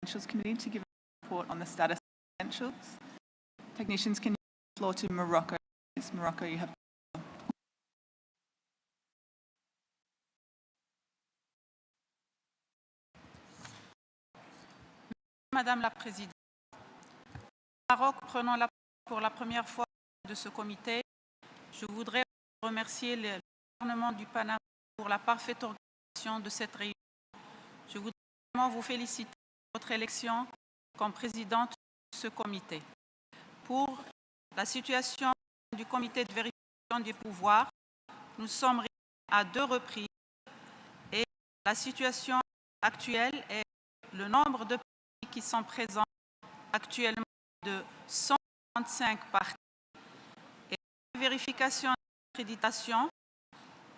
Credentials Committee to give a report on the status of credentials. Technicians can use the floor to Morocco. Ms. Morocco, you have. Madame la Présidente, Maroc, prenant la parole pour la première fois de ce comité, je voudrais remercier le gouvernement du Panama pour la parfaite organisation de cette réunion. Je voudrais également vous féliciter pour votre élection comme présidente de ce comité. Pour la situation du comité de vérification des pouvoirs, nous sommes réunis à 2 reprises et la situation actuelle est le nombre de pays qui sont présents actuellement de 135 parties et la vérification d'accréditation,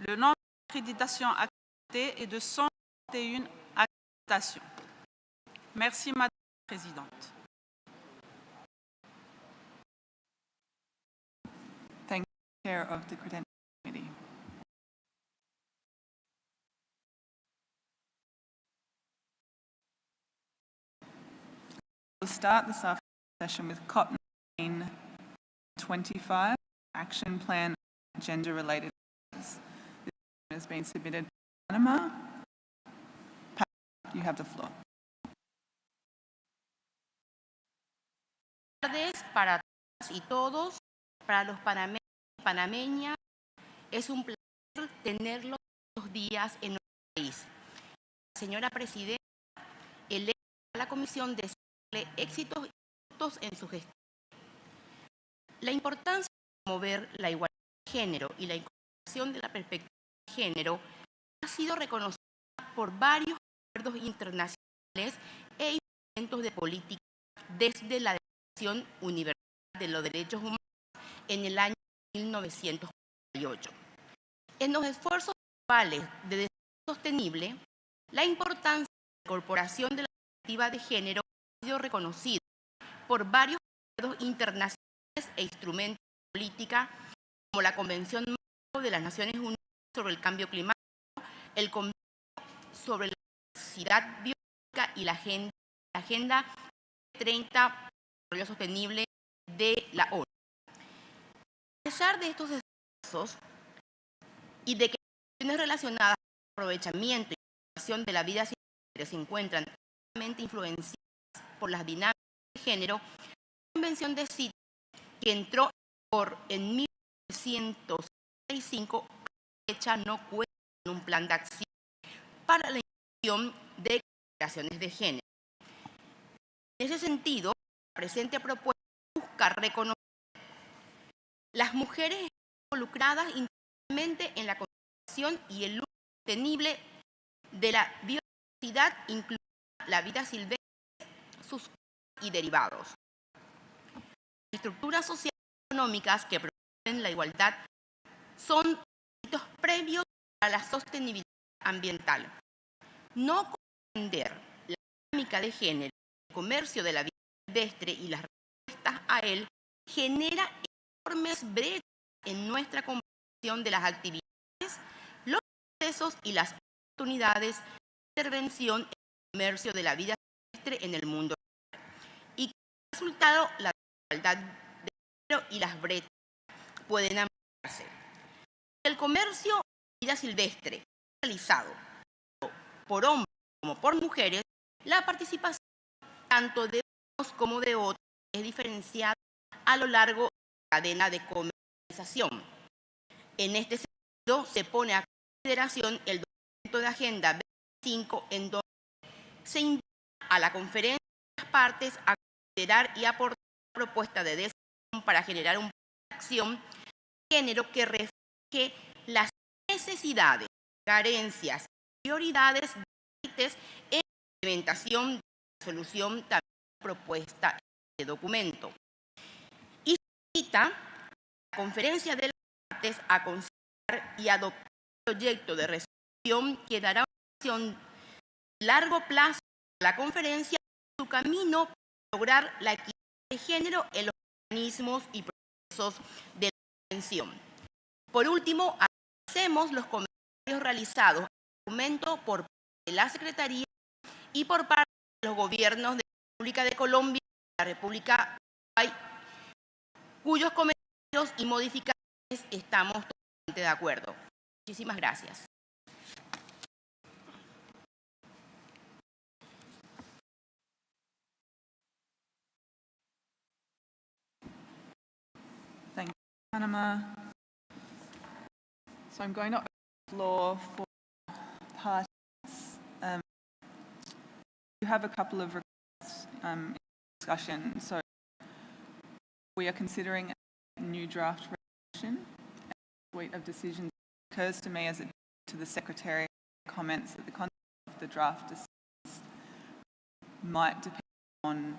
le nombre d'accréditations accréditées est de 121 accréditations. Merci Madame la Présidente. Thank you, Chair of the Credentials Committee. We'll start this afternoon session with CoP19 25, Action Plan on Gender-Related Issues. This has been submitted by Panama. You have the floor. Buenas tardes para todas y todos, para los panameños y panameñas. Es un placer tenerlos estos días en nuestro país. Señora Presidenta, electa a la Comisión de éxitos y frutos en su gestión. La importancia de promover la igualdad de género y la incorporación de la perspectiva de género ha sido reconocida por varios acuerdos internacionales e instrumentos de política desde la Declaración Universal de los Derechos Humanos en el año 1948. En los esfuerzos globales de desarrollo sostenible, la importancia de la incorporación de la perspectiva de género ha sido reconocida por varios acuerdos internacionales e instrumentos de política como la Convención Marco de las Naciones Unidas sobre el Cambio Climático, el Convenio sobre la Diversidad Biológica y la Agenda 30 para el Desarrollo Sostenible de la ONU. A pesar de estos esfuerzos y de que las cuestiones relacionadas al aprovechamiento y explotación de la vida silvestre se encuentran totalmente influenciadas por las dinámicas de género, la Convención de CITES, que entró en 1965, a la fecha no cuenta con un plan de acción para la inclusión de consideraciones de género. En ese sentido, la presente propuesta busca reconocer las mujeres involucradas integralmente en la conservación y el uso sostenible de la biodiversidad, incluida la vida silvestre, sus y derivados. Las estructuras sociales y económicas que promueven la igualdad son requisitos previos a la sostenibilidad ambiental. No comprender la dinámica de género, el comercio de la vida silvestre y las respuestas a él genera enormes brechas en nuestra comprensión de las actividades, los procesos y las oportunidades de intervención en el comercio de la vida silvestre en el mundo real. Y como resultado, la desigualdad de género y las brechas pueden ampliarse. El comercio de vida silvestre realizado por hombres como por mujeres, la participación tanto de unos como de otros es diferenciada a lo largo de la cadena de comercialización. En este sentido, se pone a consideración el documento de Agenda 25, en donde se invita a la conferencia de las partes a considerar y aportar una propuesta de decisión para generar un plan de acción de género que refleje las necesidades, carencias y prioridades de CITES en la implementación de la resolución también propuesta en este documento. Y se invita a la conferencia de las partes a considerar y adoptar un proyecto de resolución que dará una acción de largo plazo a la conferencia en su camino para lograr la equidad de género en los organismos y procesos de la convención. Por último, agradecemos los comentarios realizados al documento por parte de la Secretaría y por parte los gobiernos de la República de Colombia y la República de Uruguay, cuyos comentarios y modificaciones estamos totalmente de acuerdo. Muchísimas gracias. Thank you, Panama. So I'm going to open the floor for parties. You have a couple of requests in discussion. So we are considering a new draft resolution. A suite of decisions occurs to me as it to the Secretary comments that the content of the draft decisions might depend on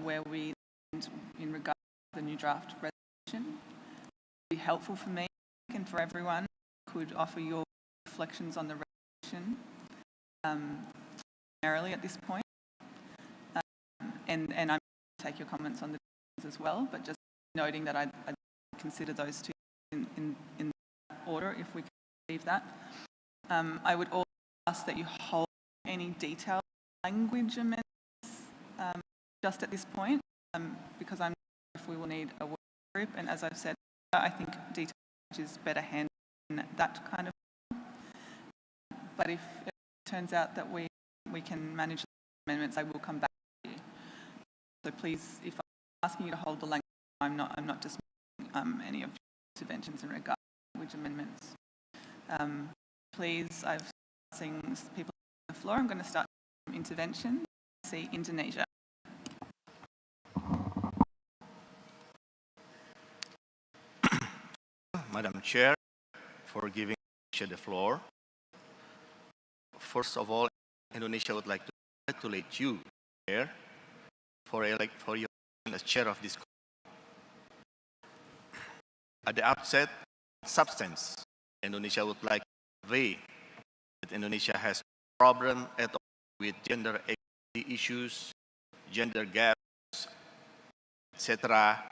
where we land in regard to the new draft resolution. It would be helpful for me and for everyone could offer your reflections on the resolution primarily at this point. And I'm going to take your comments on the as well, but just noting that I'd consider those two in order if we can achieve that. I would also ask that you hold any detailed language amendments just at this point, because I'm not sure if we will need a work group, and as I've said, I think detailed language is better handled in that kind of way. But if it turns out that we can manage the amendments, I will come back to you. So please, if I'm asking you to hold the language, I'm not dismissing any of your interventions in regard to language amendments. Please, I've seen people on the floor. I'm going to start intervention. See Indonesia. Madam Chair, for giving Indonesia the floor. First of all, Indonesia would like to congratulate you, Chair, for your as chair of this. At the outset, substance, Indonesia would like to convey that Indonesia has no problem at all with gender equality issues, gender gaps, etc.,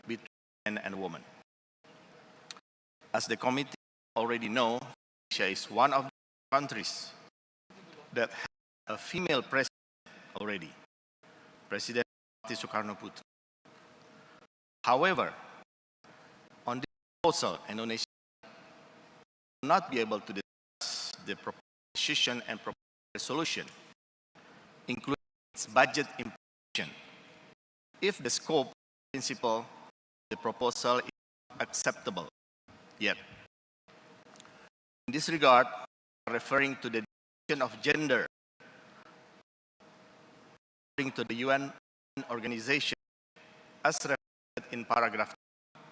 between men and women. As the committee already know, Indonesia is one of the countries that has a female president already, President Sukarno Putri. However, on this proposal, Indonesia will not be able to discuss the proposition and resolution, including its budget implication, if the scope principle of the proposal is acceptable yet. In this regard, referring to the definition of gender, according to the UN organization, as reflected in paragraph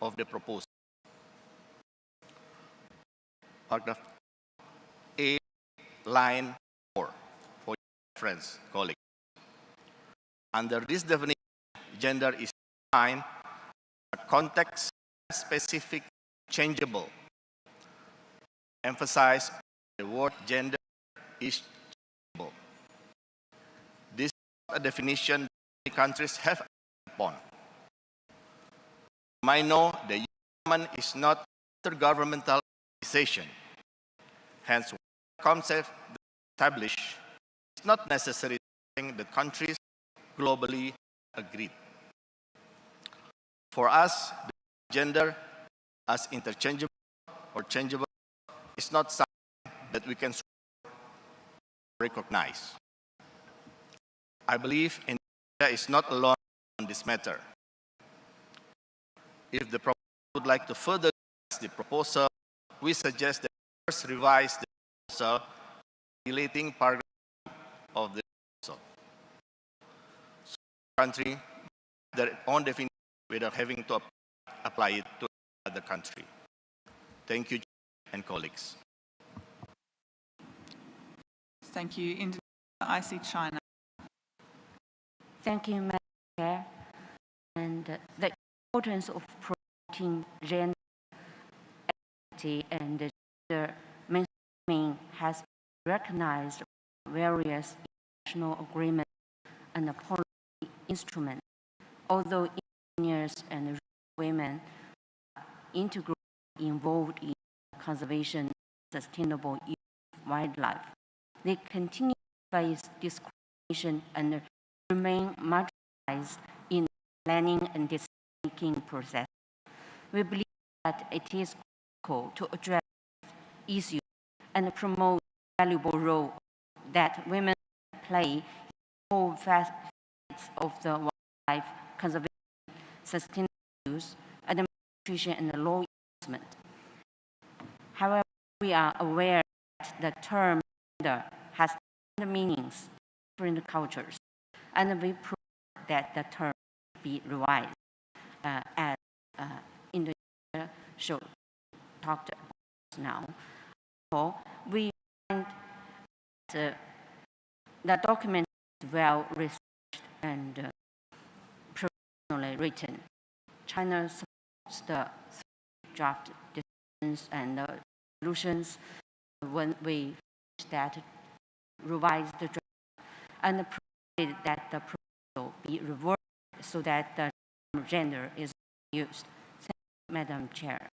of the proposal. Paragraph A, line 4, for your friends, colleagues. Under this definition, gender is defined as a context-specific, changeable. Emphasize the word gender is changeable. This is not a definition that many countries have upon. You might know the UN is not an intergovernmental organization. Hence, the concept established is not necessarily something that countries globally agreed. For us, the gender as interchangeable or changeable is not something that we can recognize. I believe Indonesia is not alone on this matter. If the proposal would like to further discuss the proposal, we suggest that first revise the proposal deleting paragraph of the proposal. So the country their own definition without having to apply it to another country. Thank you and colleagues. Thank you. Indonesia, I see China. Thank you, Madam Chair. And the importance of promoting gender equality and gender mainstreaming has been recognized by various international agreements and policy instruments. Although engineers and women are integrally involved in conservation and sustainable use of wildlife, they continue to face discrimination information and remain marginalized in the planning and decision-making process. We believe that it is critical to address issues and promote the valuable role that women play in all facets of the wildlife conservation, sustainable use, administration, and law enforcement. However, we are aware that the term gender has different meanings in different cultures, and we propose that the term be revised as Indonesia should talk about now. So we find that the document is well researched and professionally written. China supports the draft decisions and solutions when we finish that revised draft, and provided that the proposal be reversed so that the term gender is used. Thank you, Madam Chair.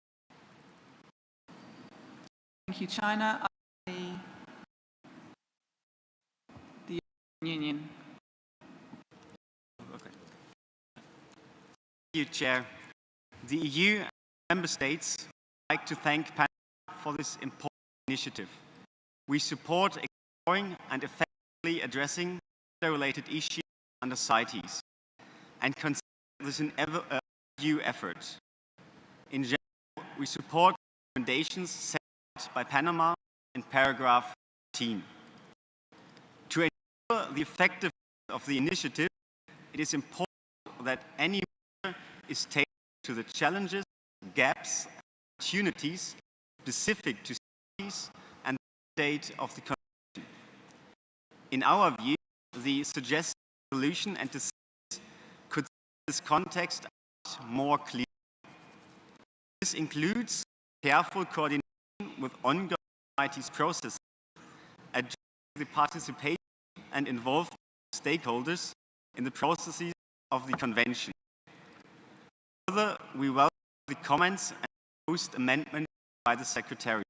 Thank you, China. The Union. Okay. Thank you, Chair. The EU and Member States would like to thank Panama for this important initiative. We support exploring and effectively addressing gender-related issues under CITES and consider this an EU effort. In general, we support recommendations set out by Panama in paragraph 18. To ensure the effectiveness of the initiative, it is important that any measure is tailored to the challenges, gaps, and opportunities specific to cities and the state of the convention. In our view, the suggested solution and decisions could set this context out more clearly. This includes careful coordination with ongoing CITES processes, addressing the participation and involvement of stakeholders in the processes of the convention. Further, we welcome the comments and proposed amendments by the Secretariat.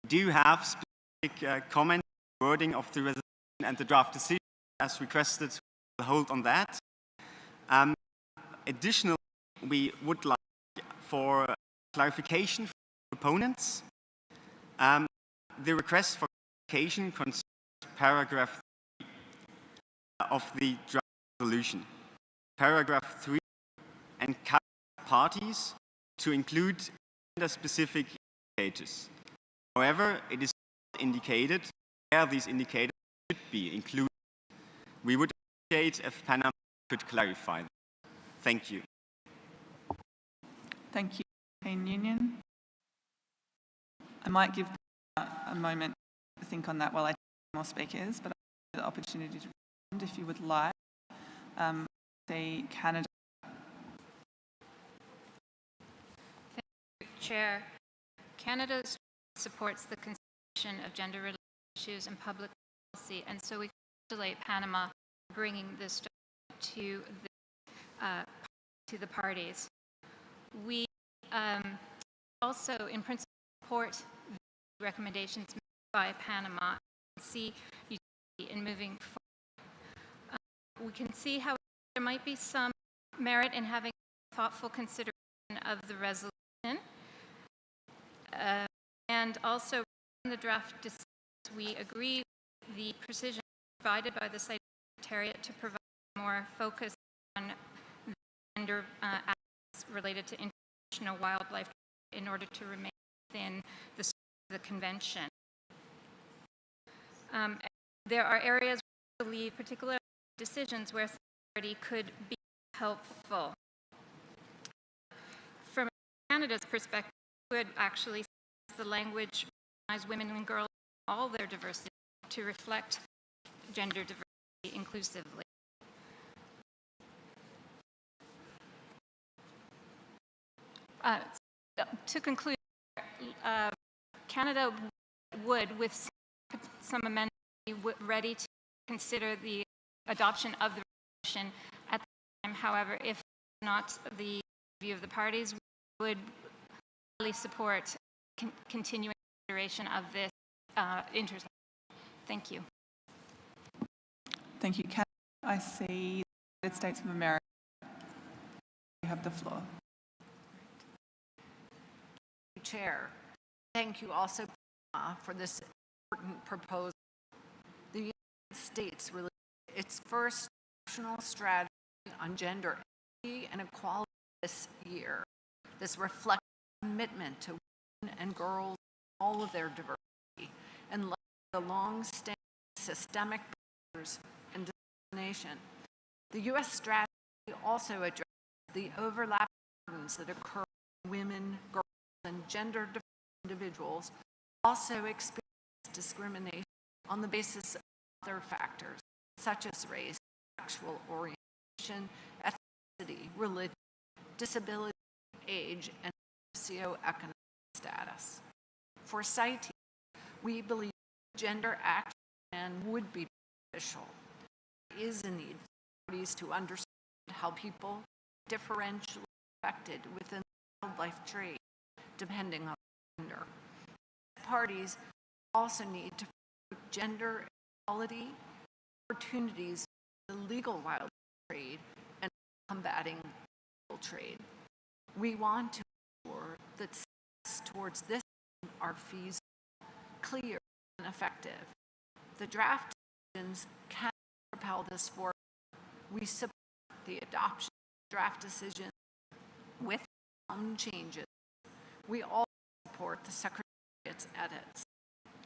We do have specific comments on the wording of the resolution and the draft decision, as requested. We'll hold on that. Additionally, we would like for clarification from proponents. The request for clarification concerns paragraph 3 of the draft resolution. Paragraph 3 encourages parties to include gender-specific indicators. However, it is not indicated where these indicators should be included. We would appreciate if Panama could clarify that. Thank you. Thank you, European Union. I might give a moment to think on that while I take more speakers, but I have the opportunity to respond if you would like. The Canada. Thank you, Chair. Canada supports the consideration of gender-related issues in public policy, and so we congratulate Panama for bringing this to the parties. We also, in principle, support the recommendations made by Panama and see utility in moving forward. We can see how there might be some merit in having thoughtful consideration of the resolution. And also, in the draft decisions, we agree with the precision provided by the Secretariat to provide more focus on gender aspects related to international wildlife in order to remain within the scope of the convention. There are areas where we believe particular decisions where solidarity could be helpful. From Canada's perspective, we would actually use the language recognize women and girls in all their diversity to reflect gender diversity inclusively. To conclude, Canada would, with some amendments, be ready to consider the adoption of the resolution at the time. However, if not the view of the parties, we would really support continuing consideration of this intersection. Thank you. Thank you, Canada. I see the United States of America. You have the floor. Chair, thank you also for this important proposal. The United States released its first national strategy on gender equity and equality this year. This reflects commitment to women and girls, all of their diversity, and the long-standing systemic barriers and discrimination. The U.S. strategy also addresses the overlapping burdens that occur when women, girls, and gender-diverse individuals also experience discrimination on the basis of other factors, such as race, sexual orientation, ethnicity, religion, disability, age, and socioeconomic status. For CITES, we believe gender action plan would be beneficial. There is a need for parties to understand how people differentially affected within the wildlife trade, depending on gender. Parties also need to promote gender equality, opportunities for the legal wildlife trade, and combating illegal trade. We want to ensure that steps towards this are feasible, clear, and effective. The draft decisions can propel this forward. We support the adoption of draft decisions with some changes. We also support the Secretariat's edits.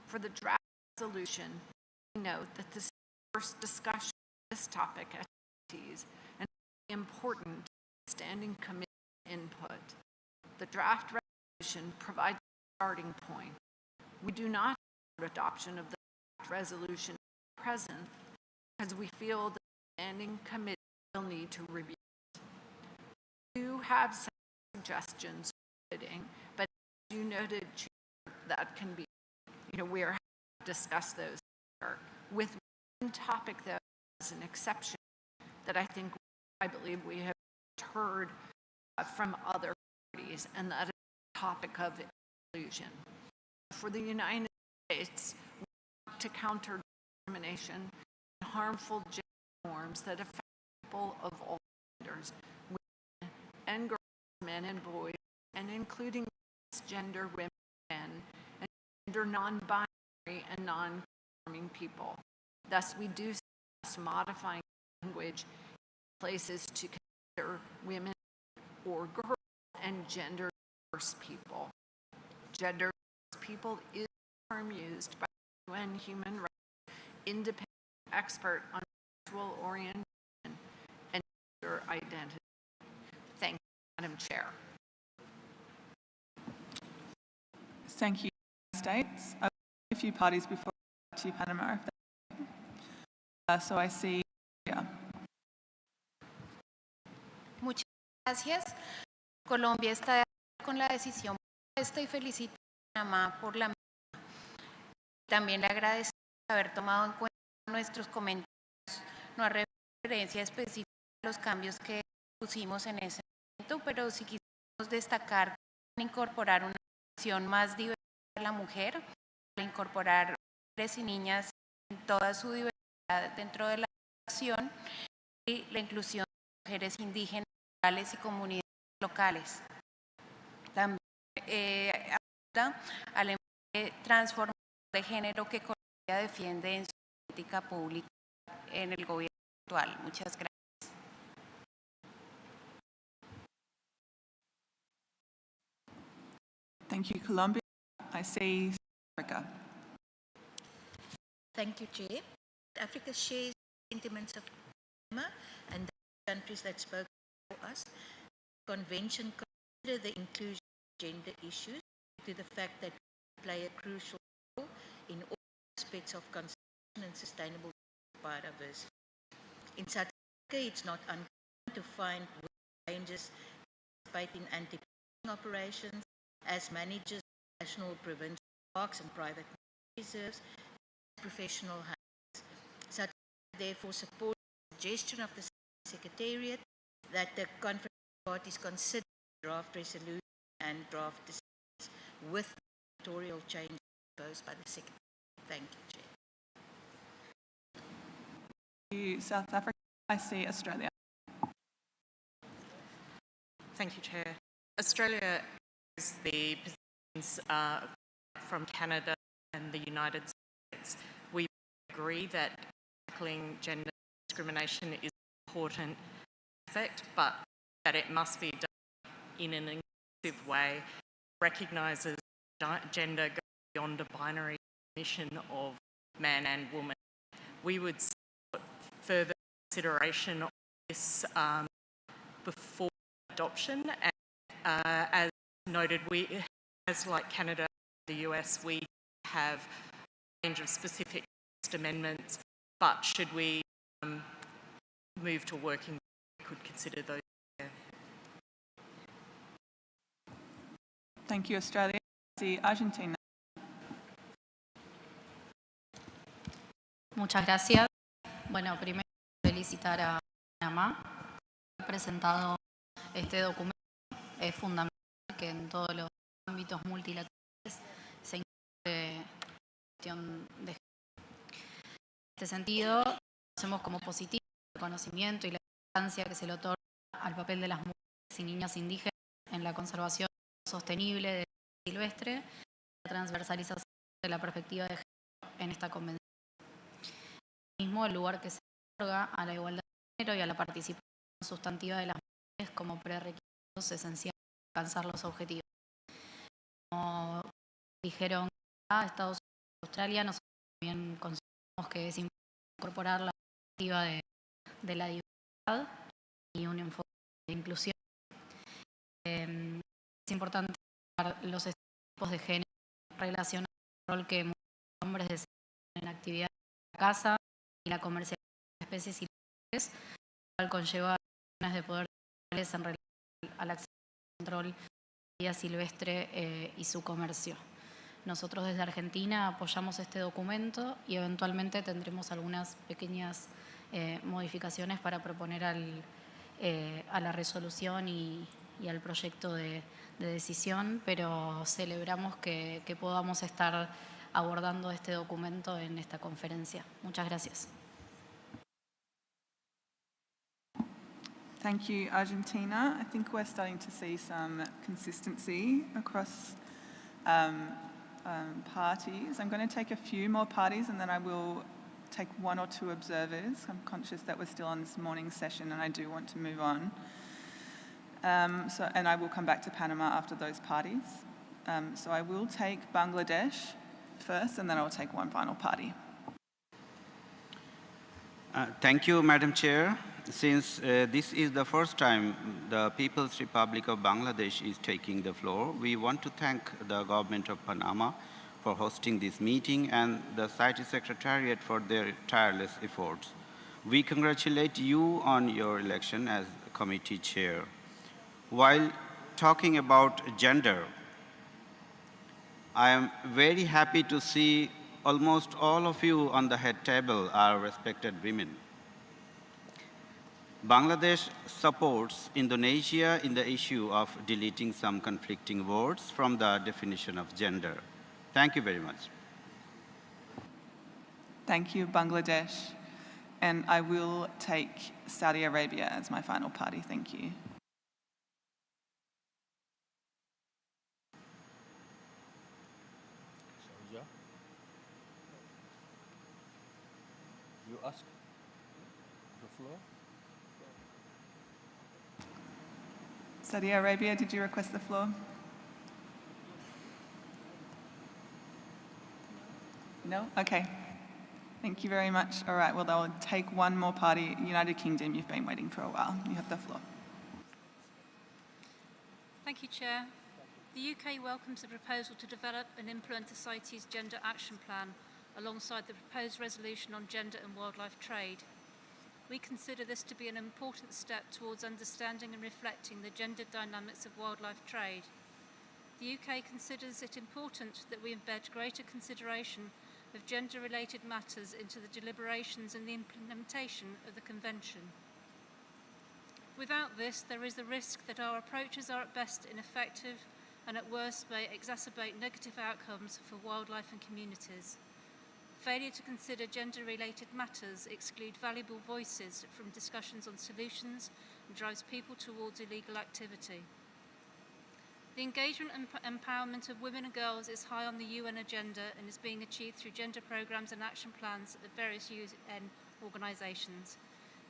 For the draft resolution, we note that this is the first discussion of this topic at CITES and important standing committee input. The draft resolution provides a starting point. We do not support adoption of the draft resolution at present because we feel that the standing committee will need to review it. We do have some suggestions for editing, but as you noted, Chair, that can be, we are happy to discuss those here. With one topic, though, as an exception that I believe we have heard from other parties, and that is the topic of inclusion. For the United States, we work to counter discrimination and harmful gender norms that affect people of all genders, women and girls, men and boys, and including gender women and men, and gender non-binary and non-conforming people. Thus, we do suggest modifying language in places to consider women or girls and gender-diverse people. Gender-diverse people is a term used by the UN Human Rights Independent Expert on Sexual Orientation and Gender Identity. Thank you, Madam Chair. Thank you, States. I've a few parties before to Panama. So I see. Muchas gracias. Colombia está de acuerdo con la decisión propuesta y felicita a Panamá por la misma. También le agradecemos haber tomado en cuenta nuestros comentarios. No hay referencia específica a los cambios que pusimos en ese momento, pero sí quisimos destacar que incorporar una visión más diversa de la mujer, incorporar mujeres y niñas en toda su diversidad dentro de la acción y la inclusión de mujeres indígenas, rurales y comunidades locales. También apunta al enfoque transformador de género que Colombia defiende en su política pública en el gobierno actual. Muchas gracias. Thank you, Colombia. I see Africa. Thank you, Chair. Africa shares sentiments of Panama and the countries that spoke for us. The Convention considers the inclusion of gender issues due to the fact that we play a crucial role in all aspects of conservation and sustainable biodiversity. In South Africa, it's not uncommon to find rangers participating in anti-poaching operations as managers of national, provincial parks and private reserves, professional hunters. South Africa therefore supports the suggestion of the Secretariat that the conference parties consider draft resolution and draft decisions with editorial changes proposed by the Secretary. Thank you, Chair. you, South Africa. I see Australia. Thank you, Chair. Australia is the positions from Canada and the United States. We agree that tackling gender discrimination is an important aspect, but that it must be done in an inclusive way, recognises gender goes beyond a binary definition of man and woman. We would support further consideration of this before adoption, and as noted, as like Canada and the US, we have a range of specific amendments, but should we move to working, we could consider those. Thank you, Australia. I see Argentina. Muchas gracias. Bueno, primero felicitar a Panamá por haber presentado este documento. Es fundamental que en todos los ámbitos multilaterales se incluya la cuestión de género. En este sentido, conocemos como positivo el reconocimiento y la importancia que se le otorga al papel de las mujeres y niñas indígenas en la conservación sostenible de la vida silvestre, la transversalización de la perspectiva de género en esta convención. Mismo el lugar que se otorga a la igualdad de género y a la participación sustantiva de las mujeres como prerequisitos esenciales para alcanzar los objetivos. Como dijeron Estados Unidos y Australia, nosotros también consideramos que es importante incorporar la perspectiva de la diversidad y un enfoque de inclusión. Es importante los estereotipos de género relacionados al rol que mujeres y hombres desempeñan en la actividad de la caza y la comercialización de especies silvestres, lo cual conlleva acciones de poder en relación al acceso al control de la vida silvestre y su comercio. Nosotros desde Argentina apoyamos este documento y eventualmente tendremos algunas pequeñas modificaciones para proponer a la resolución y al proyecto de decisión, pero celebramos que podamos estar abordando este documento en esta conferencia. Muchas gracias. Thank you, Argentina. I think we're starting to see some consistency across parties. I'm going to take a few more parties and then I will take one or two observers. I'm conscious that we're still on this morning's session and I do want to move on. And I will come back to Panama after those parties. So I will take Bangladesh first and then I will take one final party. Thank you, Madam Chair. Since this is the first time the People's Republic of Bangladesh is taking the floor, we want to thank the government of Panama for hosting this meeting and the CITES Secretariat for their tireless efforts. We congratulate you on your election as committee chair. While talking about gender, I am very happy to see almost all of you on the head table are respected women. Bangladesh supports Indonesia in the issue of deleting some conflicting words from the definition of gender. Thank you very much. Thank you, Bangladesh. And I will take Saudi Arabia as my final party. Thank you. You ask the floor? Saudi Arabia, did you request the floor? No? Okay. Thank you very much. All right, well, I'll take one more party. United Kingdom, you've been waiting for a while. You have the floor. Thank you, Chair. The UK welcomes the proposal to develop and implement the CITES Gender Action Plan alongside the proposed resolution on gender and wildlife trade. We consider this to be an important step towards understanding and reflecting the gender dynamics of wildlife trade. The UK considers it important that we embed greater consideration of gender-related matters into the deliberations and the implementation of the Convention. Without this, there is the risk that our approaches are at best ineffective and at worst may exacerbate negative outcomes for wildlife and communities. failure to consider gender-related matters exclude valuable voices from discussions on solutions and drives people towards illegal activity. The engagement and empowerment of women and girls is high on the UN agenda and is being achieved through gender programs and action plans at various UN organisations.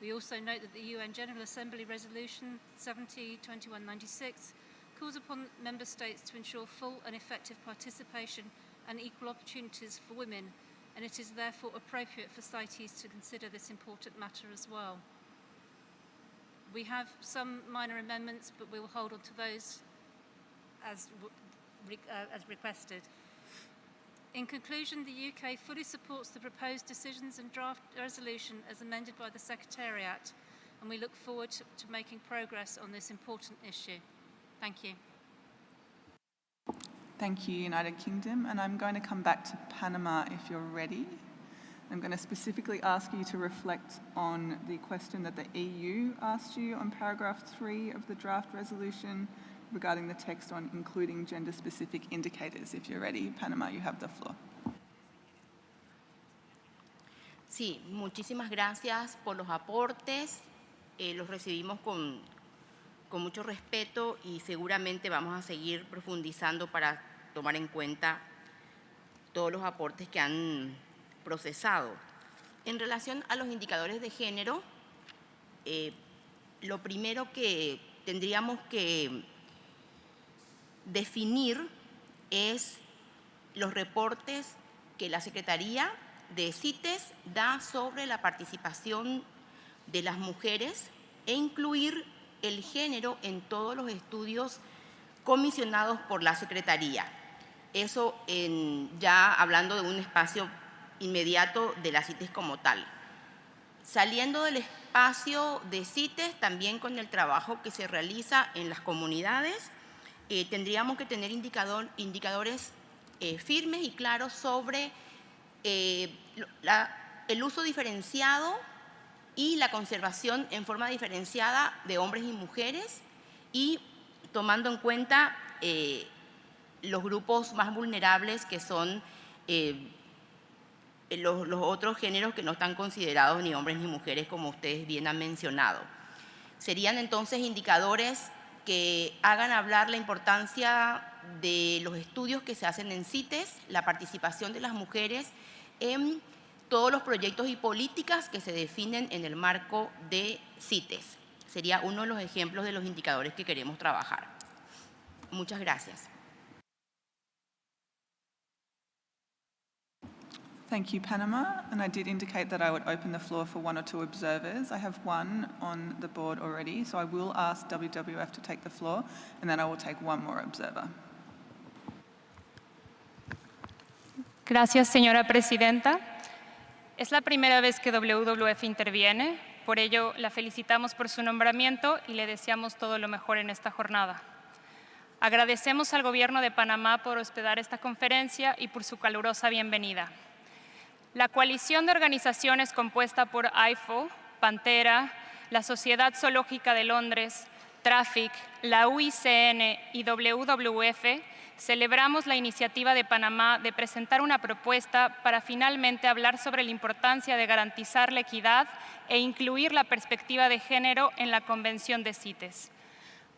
We also note that the UN General Assembly Resolution 70/2196 calls upon Member States to ensure full and effective participation and equal opportunities for women, and it is therefore appropriate for CITES to consider this important matter as well. We have some minor amendments, but we will hold on to those as requested. In conclusion, the UK fully supports the proposed decisions and draft resolution as amended by the Secretariat, and we look forward to making progress on this important issue. Thank you. Thank you, United Kingdom. And I'm going to come back to Panama if you're ready. I'm going to specifically ask you to reflect on the question that the EU asked you on paragraph 3 of the draft resolution regarding the text on including gender-specific indicators. If you're ready, Panama, you have the floor. Sí, muchísimas gracias por los aportes. Los recibimos con mucho respeto y seguramente vamos a seguir profundizando para tomar en cuenta todos los aportes que han procesado. En relación a los indicadores de género, lo primero que tendríamos que definir es los reportes que la Secretaría de CITES da sobre la participación de las mujeres e incluir el género en todos los estudios comisionados por la Secretaría. Eso ya hablando de un espacio inmediato de la CITES como tal. Saliendo del espacio de CITES, también con el trabajo que se realiza en las comunidades, tendríamos que tener indicadores firmes y claros sobre el uso diferenciado y la conservación en forma diferenciada de hombres y mujeres y tomando en cuenta los grupos más vulnerables que son los otros géneros que no están considerados ni hombres ni mujeres, como ustedes bien han mencionado. Serían entonces indicadores que hagan hablar la importancia de los estudios que se hacen en CITES, la participación de las mujeres en todos los proyectos y políticas que se definen en el marco de CITES. Sería uno de los ejemplos de los indicadores que queremos trabajar. Muchas gracias. Thank you, Panama. And I did indicate that I would open the floor for 1 or 2 observers. I have one on the board already, so I will ask WWF to take the floor, and then I will take one more observer. Gracias, señora presidenta. Es la primera vez que WWF interviene, por ello la felicitamos por su nombramiento y le deseamos todo lo mejor en esta jornada. Agradecemos al Gobierno de Panamá por hospedar esta conferencia y por su calurosa bienvenida. La coalición de organizaciones compuesta por IFO, Pantera, la Sociedad Zoológica de Londres, Traffic, la UICN y WWF celebramos la iniciativa de Panamá de presentar una propuesta para finalmente hablar sobre la importancia de garantizar la equidad e incluir la perspectiva de género en la Convención de CITES.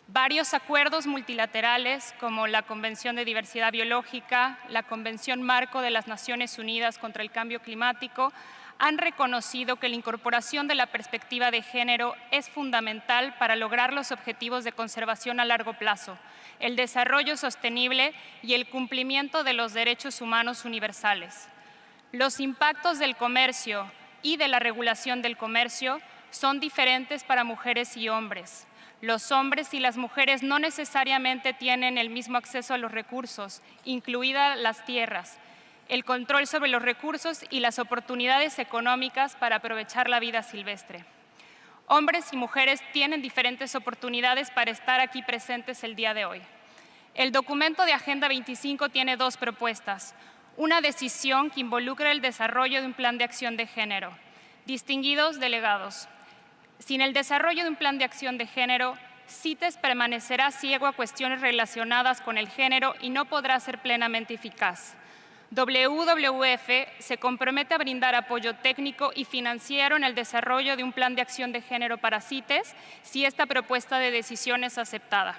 Varios acuerdos multilaterales, como la Convención de Diversidad Biológica, la Convención Marco de las Naciones Unidas contra el Cambio Climático, han reconocido que la incorporación de la perspectiva de género es fundamental para lograr los objetivos de conservación a largo plazo, el desarrollo sostenible y el cumplimiento de los derechos humanos universales. Los impactos del comercio y de la regulación del comercio son diferentes para mujeres y hombres. Los hombres y las mujeres no necesariamente tienen el mismo acceso a los recursos, incluidas las tierras, el control sobre los recursos y las oportunidades económicas para aprovechar la vida silvestre. Hombres y mujeres tienen diferentes oportunidades para estar aquí presentes el día de hoy. El documento de Agenda 25 tiene 2 propuestas. Una decisión que involucra el desarrollo de un plan de acción de género. Distinguidos delegados, sin el desarrollo de un plan de acción de género, CITES permanecerá ciego a cuestiones relacionadas con el género y no podrá ser plenamente eficaz. WWF se compromete a brindar apoyo técnico y financiero en el desarrollo de un plan de acción de género para CITES si esta propuesta de decisión es aceptada.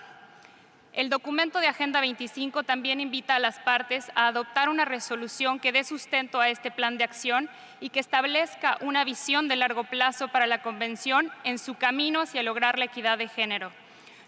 El documento de Agenda 25 también invita a las partes a adoptar una resolución que dé sustento a este plan de acción y que establezca una visión de largo plazo para la Convención en su camino hacia lograr la equidad de género.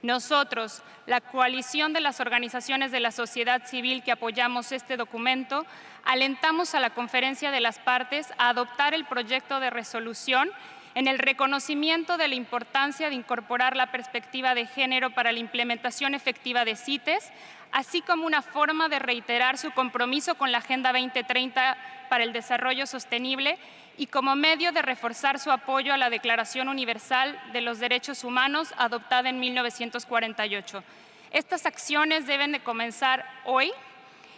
Nosotros, la coalición de las organizaciones de la sociedad civil que apoyamos este documento, alentamos a la Conferencia de las Partes a adoptar el proyecto de resolución en el reconocimiento de la importancia de incorporar la perspectiva de género para la implementación efectiva de CITES, así como una forma de reiterar su compromiso con la Agenda 2030 para el Desarrollo Sostenible y como medio de reforzar su apoyo a la Declaración Universal de los Derechos Humanos adoptada en 1948. Estas acciones deben de comenzar hoy.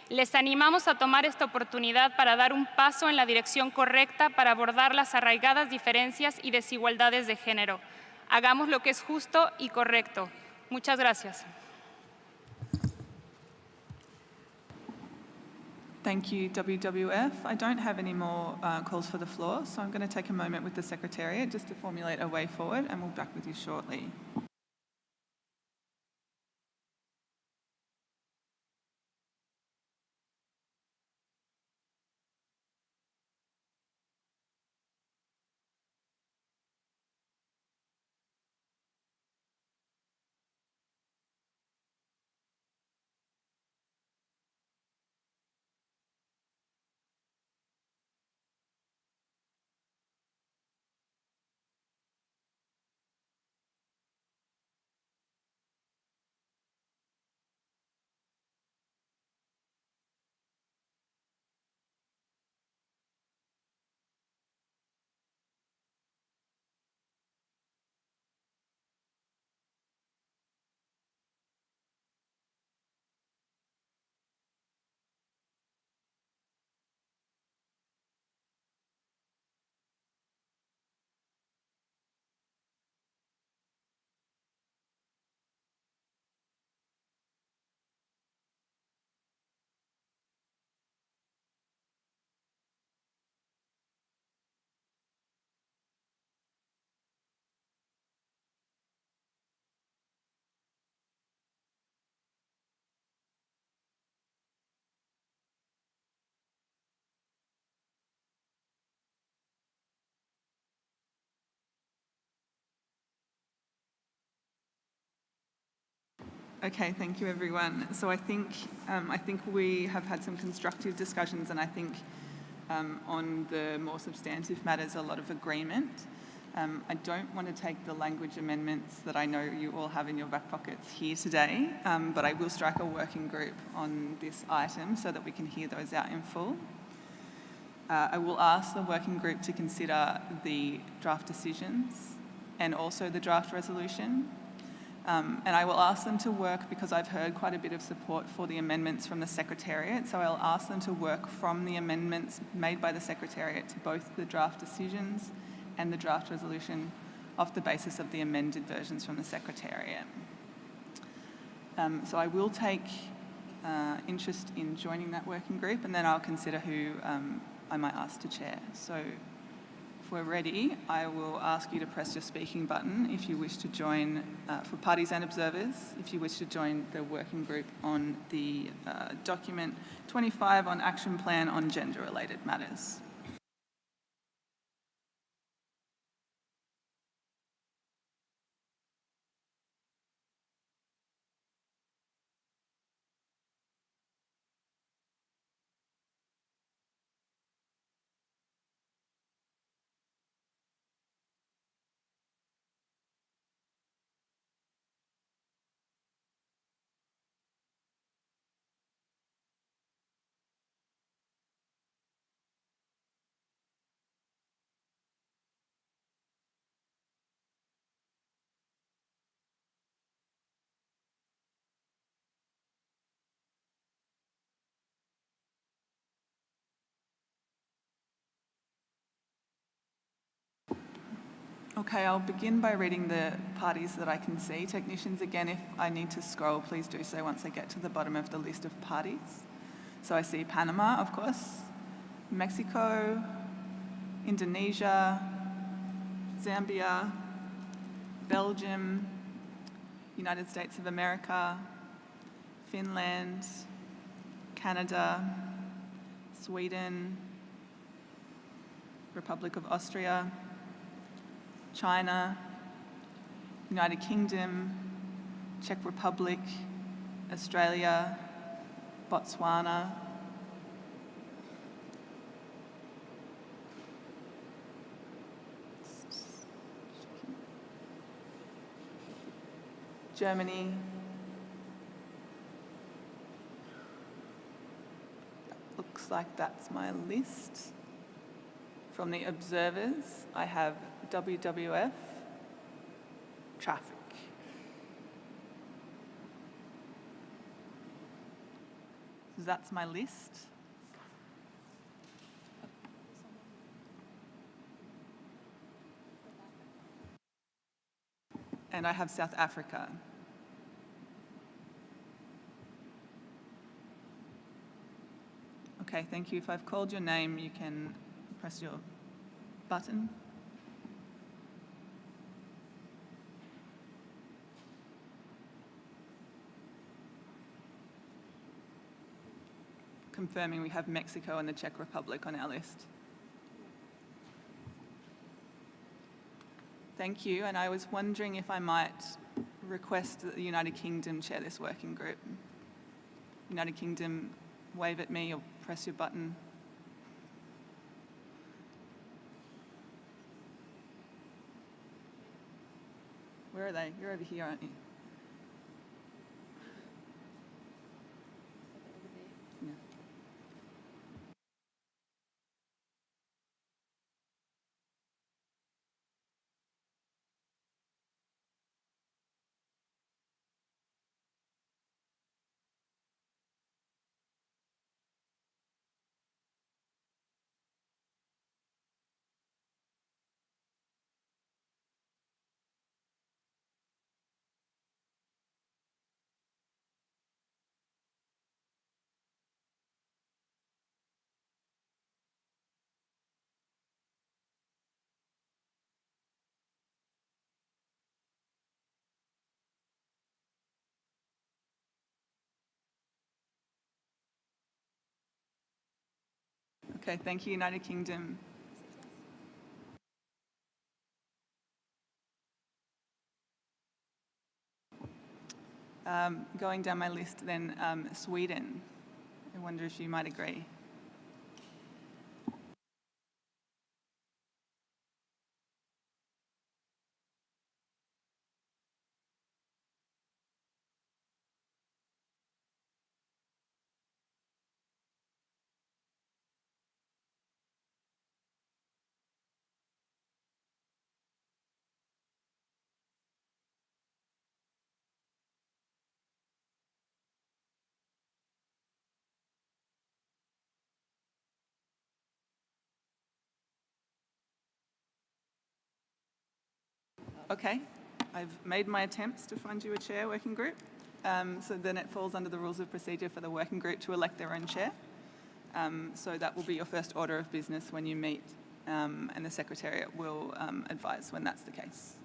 Les animamos a tomar esta oportunidad para dar un paso en la dirección correcta para abordar las arraigadas diferencias y desigualdades de género. Hagamos lo que es justo y correcto. Muchas gracias. Thank you, WWF. I don't have any more calls for the floor, so I'm going to take a moment with the Secretariat just to formulate a way forward, and we'll be back with you shortly. Okay, thank you, everyone. So I think we have had some constructive discussions, and I think on the more substantive matters, a lot of agreement. I don't want to take the language amendments that I know you all have in your back pockets here today, but I will strike a working group on this item so that we can hear those out in full. I will ask the working group to consider the draft decisions and also the draft resolution. And I will ask them to work, because I've heard quite a bit of support for the amendments from the Secretariat, so I'll ask them to work from the amendments made by the Secretariat to both the draft decisions and the draft resolution off the basis of the amended versions from the Secretariat. So I will take interest in joining that working group, and then I'll consider who I might ask to chair. So if we're ready, I will ask you to press your speaking button if you wish to join, for parties and observers, if you wish to join the working group on the document 25 on Action Plan on Gender-Related Matters. Okay, I'll begin by reading the parties that I can see. Technicians, again, if I need to scroll, please do so once I get to the bottom of the list of parties. So I see Panama, of course, Mexico, Indonesia, Zambia, Belgium, United States of America, Finland, Canada, Sweden, Republic of Austria, China, United Kingdom, Czech Republic, Australia, Botswana, Germany, looks like that's my list. From the observers, I have WWF, traffic. So that's my list. And I have South Africa. Okay, thank you. If I've called your name, you can press your button. Confirming we have Mexico and the Czech Republic on our list. Thank you, and I was wondering if I might request that the United Kingdom chair this working group. United Kingdom, wave at me or press your button. Where are they? You're over here, aren't you? Yeah. Okay, thank you, United Kingdom. Going down my list then, Sweden. I wonder if you might agree. Okay, I've made my attempts to find you a chair working group. So then it falls under the rules of procedure for the working group to elect their own chair. So that will be your first order of business when you meet, and the Secretariat will advise when that's the case.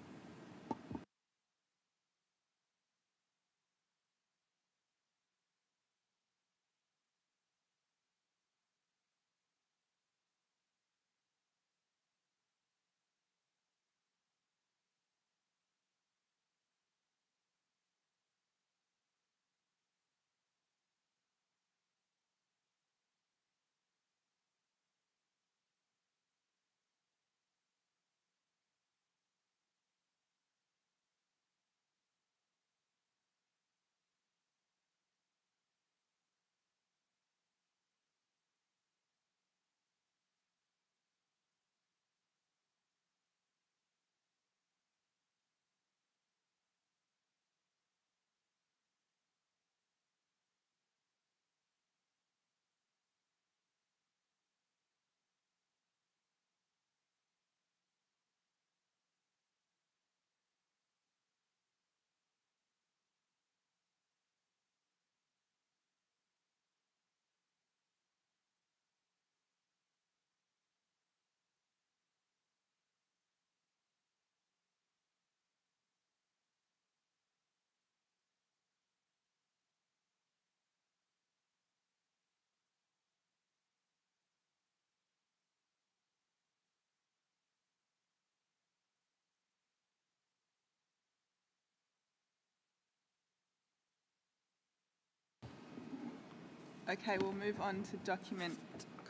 Okay, we'll move on to document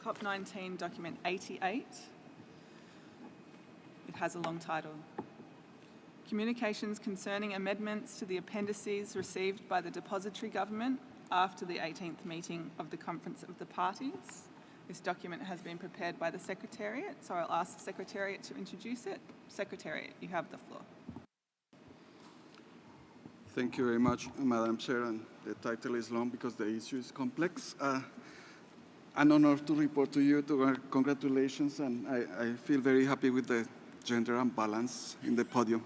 CoP19, document 88. It has a long title. Communications concerning amendments to the appendices received by the depository government after the 18th meeting of the Conference of the Parties. This document has been prepared by the Secretariat, so I'll ask the Secretariat to introduce it. Secretariat, you have the floor. Thank you very much, Madam Chair, and the title is long because the issue is complex. An honor to report to you, congratulations, and I feel very happy with the gender imbalance in the podium.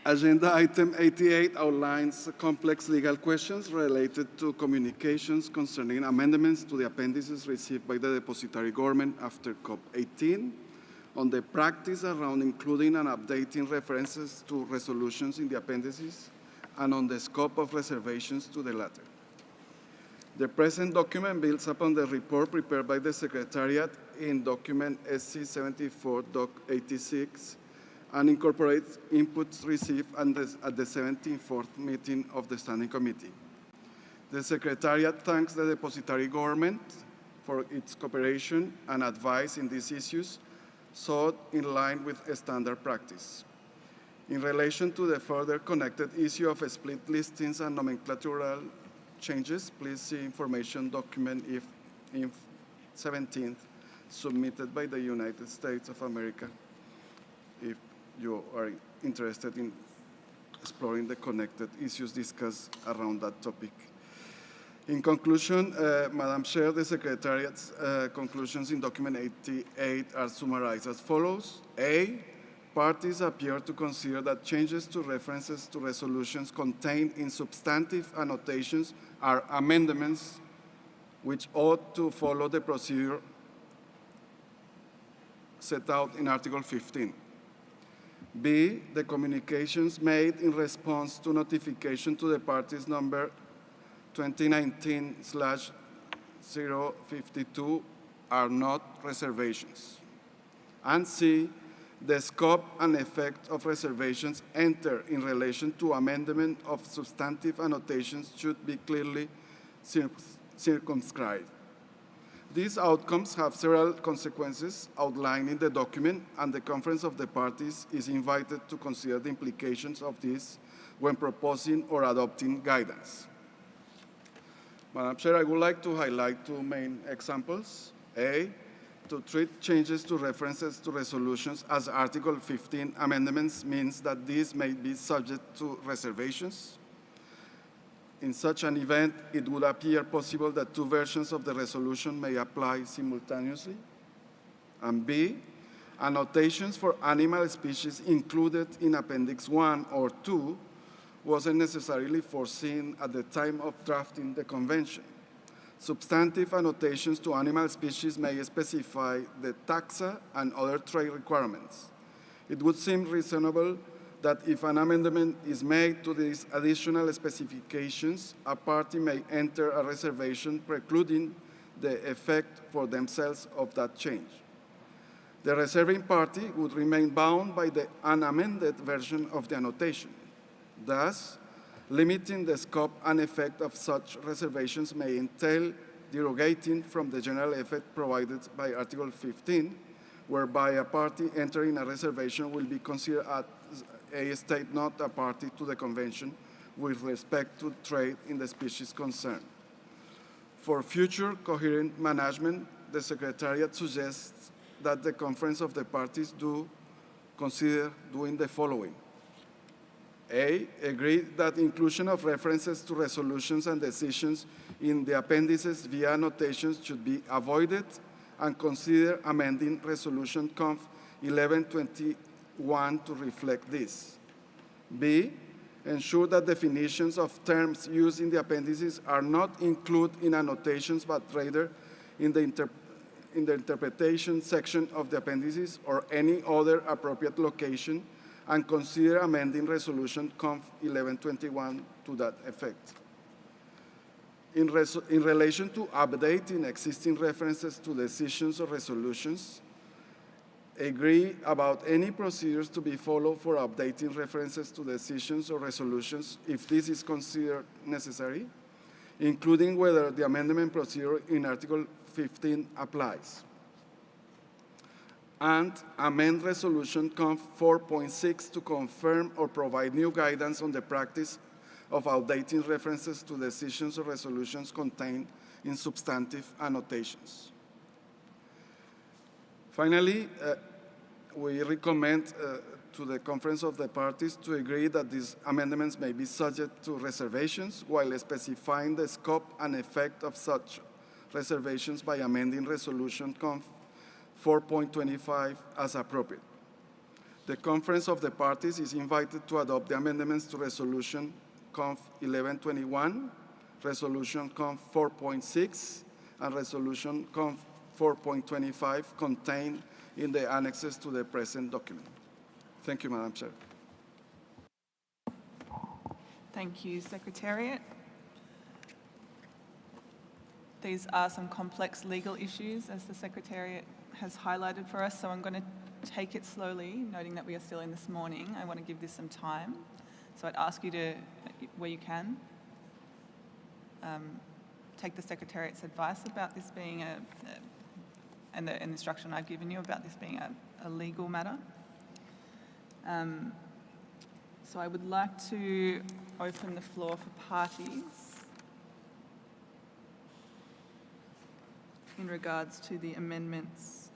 Agenda item 88 outlines complex legal questions related to communications concerning amendments to the appendices received by the depository government after COP18, on the practice around including and updating references to resolutions in the appendices, and on the scope of reservations to the latter. The present document builds upon the report prepared by the Secretariat in document SC 74-86 and incorporates inputs received at the 74th meeting of the Standing Committee. The Secretariat thanks the depository government for its cooperation and advice in these issues, sought in line with standard practice. In relation to the further connected issue of split listings and nomenclatural changes, please see information document if 17th, submitted by the United States of America, if you are interested in exploring the connected issues discussed around that topic. In conclusion, Madam Chair, the Secretariat's conclusions in document 88 are summarized as follows. A, parties appear to consider that changes to references to resolutions contained in substantive annotations are amendments which ought to follow the procedure set out in Article 15. B, the communications made in response to notification to the parties number 2019/052 are not reservations. And C, the scope and effect of reservations entered in relation to amendment of substantive annotations should be clearly circumscribed. These outcomes have several consequences outlined in the document, and the Conference of the Parties is invited to consider the implications of this when proposing or adopting guidance. Madam Chair, I would like to highlight two main examples. A, to treat changes to references to resolutions as Article 15 amendments means that these may be subject to reservations. In such an event, it would appear possible that two versions of the resolution may apply simultaneously. And B, annotations for animal species included in Appendix 1 or 2 wasn't necessarily foreseen at the time of drafting the convention. Substantive annotations to animal species may specify the taxa and other trade requirements. It would seem reasonable that if an amendment is made to these additional specifications, a party may enter a reservation precluding the effect for themselves of that change. The reserving party would remain bound by the unamended version of the annotation. Thus, limiting the scope and effect of such reservations may entail derogating from the general effect provided by Article 15, whereby a party entering a reservation will be considered as a state not a party to the convention with respect to trade in the species concerned. For future coherent management, the Secretariat suggests that the Conference of the Parties consider doing the following. A, agree that inclusion of references to resolutions and decisions in the appendices via annotations should be avoided, and consider amending Resolution Conf 1121 to reflect this. B, ensure that definitions of terms used in the appendices are not included in annotations, but rather in the interpretation section of the appendices or any other appropriate location, and consider amending Resolution Conf 1121 to that effect. In relation to updating existing references to decisions or resolutions, agree about any procedures to be followed for updating references to decisions or resolutions if this is considered necessary. including whether the amendment procedure in Article 15 applies. And amend Resolution Conf 4.6 to confirm or provide new guidance on the practice of outdating references to decisions or resolutions contained in substantive annotations. Finally, we recommend to the Conference of the Parties to agree that these amendments may be subject to reservations while specifying the scope and effect of such reservations by amending Resolution Conf 4.25 as appropriate. The Conference of the Parties is invited to adopt the amendments to Resolution Conf 1121, Resolution Conf 4.6, and Resolution Conf 4.25 contained in the annexes to the present document. Thank you, Madam Chair. Thank you, Secretariat. These are some complex legal issues, as the Secretariat has highlighted for us, so I'm going to take it slowly, noting that we are still in this morning. I want to give this some time. So I'd ask you to, where you can, take the Secretariat's advice about this being and the instruction I've given you about this being a legal matter. So I would like to open the floor for parties in regards to the amendments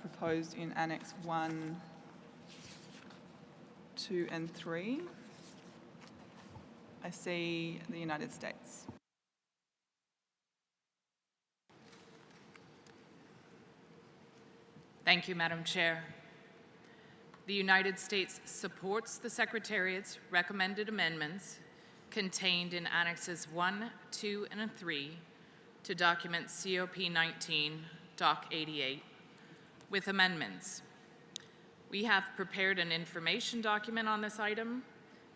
proposed in Annex 1, 2 and 3. I see the United States. Thank you, Madam Chair. The United States supports the Secretariat's recommended amendments contained in Annexes 1, 2, and 3 to document CoP19, Doc 88, with amendments. We have prepared an information document on this item,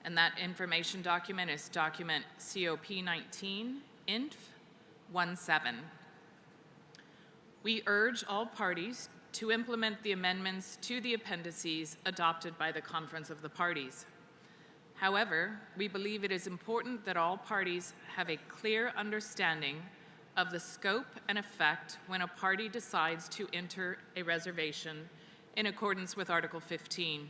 and that information document is document CoP19, INF 17. We urge all parties to implement the amendments to the appendices adopted by the Conference of the Parties. However, we believe it is important that all parties have a clear understanding of the scope and effect when a party decides to enter a reservation in accordance with Article 15.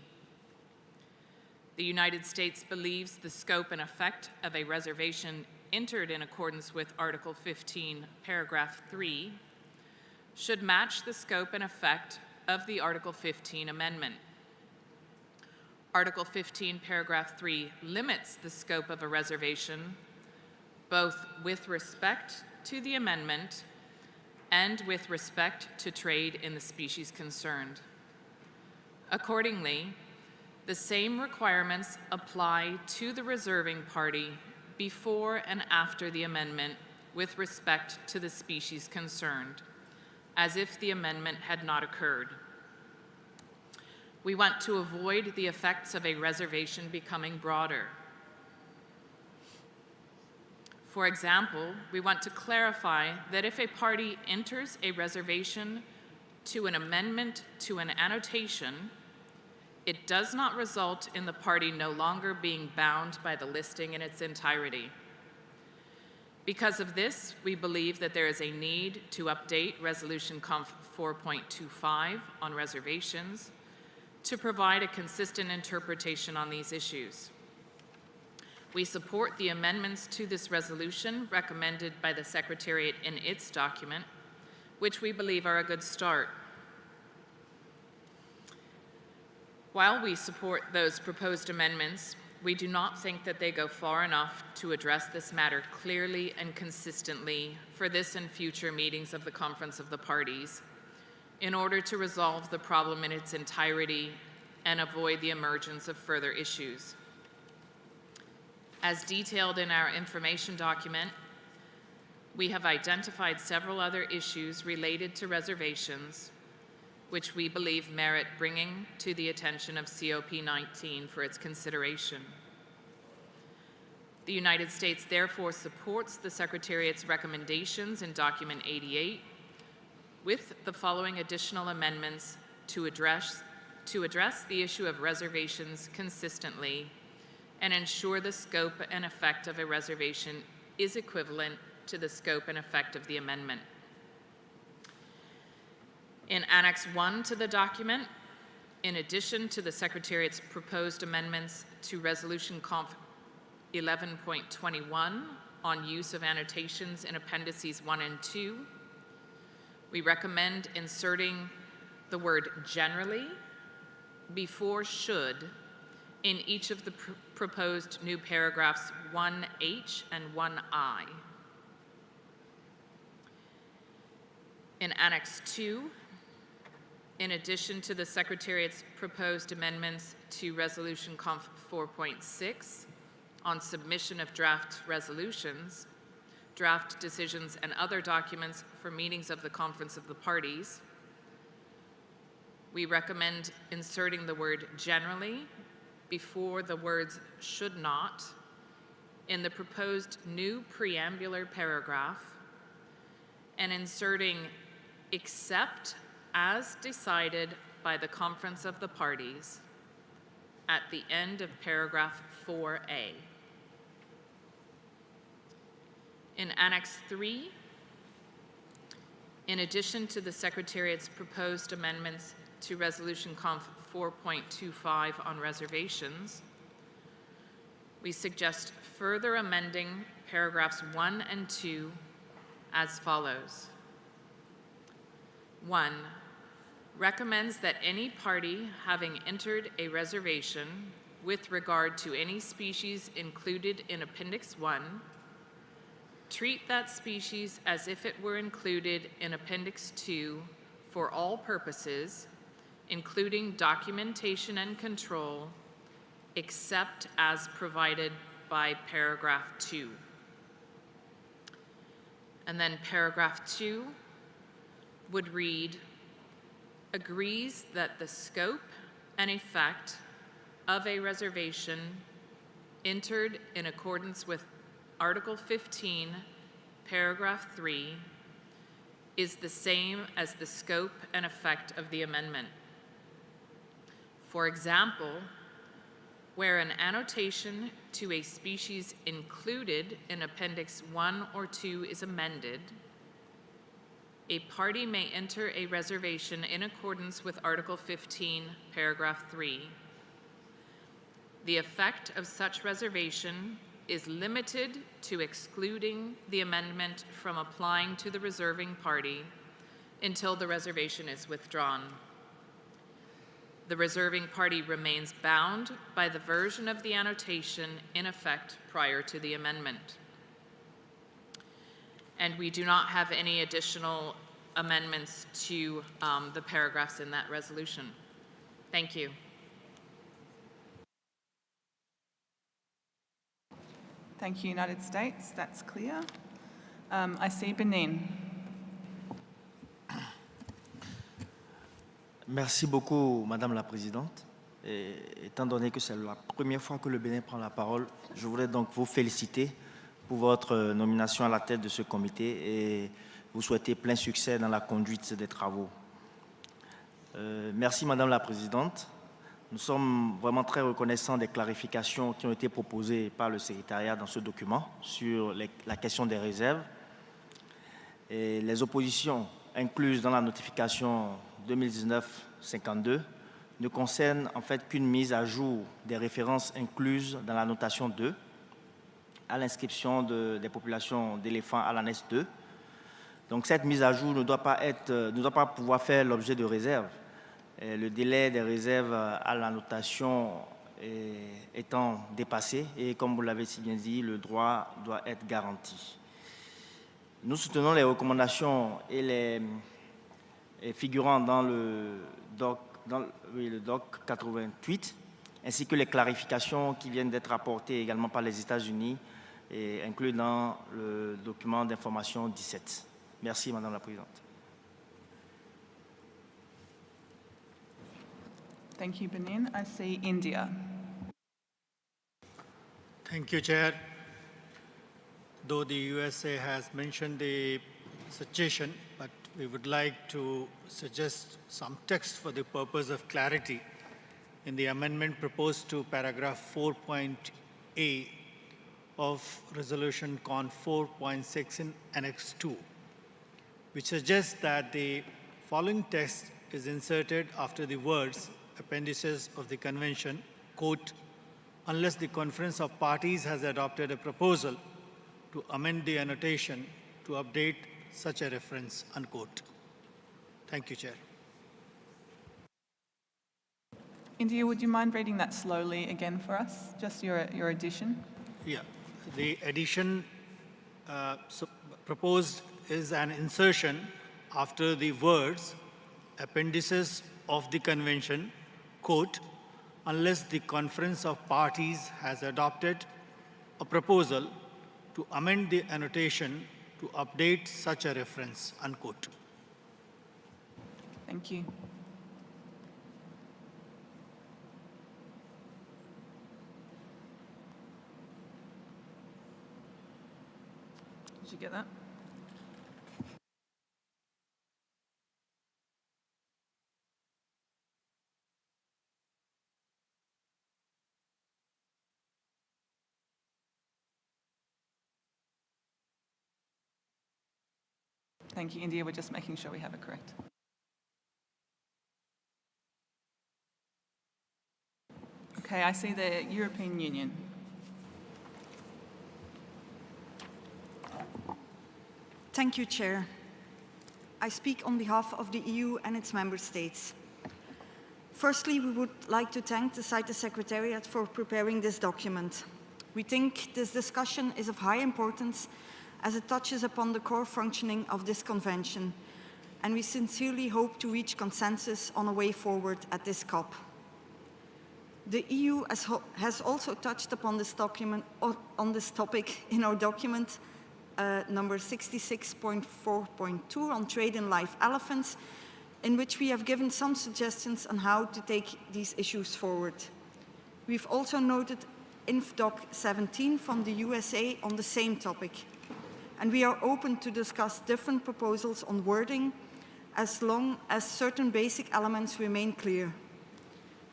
The United States believes the scope and effect of a reservation entered in accordance with Article 15, paragraph 3, should match the scope and effect of the Article 15 amendment. Article 15, paragraph 3 limits the scope of a reservation, both with respect to the amendment and with respect to trade in the species concerned. Accordingly, the same requirements apply to the reserving party before and after the amendment with respect to the species concerned, as if the amendment had not occurred. We want to avoid the effects of a reservation becoming broader. For example, we want to clarify that if a party enters a reservation to an amendment to an annotation, it does not result in the party no longer being bound by the listing in its entirety. Because of this, we believe that there is a need to update Resolution Conf 4.25 on reservations to provide a consistent interpretation on these issues. We support the amendments to this resolution recommended by the Secretariat in its document, which we believe are a good start. While we support those proposed amendments, we do not think that they go far enough to address this matter clearly and consistently for this and future meetings of the Conference of the Parties in order to resolve the problem in its entirety and avoid the emergence of further issues. As detailed in our information document, we have identified several other issues related to reservations which we believe merit bringing to the attention of CoP19 for its consideration. The United States therefore supports the Secretariat's recommendations in Document 88 with the following additional amendments to address the issue of reservations consistently and ensure the scope and effect of a reservation is equivalent to the scope and effect of the amendment. In Annex 1 to the document, in addition to the Secretariat's proposed amendments to Resolution Conf 11.21 on use of annotations in Appendices 1 and 2, we recommend inserting the word generally before should in each of the proposed new paragraphs 1H and 1I. In Annex 2, in addition to the Secretariat's proposed amendments to Resolution Conf 4.6 on submission of draft resolutions, draft decisions, and other documents for meetings of the Conference of the Parties, we recommend inserting the word generally before the words should not in the proposed new preambular paragraph and inserting except as decided by the Conference of the Parties at the end of paragraph 4A. In Annex 3, in addition to the Secretariat's proposed amendments to Resolution Conf 4.25 on reservations, we suggest further amending paragraphs 1 and 2 as follows. 1, recommends that any party having entered a reservation with regard to any species included in Appendix 1 treat that species as if it were included in Appendix 2 for all purposes, including documentation and control, except as provided by paragraph 2. And then paragraph 2 would read, agrees that the scope and effect of a reservation entered in accordance with Article 15, paragraph 3, is the same as the scope and effect of the amendment. For example, where an annotation to a species included in Appendix 1 or 2 is amended, a party may enter a reservation in accordance with Article 15, paragraph 3. The effect of such reservation is limited to excluding the amendment from applying to the reserving party until the reservation is withdrawn. The reserving party remains bound by the version of the annotation in effect prior to the amendment. And we do not have any additional amendments to the paragraphs in that resolution. Thank you. Thank you, United States. That's clear. I see Benin. Merci beaucoup, Madame la Présidente. Et, étant donné que c'est la première fois que le Bénin prend la parole, je voudrais donc vous féliciter pour votre nomination à la tête de ce comité et vous souhaiter plein succès dans la conduite des travaux. Merci, Madame la Présidente. Nous sommes vraiment très reconnaissants des clarifications qui ont été proposées par le secrétariat dans ce document sur la question des réserves. Et les oppositions incluses dans la notification 2019-52 ne concernent en fait qu'une mise à jour des références incluses dans la notation 2 à l'inscription des populations d'éléphants à l'annexe 2. Donc cette mise à jour ne doit pas pouvoir faire l'objet de réserves. Le délai des réserves à la notation étant dépassé et comme vous l'avez si bien dit, le droit doit être garanti. Nous soutenons les recommandations et les figurant dans le doc 88 ainsi que les clarifications qui viennent d'être apportées également par les États-Unis et inclus dans le document d'information 17. Merci Madame la Présidente. Thank you, Benin. I see India. Thank you, Chair. Though the USA has mentioned the suggestion, but we would like to suggest some text for the purpose of clarity. In the amendment proposed to paragraph 4.A, of Resolution Con 4.6 in Annex 2, which suggests that the following text is inserted after the words appendices of the convention, quote, unless the Conference of Parties has adopted a proposal to amend the annotation to update such a reference, unquote. Thank you, Chair. India, would you mind reading that slowly again for us, just your addition? Yeah, the addition proposed is an insertion after the words appendices of the convention, quote, unless the Conference of Parties has adopted a proposal to amend the annotation to update such a reference, unquote. Thank you. Did you get that? Thank you, India. We're just making sure we have it correct. Okay, I see the European Union. Thank you, Chair. I speak on behalf of the EU and its member states. Firstly, we would like to thank the CITES Secretariat for preparing this document. We think this discussion is of high importance as it touches upon the core functioning of this convention, and we sincerely hope to reach consensus on a way forward at this COP. The EU has also touched upon this document on this topic in our document number 66.4.2 on trade in live elephants, in which we have given some suggestions on how to take these issues forward. We've also noted InfDoc 17 from the USA on the same topic, and we are open to discuss different proposals on wording as long as certain basic elements remain clear.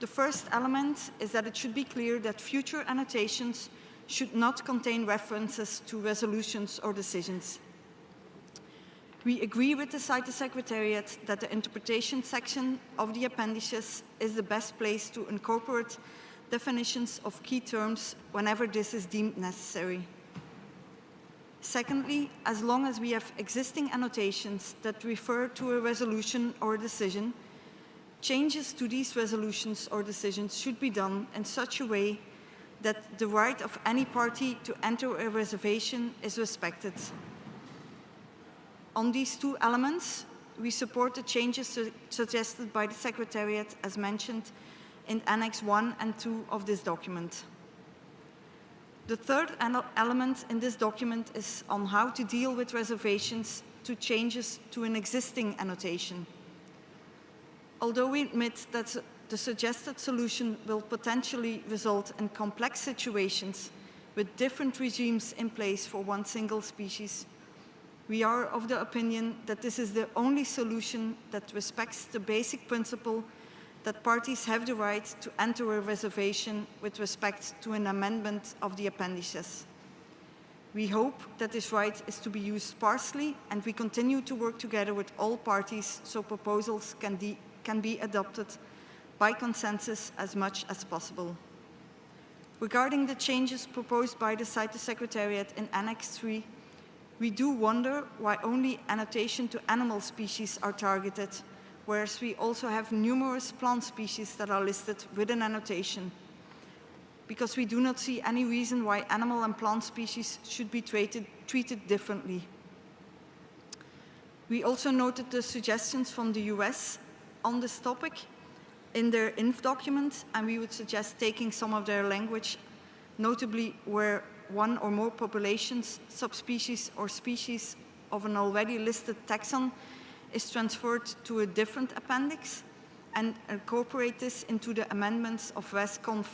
The first element is that it should be clear that future annotations should not contain references to resolutions or decisions. We agree with the CITES Secretariat that the interpretation section of the appendices is the best place to incorporate definitions of key terms whenever this is deemed necessary. Secondly, as long as we have existing annotations that refer to a resolution or a decision, changes to these resolutions or decisions should be done in such a way that the right of any party to enter a reservation is respected. On these two elements, we support the changes suggested by the Secretariat as mentioned in Annex 1 and 2 of this document. The third element in this document is on how to deal with reservations to changes to an existing annotation. Although we admit that the suggested solution will potentially result in complex situations with different regimes in place for one single species, we are of the opinion that this is the only solution that respects the basic principle that parties have the right to enter a reservation with respect to an amendment of the appendices. We hope that this right is to be used sparsely, and we continue to work together with all parties so proposals can be adopted by consensus as much as possible. Regarding the changes proposed by the CITES Secretariat in Annex 3, we do wonder why only annotation to animal species are targeted, whereas we also have numerous plant species that are listed with an annotation, because we do not see any reason why animal and plant species should be treated differently. We also noted the suggestions from the US on this topic in their INF document, and we would suggest taking some of their language, notably where one or more populations, subspecies, or species of an already listed taxon is transferred to a different appendix, and incorporate this into the amendments of ResConf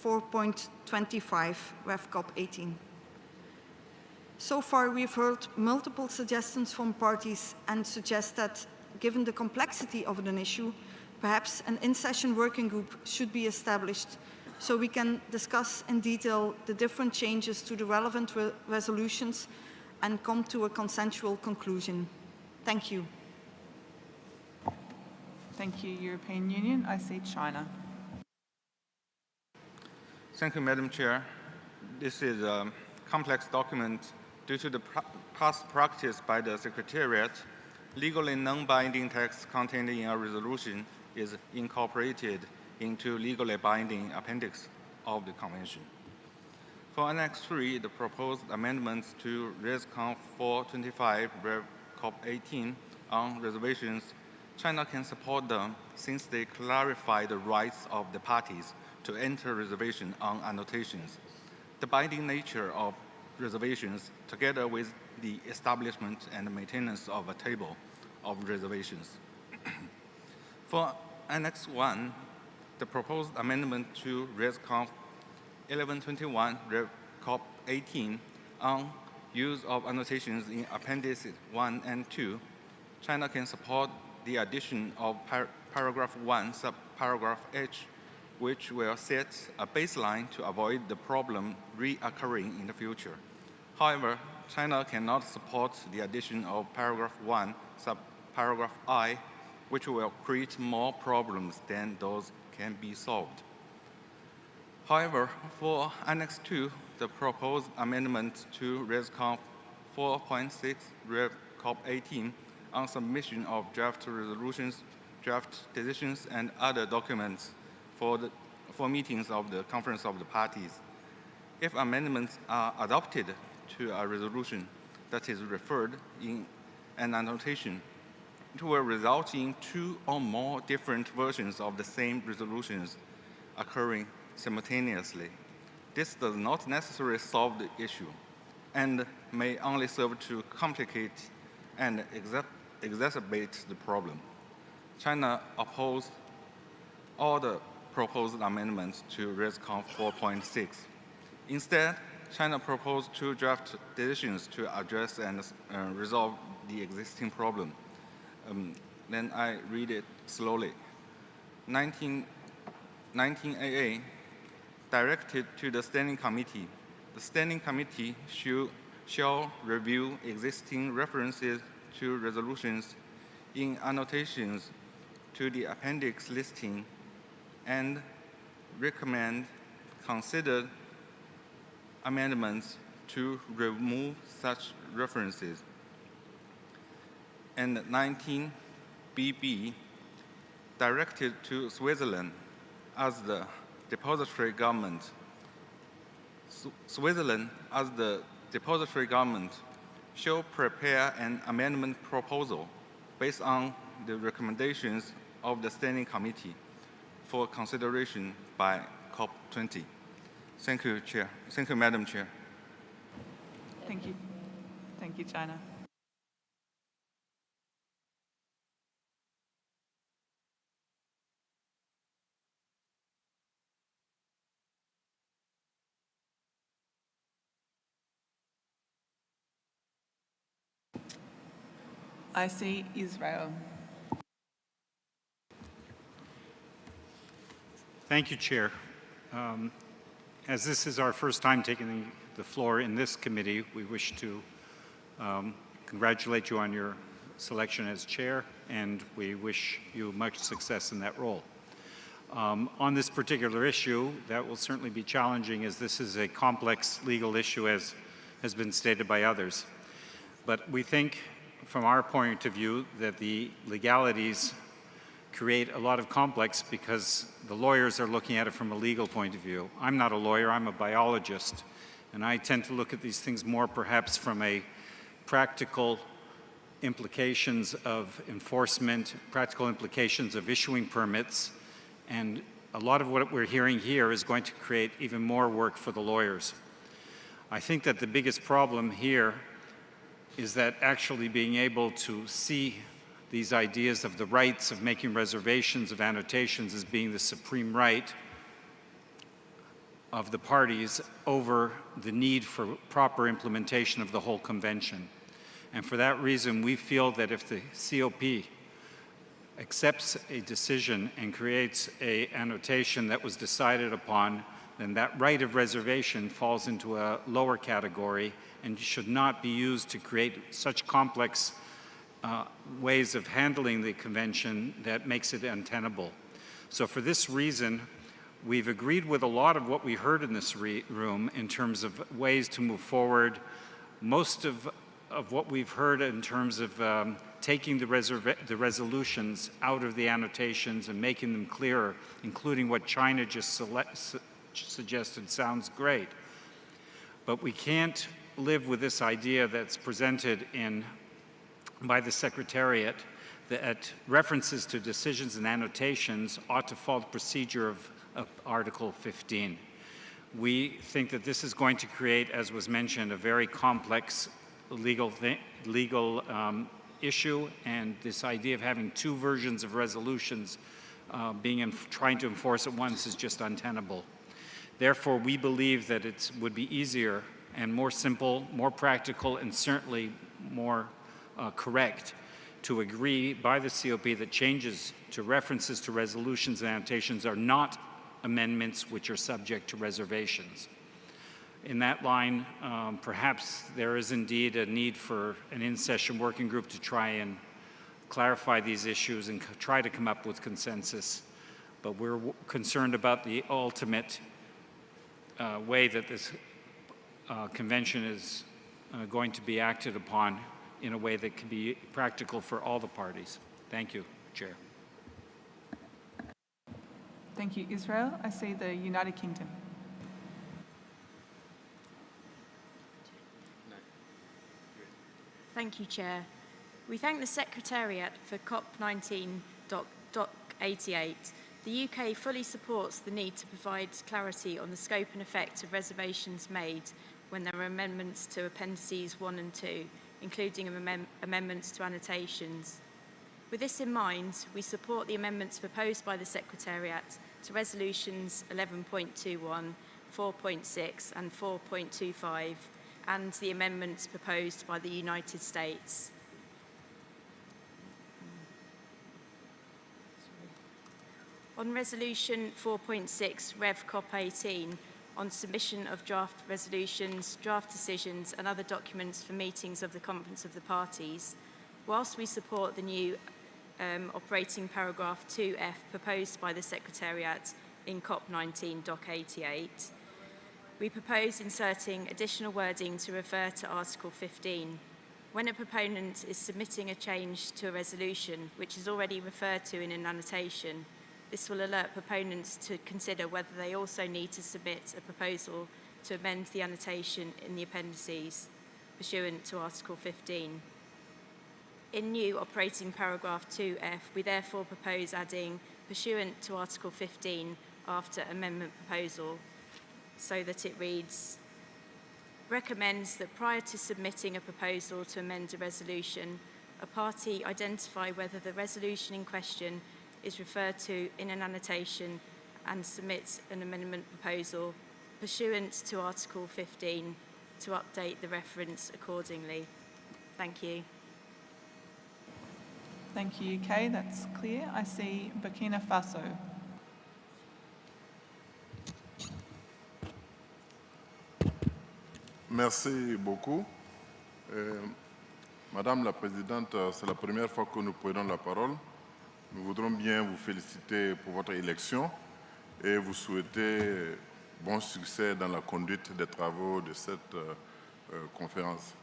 4.25, Ref COP 18. So far, we've heard multiple suggestions from parties and suggest that, given the complexity of an issue, perhaps an in-session working group should be established so we can discuss in detail the different changes to the relevant resolutions and come to a consensual conclusion. Thank you. Thank you, European Union. I see China. Thank you, Madam Chair. This is a complex document. Due to the past practice by the Secretariat, legally non-binding text contained in a resolution is incorporated into legally binding appendix of the Convention. For Annex 3, the proposed amendments to ResConf 425 Rev CoP18 on reservations, China can support them since they clarify the rights of the parties to enter reservation on annotations, the binding nature of reservations, together with the establishment and maintenance of a table of reservations. For Annex 1, the proposed amendment to ResConf 1121 Rev CoP18 on use of annotations in Appendices 1 and 2, China can support the addition of paragraph 1, subparagraph H, which will set a baseline to avoid the problem reoccurring in the future. However, China cannot support the addition of paragraph 1, subparagraph I, which will create more problems than those can be solved. However, for Annex 2, the proposed amendment to ResConf 4.6 Rev CoP18 on submission of draft resolutions, draft decisions, and other documents for meetings of the Conference of the Parties. If amendments are adopted to a resolution that is referred in an annotation, it will result in 2 or more different versions of the same resolutions occurring simultaneously. This does not necessarily solve the issue and may only serve to complicate and exacerbate the problem. China opposed all the proposed amendments to ResConf 4.6. Instead, China proposed 2 draft decisions to address and resolve the existing problem. Then I read it slowly. 19AA directed to the Standing Committee. The Standing Committee shall review existing references to resolutions in annotations to the appendix listing and recommend considered amendments to remove such references. And 19BB directed to Switzerland as the depository government. Switzerland as the depository government shall prepare an amendment proposal based on the recommendations of the Standing Committee for consideration by COP20. Thank you, Chair. Thank you, Madam Chair. Thank you. Thank you, China. I see Israel. Thank you, Chair. As this is our first time taking the floor in this committee, we wish to congratulate you on your selection as chair, and we wish you much success in that role. On this particular issue, that will certainly be challenging, as this is a complex legal issue, as has been stated by others. But we think, from our point of view, that the legalities create a lot of complex because the lawyers are looking at it from a legal point of view. I'm not a lawyer, I'm a biologist, and I tend to look at these things more perhaps from a practical implications of enforcement, practical implications of issuing permits, and a lot of what we're hearing here is going to create even more work for the lawyers. I think that the biggest problem here is that actually being able to see these ideas of the rights of making reservations of annotations as being the supreme right of the parties over the need for proper implementation of the whole convention. And for that reason, we feel that if the COP accepts a decision and creates an annotation that was decided upon then that right of reservation falls into a lower category and should not be used to create such complex ways of handling the convention that makes it untenable. So for this reason, we've agreed with a lot of what we heard in this room in terms of ways to move forward. Most of what we've heard in terms of taking the resolutions out of the annotations and making them clearer, including what China just suggested, sounds great. But we can't live with this idea that's presented by the Secretariat that references to decisions and annotations ought to follow the procedure of Article 15. We think that this is going to create, as was mentioned, a very complex legal issue, and this idea of having two versions of resolutions trying to enforce at once is just untenable. Therefore, we believe that it would be easier and more simple, more practical, and certainly more correct to agree by the COP that changes to references to resolutions and annotations are not amendments which are subject to reservations. In that line, perhaps there is indeed a need for an in-session working group to try and clarify these issues and try to come up with consensus. But we're concerned about the ultimate way that this convention is going to be acted upon in a way that can be practical for all the parties. Thank you, Chair. Thank you, Israel. I see the United Kingdom. Thank you, Chair. We thank the Secretariat for CoP19.88. The UK fully supports the need to provide clarity on the scope and effect of reservations made when there are amendments to Appendices 1 and 2, including amendments to annotations. With this in mind, we support the amendments proposed by the Secretariat to Resolutions 11.21, 4.6 and 4.25, and the amendments proposed by the United States. On Resolution 4.6, Rev CoP18, on submission of draft resolutions, draft decisions and other documents for meetings of the Conference of the Parties, whilst we support the new operating paragraph 2F proposed by the Secretariat in CoP19 Doc 88, we propose inserting additional wording to refer to Article 15. When a proponent is submitting a change to a resolution which is already referred to in an annotation, this will alert proponents to consider whether they also need to submit a proposal to amend the annotation in the appendices pursuant to Article 15. In new operating paragraph 2F, we therefore propose adding pursuant to Article 15 after amendment proposal, so that it reads, recommends that prior to submitting a proposal to amend a resolution, a party identify whether the resolution in question is referred to in an annotation and submits an amendment proposal pursuant to Article 15 to update the reference accordingly. Thank you. Thank you, UK. That's clear. I see Burkina Faso. Merci beaucoup. Madame la Présidente, c'est la première fois que nous prenons la parole. Nous voudrons bien vous féliciter pour votre élection et vous souhaiter bon succès dans la conduite des travaux de cette conférence.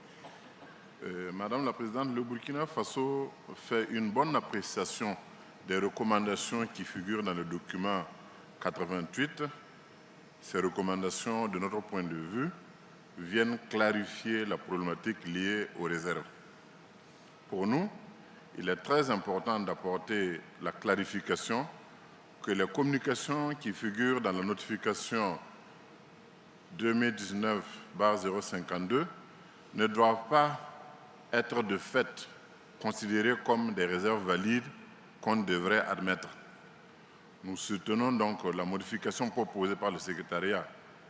Madame la Présidente, le Burkina Faso fait une bonne appréciation des recommandations qui figurent dans le document 88. Ces recommandations, de notre point de vue, viennent clarifier la problématique liée aux réserves. Pour nous, il est très important d'apporter la clarification que les communications qui figurent dans la notification 2019/052 ne doivent pas être de fait considérées comme des réserves valides qu'on devrait admettre. Nous soutenons donc la modification proposée par le secrétariat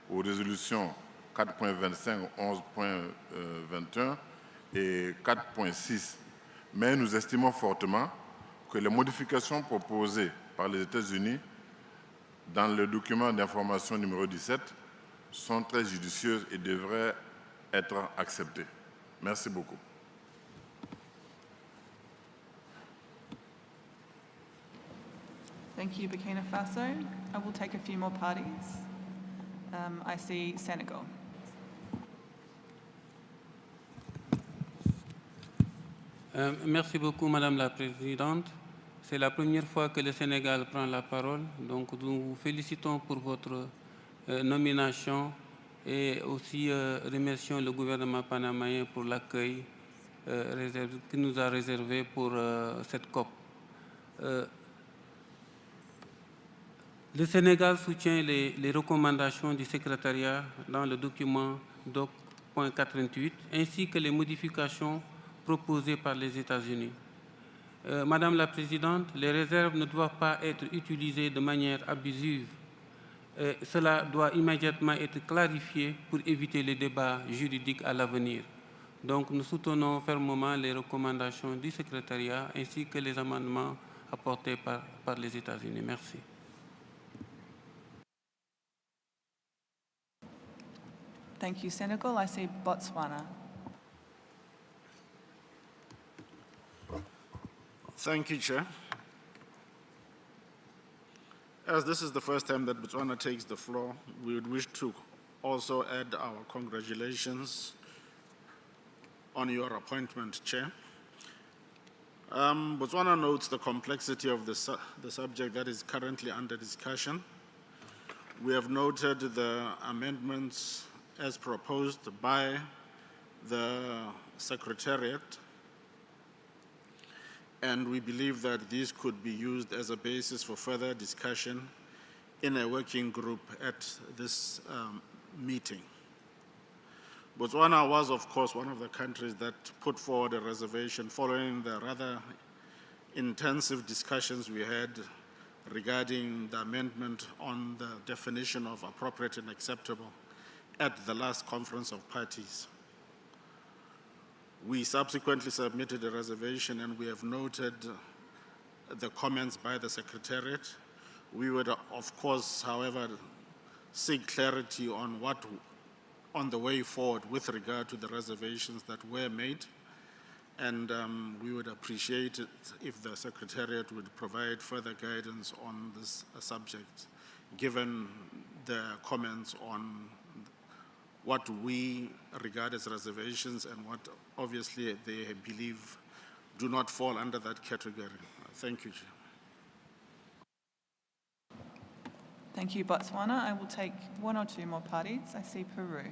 aux résolutions 4.25, 11.21 et 4.6. Mais nous estimons fortement que les modifications proposées par les États-Unis dans le document d'information numéro 17 sont très judicieuses et devraient être acceptées. Merci beaucoup. Thank you, Burkina Faso. I will take a few more parties. I see Senegal. Merci beaucoup, Madame la Présidente. C'est la première fois que le Sénégal prend la parole, donc nous vous félicitons pour votre nomination et aussi remercions le gouvernement panaméen pour l'accueil qu'il nous a réservé pour cette COP. Le Sénégal soutient les recommandations du secrétariat dans le document doc.88 ainsi que les modifications proposées par les États-Unis. Madame la Présidente, les réserves ne doivent pas être utilisées de manière abusive. Cela doit immédiatement être clarifié pour éviter les débats juridiques à l'avenir. Donc nous soutenons fermement les recommandations du secrétariat ainsi que les amendements apportés par les États-Unis. Merci. Thank you, Senegal. I see Botswana. Thank you, Chair. As this is the first time that Botswana takes the floor, we would wish to also add our congratulations on your appointment, Chair. Botswana notes the complexity of the subject that is currently under discussion. We have noted the amendments as proposed by the Secretariat, and we believe that these could be used as a basis for further discussion in a working group at this meeting. Botswana was, of course, one of the countries that put forward a reservation following the rather intensive discussions we had regarding the amendment on the definition of appropriate and acceptable at the last Conference of Parties. We subsequently submitted a reservation and we have noted the comments by the Secretariat. We would, of course, however, seek clarity on the way forward with regard to the reservations that were made. And we would appreciate it if the Secretariat would provide further guidance on this subject, given the comments on what we regard as reservations and what obviously they believe do not fall under that category. Thank you, Chair. Thank you, Botswana. I will take one or two more parties. I see Peru.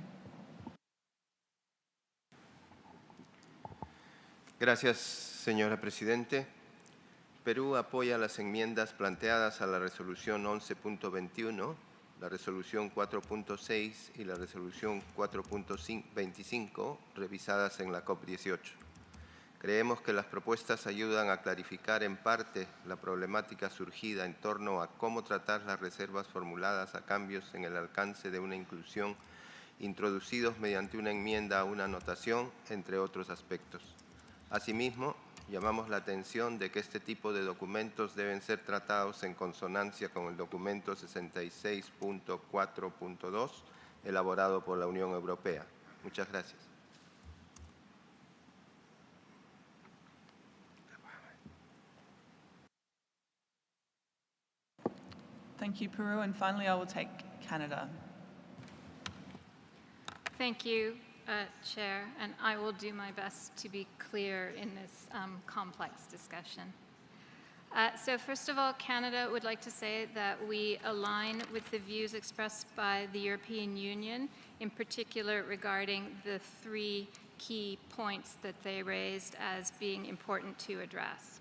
Gracias, señora Presidente. Perú apoya las enmiendas planteadas a la resolución 11.21, la resolución 4.6 y la resolución 4.25 revisadas en la COP18. Creemos que las propuestas ayudan a clarificar en parte la problemática surgida en torno a cómo tratar las reservas formuladas a cambios en el alcance de una inclusión introducidos mediante una enmienda a una anotación, entre otros aspectos. Asimismo, llamamos la atención de que este tipo de documentos deben ser tratados en consonancia con el documento 66.4.2 elaborado por la Unión Europea. Muchas gracias. Thank you, Peru. And finally, I will take Canada. Thank you, Chair, and I will do my best to be clear in this complex discussion. So first of all, Canada would like to say that we align with the views expressed by the European Union, in particular regarding the three key points that they raised as being important to address.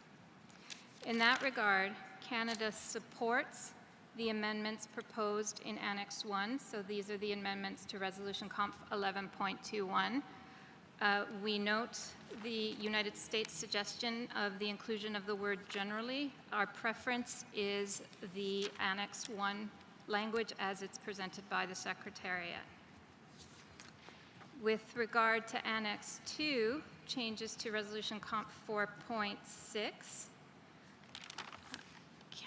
In that regard, Canada supports the amendments proposed in Annex 1. So these are the amendments to Resolution COP 11.21. We note the United States suggestion of the inclusion of the word generally. Our preference is the Annex 1 language as it's presented by the Secretariat. With regard to Annex 2, changes to Resolution COP 4.6,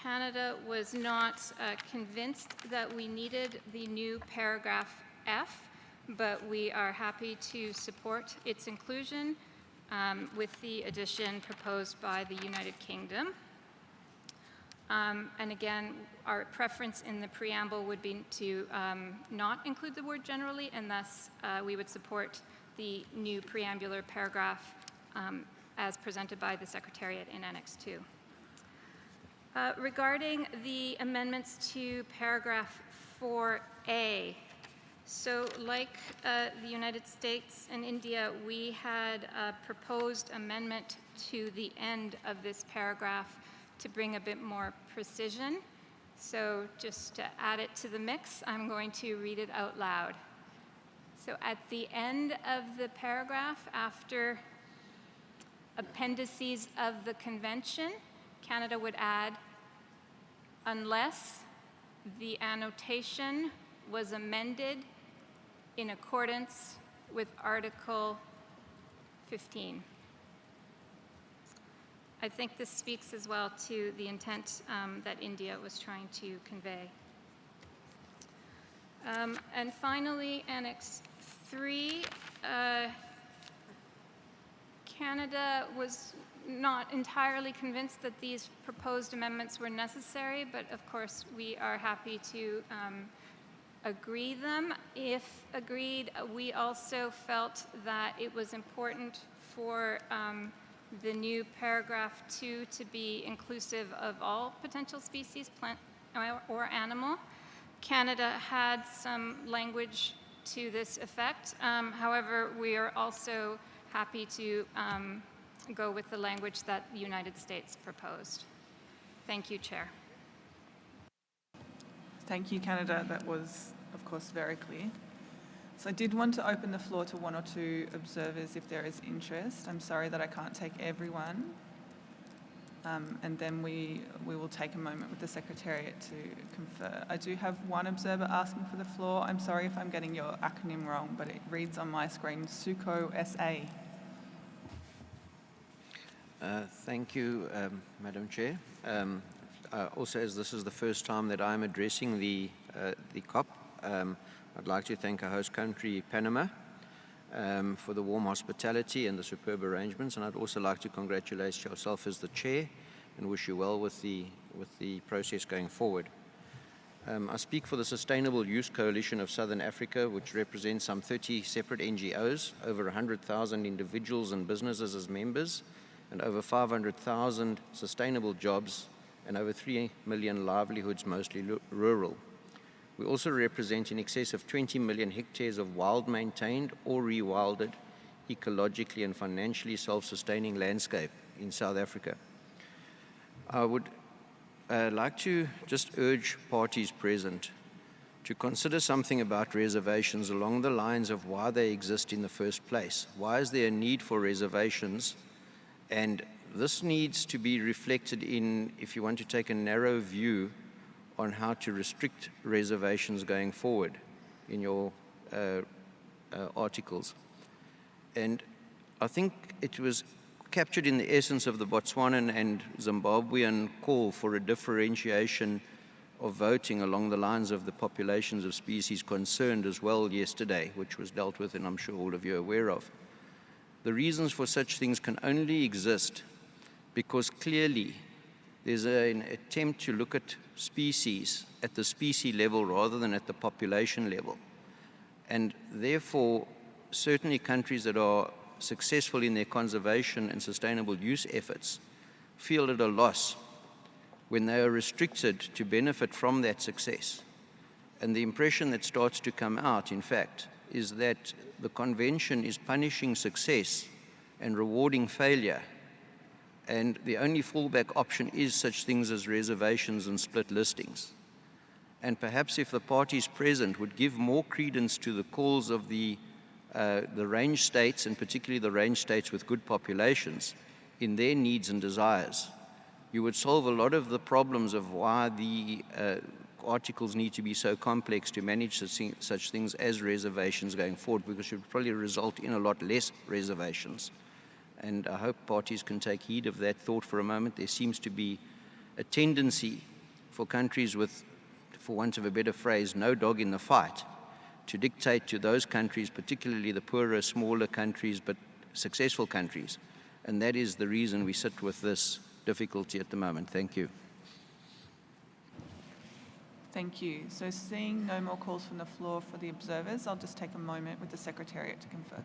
Canada was not convinced that we needed the new paragraph F, but we are happy to support its inclusion with the addition proposed by the United Kingdom. And again, our preference in the preamble would be to not include the word generally, and thus we would support the new preambular paragraph as presented by the Secretariat in Annex 2. Regarding the amendments to paragraph 4A, so like the United States and India, we had a proposed amendment to the end of this paragraph to bring a bit more precision. So just to add it to the mix, I'm going to read it out loud. So at the end of the paragraph, after appendices of the convention, Canada would add, unless the annotation was amended in accordance with Article 15. I think this speaks as well to the intent that India was trying to convey. And finally, Annex 3, Canada was not entirely convinced that these proposed amendments were necessary, but of course we are happy to agree them. If agreed, we also felt that it was important for the new paragraph 2 to be inclusive of all potential species, plant or animal. Canada had some language to this effect. However, we are also happy to go with the language that the United States proposed. Thank you, Chair. Thank you, Canada. That was, of course, very clear. So I did want to open the floor to one or two observers if there is interest. I'm sorry that I can't take everyone. And then we will take a moment with the Secretariat to confer. I do have one observer asking for the floor. I'm sorry if I'm getting your acronym wrong, but it reads on my screen, SUCO SA. Thank you, Madam Chair. Also, as this is the first time that I'm addressing the COP, I'd like to thank our host country, Panama, for the warm hospitality and the superb arrangements, and I'd also like to congratulate yourself as the chair and wish you well with the process going forward. I speak for the Sustainable Use Coalition of Southern Africa, which represents some 30 separate NGOs, over 100,000 individuals and businesses as members, and over 500,000 sustainable jobs, and over 3 million livelihoods, mostly rural. We also represent in excess of 20 million hectares of wild-maintained or rewilded, ecologically and financially self-sustaining landscape in South Africa. I would like to just urge parties present to consider something about reservations along the lines of why they exist in the first place. Why is there a need for reservations? And this needs to be reflected in, if you want to take a narrow view on how to restrict reservations going forward in your articles. And I think it was captured in the essence of the Botswanan and Zimbabwean call for a differentiation of voting along the lines of the populations of species concerned as well yesterday, which was dealt with, and I'm sure all of you are aware of. The reasons for such things can only exist because clearly there's an attempt to look at species at the species level rather than at the population level. And therefore, certainly countries that are successful in their conservation and sustainable use efforts feel at a loss when they are restricted to benefit from that success. And the impression that starts to come out, in fact, is that the convention is punishing success and rewarding failure. And the only fallback option is such things as reservations and split listings. And perhaps if the parties present would give more credence to the calls of the range states, and particularly the range states with good populations, in their needs and desires, you would solve a lot of the problems of why the articles need to be so complex to manage such things as reservations going forward, because it would probably result in a lot less reservations. And I hope parties can take heed of that thought for a moment. There seems to be a tendency for countries with, for want of a better phrase, no dog in the fight, to dictate to those countries, particularly the poorer, smaller countries, but successful countries. And that is the reason we sit with this difficulty at the moment. Thank you. Thank you. So seeing no more calls from the floor for the observers, I'll just take a moment with the Secretariat to confer.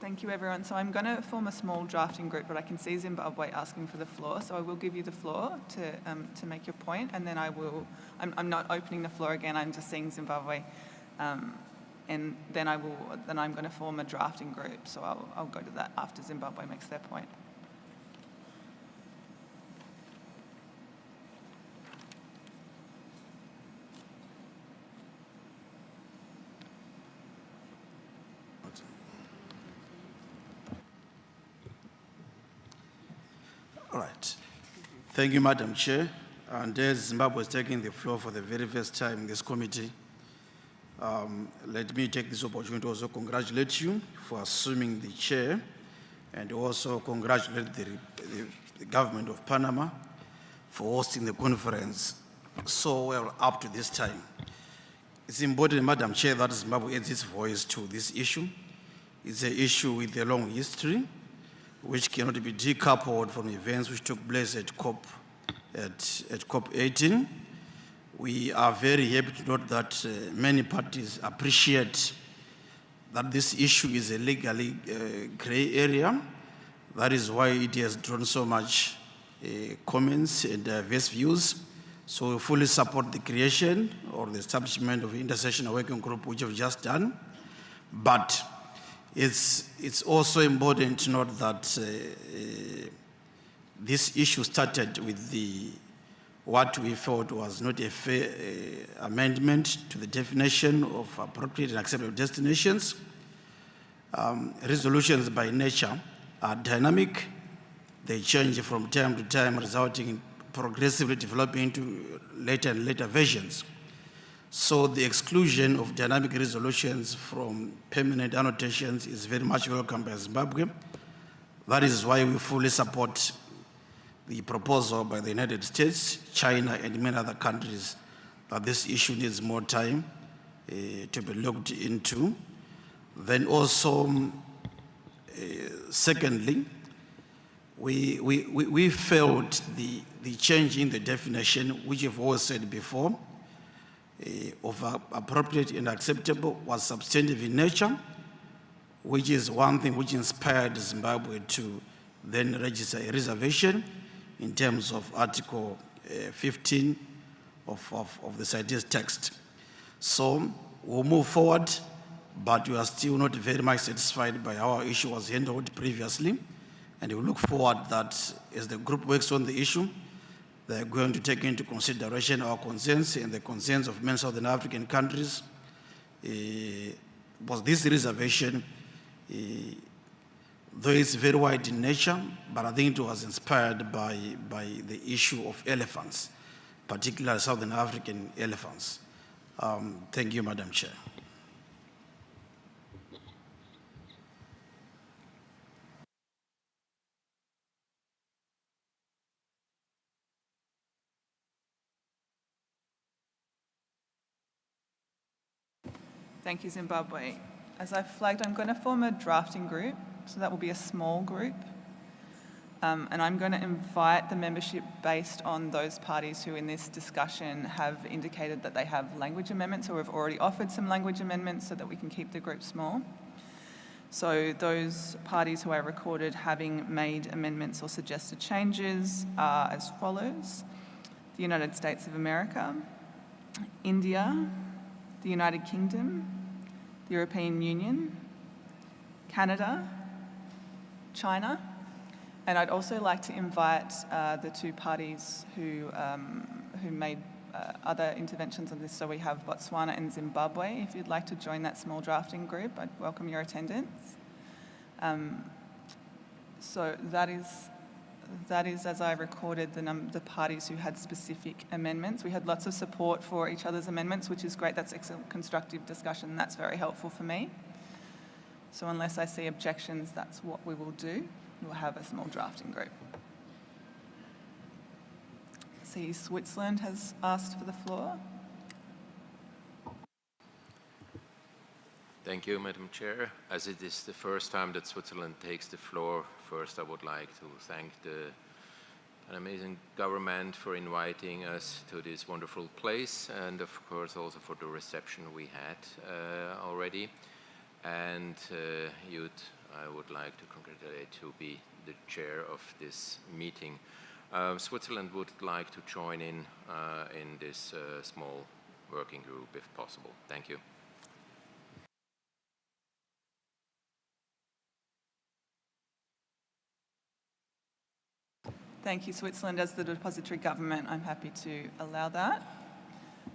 Thank you, everyone. So I'm going to form a small drafting group, but I can see Zimbabwe asking for the floor, so I will give you the floor to make your point, and then I'm not opening the floor again. I'm just seeing Zimbabwe, and then I'm going to form a drafting group. So I'll go to that after Zimbabwe makes their point. All right. Thank you, Madam Chair. And as Zimbabwe is taking the floor for the very first time in this committee, let me take this opportunity to also congratulate you for assuming the chair and also congratulate the government of Panama for hosting the conference so well up to this time. It's important, Madam Chair, that Zimbabwe adds its voice to this issue. It's an issue with a long history, which cannot be decoupled from events which took place at CoP18. We are very happy to note that many parties appreciate that this issue is a legally gray area. That is why it has drawn so much comments and diverse views. So we fully support the creation or the establishment of the intersessional working group, which we've just done. But it's also important to note that this issue started with what we felt was not a fair amendment to the definition of appropriate and acceptable destinations. Resolutions by nature are dynamic. They change from time to time, resulting in progressively developing into later and later versions. So the exclusion of dynamic resolutions from permanent annotations is very much welcome by Zimbabwe. That is why we fully support the proposal by the United States, China, and many other countries that this issue needs more time to be looked into. Then also, secondly, we felt the change in the definition, which you've always said before, of appropriate and acceptable was substantive in nature, which is one thing which inspired Zimbabwe to then register a reservation in terms of Article 15 of the CITES text. So we'll move forward, but we are still not very much satisfied by how our issue was handled previously. And we look forward that as the group works on the issue, they're going to take into consideration our concerns and the concerns of many Southern African countries. But this reservation, though it's very wide in nature, but I think it was inspired by the issue of elephants, particularly Southern African elephants. Thank you, Madam Chair. Thank you, Zimbabwe. As I flagged, I'm going to form a drafting group, so that will be a small group. And I'm going to invite the membership based on those parties who in this discussion have indicated that they have language amendments or have already offered some language amendments so that we can keep the group small. So those parties who I recorded having made amendments or suggested changes are as follows: the United States of America, India, the United Kingdom, the European Union, Canada, China, and I'd also like to invite the two parties who made other interventions on this. So we have Botswana and Zimbabwe. If you'd like to join that small drafting group, I'd welcome your attendance. So that is, as I recorded, the parties who had specific amendments. We had lots of support for each other's amendments, which is great. That's excellent constructive discussion. That's very helpful for me. So unless I see objections, that's what we will do. We'll have a small drafting group. I see Switzerland has asked for the floor. Thank you, Madam Chair. As it is the first time that Switzerland takes the floor, first I would like to thank the Panamanian government for inviting us to this wonderful place, and of course also for the reception we had already. And Youth, I would like to congratulate to be the chair of this meeting. Switzerland would like to join in this small working group if possible. Thank you. Thank you, Switzerland. As the depository government, I'm happy to allow that.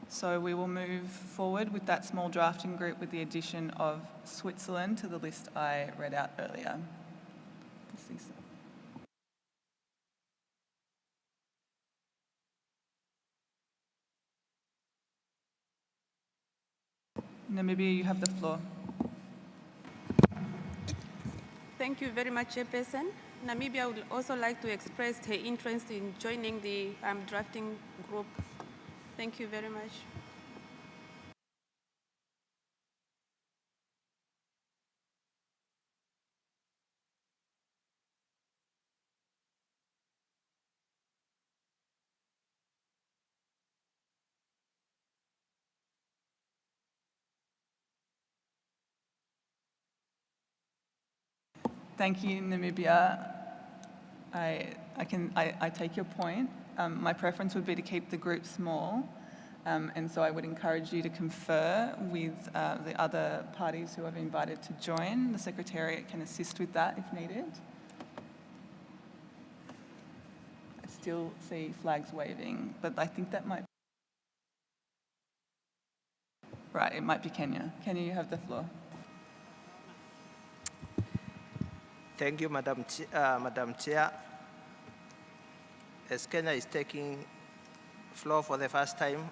So we will move forward with that small drafting group with the addition of Switzerland to the list I read out earlier. Namibia, you have the floor. Thank you very much, Chairperson. Namibia would also like to express her interest in joining the drafting group. Thank you very much. Thank you, Namibia. I take your point. My preference would be to keep the group small, and so I would encourage you to confer with the other parties who have invited to join. The Secretariat can assist with that if needed. I still see flags waving, but I think that might... Right, it might be Kenya. Kenya, you have the floor. Thank you, Madam Chair. As Kenya is taking floor for the first time,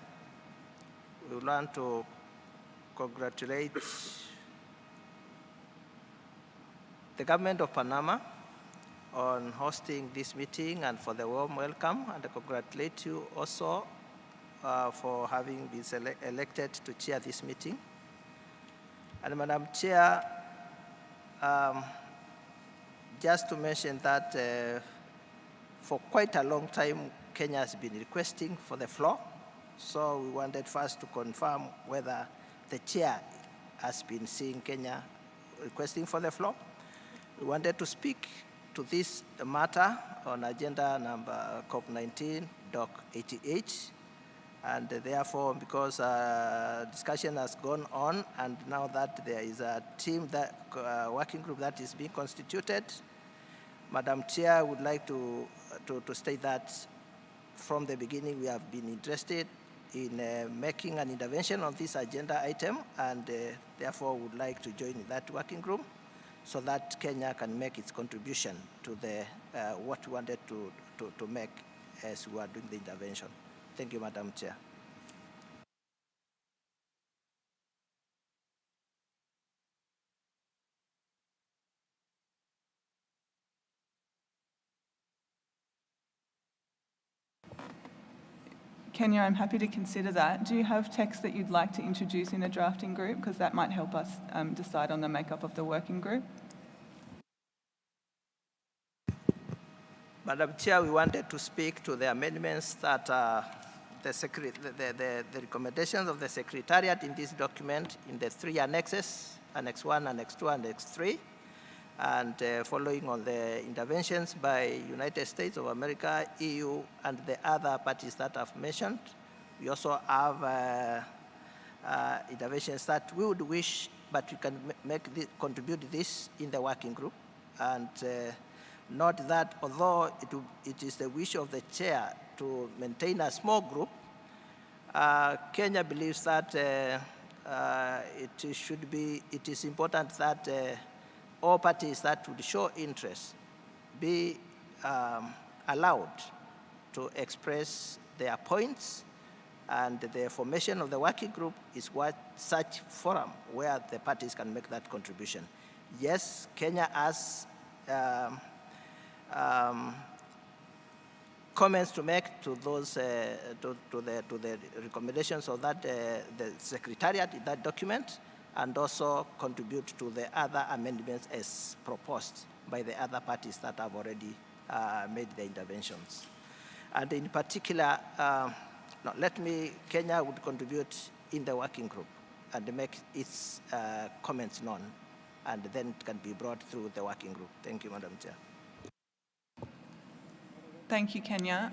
we want to congratulate the government of Panama on hosting this meeting and for the warm welcome, and I congratulate you also for having been elected to chair this meeting. And Madam Chair, just to mention that for quite a long time, Kenya has been requesting for the floor. So we wanted first to confirm whether the chair has been seeing Kenya requesting for the floor. We wanted to speak to this matter on agenda number CoP19, Doc 88. And therefore, because discussion has gone on, and now that there is a team, working group that is being constituted, Madam Chair, I would like to state that from the beginning we have been interested in making an intervention on this agenda item, and therefore would like to join that working group so that Kenya can make its contribution to the what we wanted to make as we are doing the intervention. Thank you, Madam Chair. Kenya, I'm happy to consider that. Do you have text that you'd like to introduce in the drafting group? Because that might help us decide on the makeup of the working group. Madam Chair, we wanted to speak to the amendments that the recommendations of the Secretariat in this document in the 3 annexes, Annex 1, Annex 2, Annex 3, and following on the interventions by United States of America, EU, and the other parties that I've mentioned. We also have interventions that we would wish, but we can contribute this in the working group. And note that although it is the wish of the chair to maintain a small group, Kenya believes that it is important that all parties that would show interest be allowed to express their points, and the formation of the working group is what such forum where the parties can make that contribution. Yes, Kenya has comments to make to those to the recommendations of that the Secretariat in that document, and also contribute to the other amendments as proposed by the other parties that have already made the interventions. And in particular, Kenya would contribute in the working group and make its comments known, and then it can be brought through the working group. Thank you, Madam Chair. Thank you, Kenya.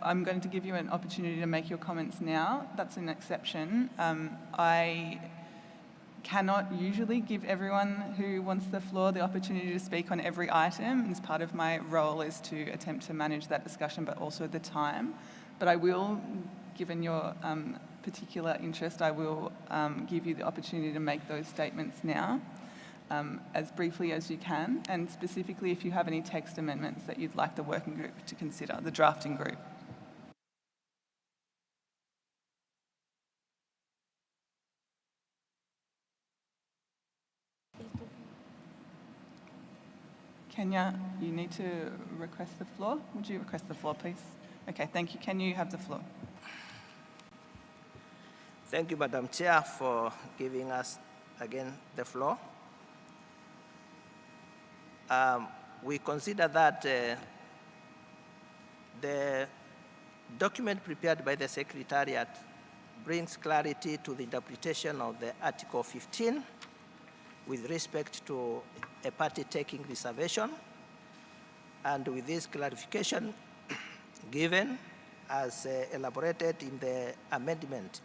I'm going to give you an opportunity to make your comments now. That's an exception. I cannot usually give everyone who wants the floor the opportunity to speak on every item. As part of my role is to attempt to manage that discussion, but also the time. But I will, given your particular interest, I will give you the opportunity to make those statements now. As briefly as you can, and specifically if you have any text amendments that you'd like the working group to consider, the drafting group. Kenya, you need to request the floor. Would you request the floor, please? Okay, thank you. Can you have the floor? Thank you, Madam Chair, for giving us again the floor. We consider that the document prepared by the Secretariat brings clarity to the interpretation of the Article 15 with respect to a party taking reservation, and with this clarification given as elaborated in the amendment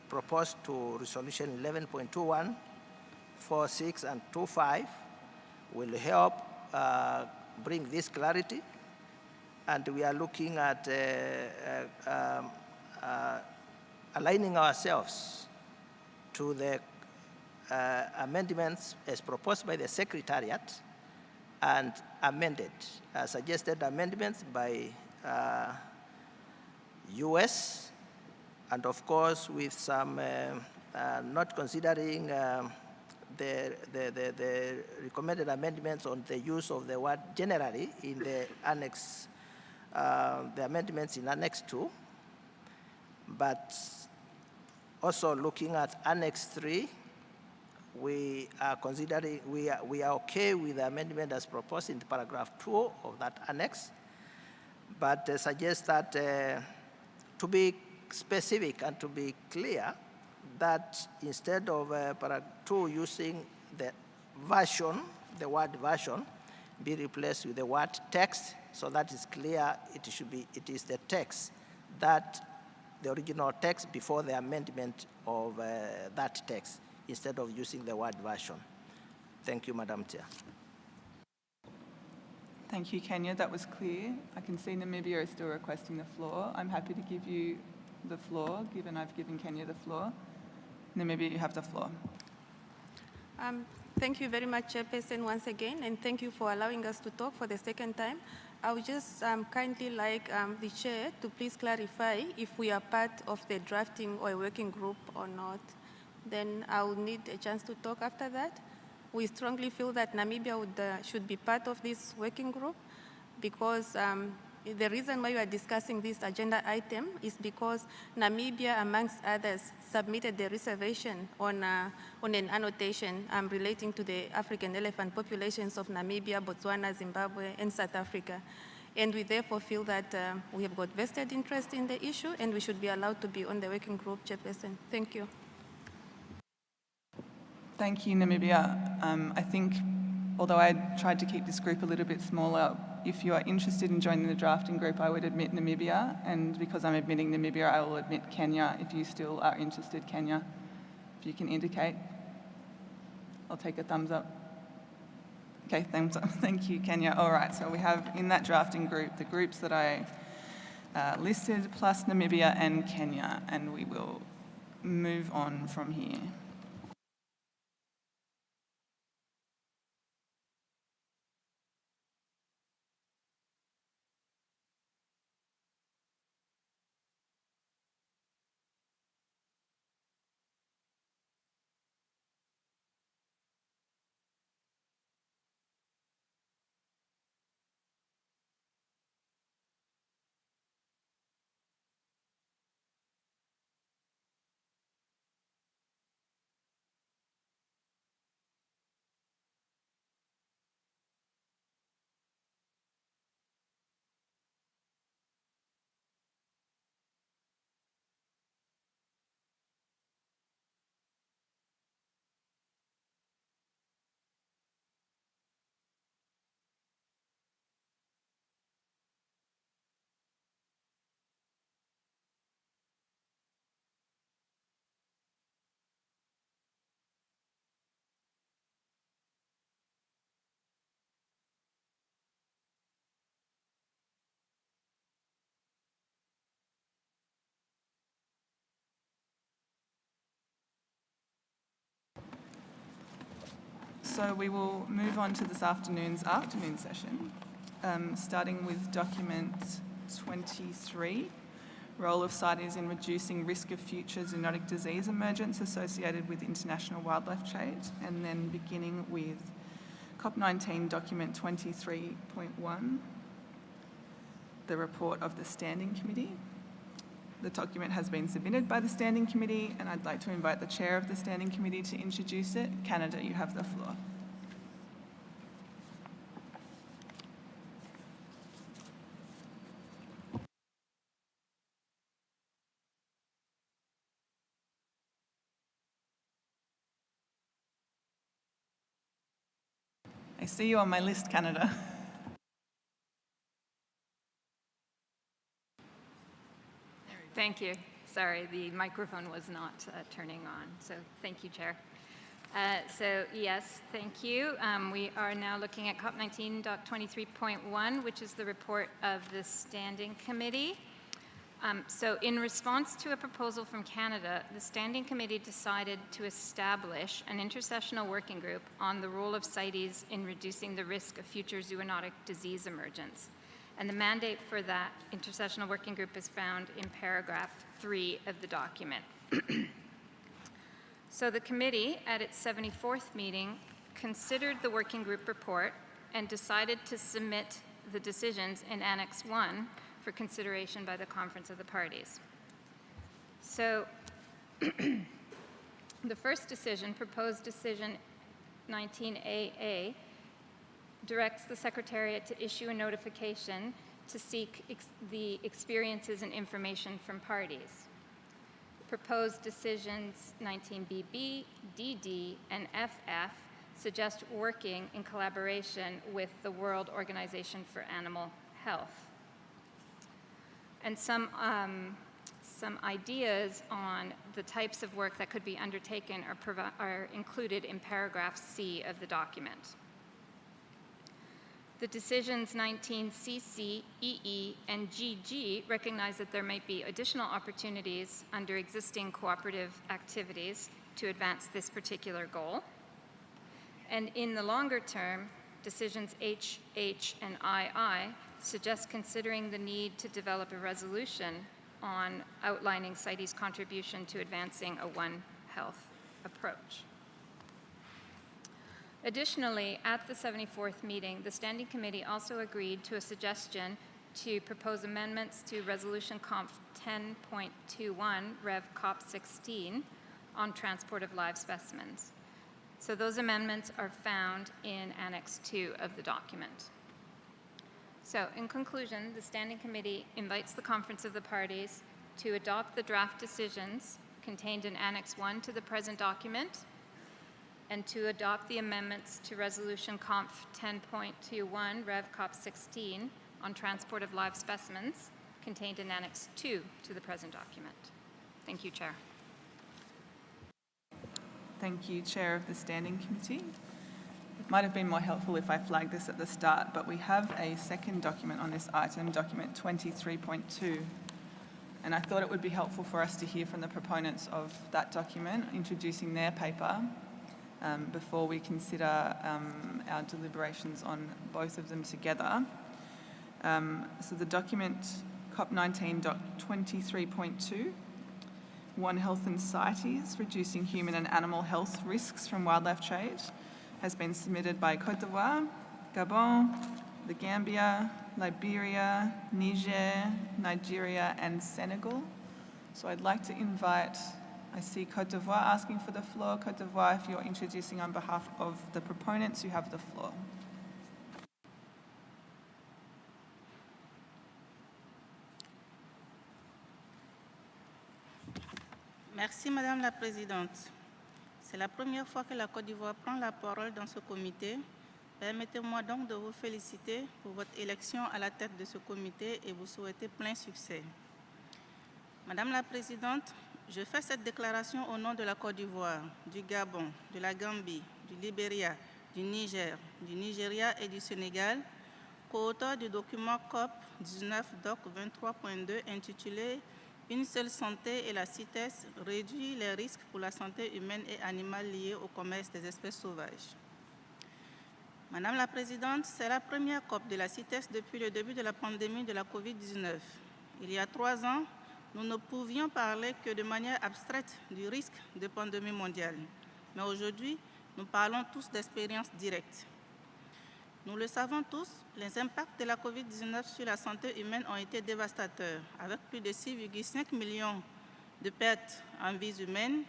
proposed to Resolution 11.21, 46, and 25 will help bring this clarity, and we are looking at aligning ourselves to the amendments as proposed by the Secretariat and amended, suggested amendments by US, and of course with some not considering the recommended amendments on the use of the word generally in the annex, the amendments in Annex 2, but also looking at Annex 3, we are considering, we are okay with the amendment as proposed in paragraph 2 of that annex, but suggest that to be specific and to be clear, that instead of paragraph 2 using the version, the word version, be replaced with the word text, so that is clear. It is the text, that the original text before the amendment of that text, instead of using the word version. Thank you, Madam Chair. Thank you, Kenya. That was clear. I can see Namibia is still requesting the floor. I'm happy to give you the floor, given I've given Kenya the floor. Namibia, you have the floor. Thank you very much, Chairperson, once again, and thank you for allowing us to talk for the second time. I would just kindly like the Chair to please clarify if we are part of the drafting or a working group or not. Then I will need a chance to talk after that. We strongly feel that Namibia should be part of this working group, because the reason why we are discussing this agenda item is because Namibia, amongst others, submitted the reservation on an annotation relating to the African elephant populations of Namibia, Botswana, Zimbabwe, and South Africa. And we therefore feel that we have got vested interest in the issue, and we should be allowed to be on the working group, Chairperson. Thank you. Thank you, Namibia. I think, although I tried to keep this group a little bit smaller, if you are interested in joining the drafting group, I would admit Namibia, and because I'm admitting Namibia, I will admit Kenya. If you still are interested, Kenya, if you can indicate, I'll take a thumbs up. Okay, thumbs up. Thank you, Kenya. All right, so we have in that drafting group the groups that I listed, plus Namibia and Kenya, and we will move on from here. So we will move on to this afternoon session, starting with document 23, role of CITES in reducing risk of future zoonotic disease emergence associated with international wildlife trade, and then beginning with CoP19 document 23.1, the report of the Standing Committee. The document has been submitted by the Standing Committee, and I'd like to invite the Chair of the Standing Committee to introduce it. Canada, you have the floor. I see you on my list, Canada. Thank you. Sorry, the microphone was not turning on. So thank you, Chair. So yes, thank you. We are now looking at COP19.23.1, which is the report of the Standing Committee. So in response to a proposal from Canada, the Standing Committee decided to establish an intersessional working group on the role of CITES in reducing the risk of future zoonotic disease emergence. And the mandate for that intersessional working group is found in paragraph 3 of the document. So the committee, at its 74th meeting, considered the working group report and decided to submit the decisions in Annex 1 for consideration by the Conference of the Parties. So the first decision, proposed decision 19AA, directs the Secretariat to issue a notification to seek the experiences and information from parties. Proposed decisions 19BB, DD, and FF suggest working in collaboration with the World Organization for Animal Health. And some ideas on the types of work that could be undertaken are included in paragraph C of the document. The decisions 19CC, EE, and GG recognize that there might be additional opportunities under existing cooperative activities to advance this particular goal. And in the longer term, decisions H, H, and II suggest considering the need to develop a resolution on outlining CITES' contribution to advancing a One Health approach. Additionally, at the 74th meeting, the Standing Committee also agreed to a suggestion to propose amendments to Resolution Conf 10.21, Rev COP 16, on transport of live specimens. So those amendments are found in Annex 2 of the document. So in conclusion, the Standing Committee invites the Conference of the Parties to adopt the draft decisions contained in Annex 1 to the present document, and to adopt the amendments to Resolution Conf 10.21, Rev COP 16, on transport of live specimens, contained in Annex 2 to the present document. Thank you, Chair. Thank you, Chair of the Standing Committee. It might have been more helpful if I flagged this at the start, but we have a second document on this item, document 23.2. And I thought it would be helpful for us to hear from the proponents of that document, introducing their paper, before we consider our deliberations on both of them together. So the document COP19.23.2, One Health and CITES, Reducing Human and Animal Health Risks from Wildlife Trade, has been submitted by Côte d'Ivoire, Gabon, the Gambia, Liberia, Niger, Nigeria, and Senegal. So I'd like to invite, I see Côte d'Ivoire asking for the floor. Côte d'Ivoire, if you're introducing on behalf of the proponents, you have the floor. Merci Madame la Présidente. C'est la première fois que la Côte d'Ivoire prend la parole dans ce comité. Permettez-moi donc de vous féliciter pour votre élection à la tête de ce comité et vous souhaiter plein succès. Madame la Présidente, je fais cette déclaration au nom de la Côte d'Ivoire, du Gabon, de la Gambie, du Libéria, du Niger, du Nigeria et du Sénégal, co-auteur du document COP 19 DOC 23.2 intitulé « Une seule santé et la CITES réduit les risques pour la santé humaine et animale liés au commerce des espèces sauvages ». Madame la Présidente, c'est la première COP de la CITES depuis le début de la pandémie de la COVID-19. Il y a 3 ans, nous ne pouvions parler que de manière abstraite du risque de pandémie mondiale. Mais aujourd'hui, nous parlons tous d'expériences directes. Nous le savons tous, les impacts de la COVID-19 sur la santé humaine ont été dévastateurs, avec plus de 6,5 millions de pertes en vies humaines.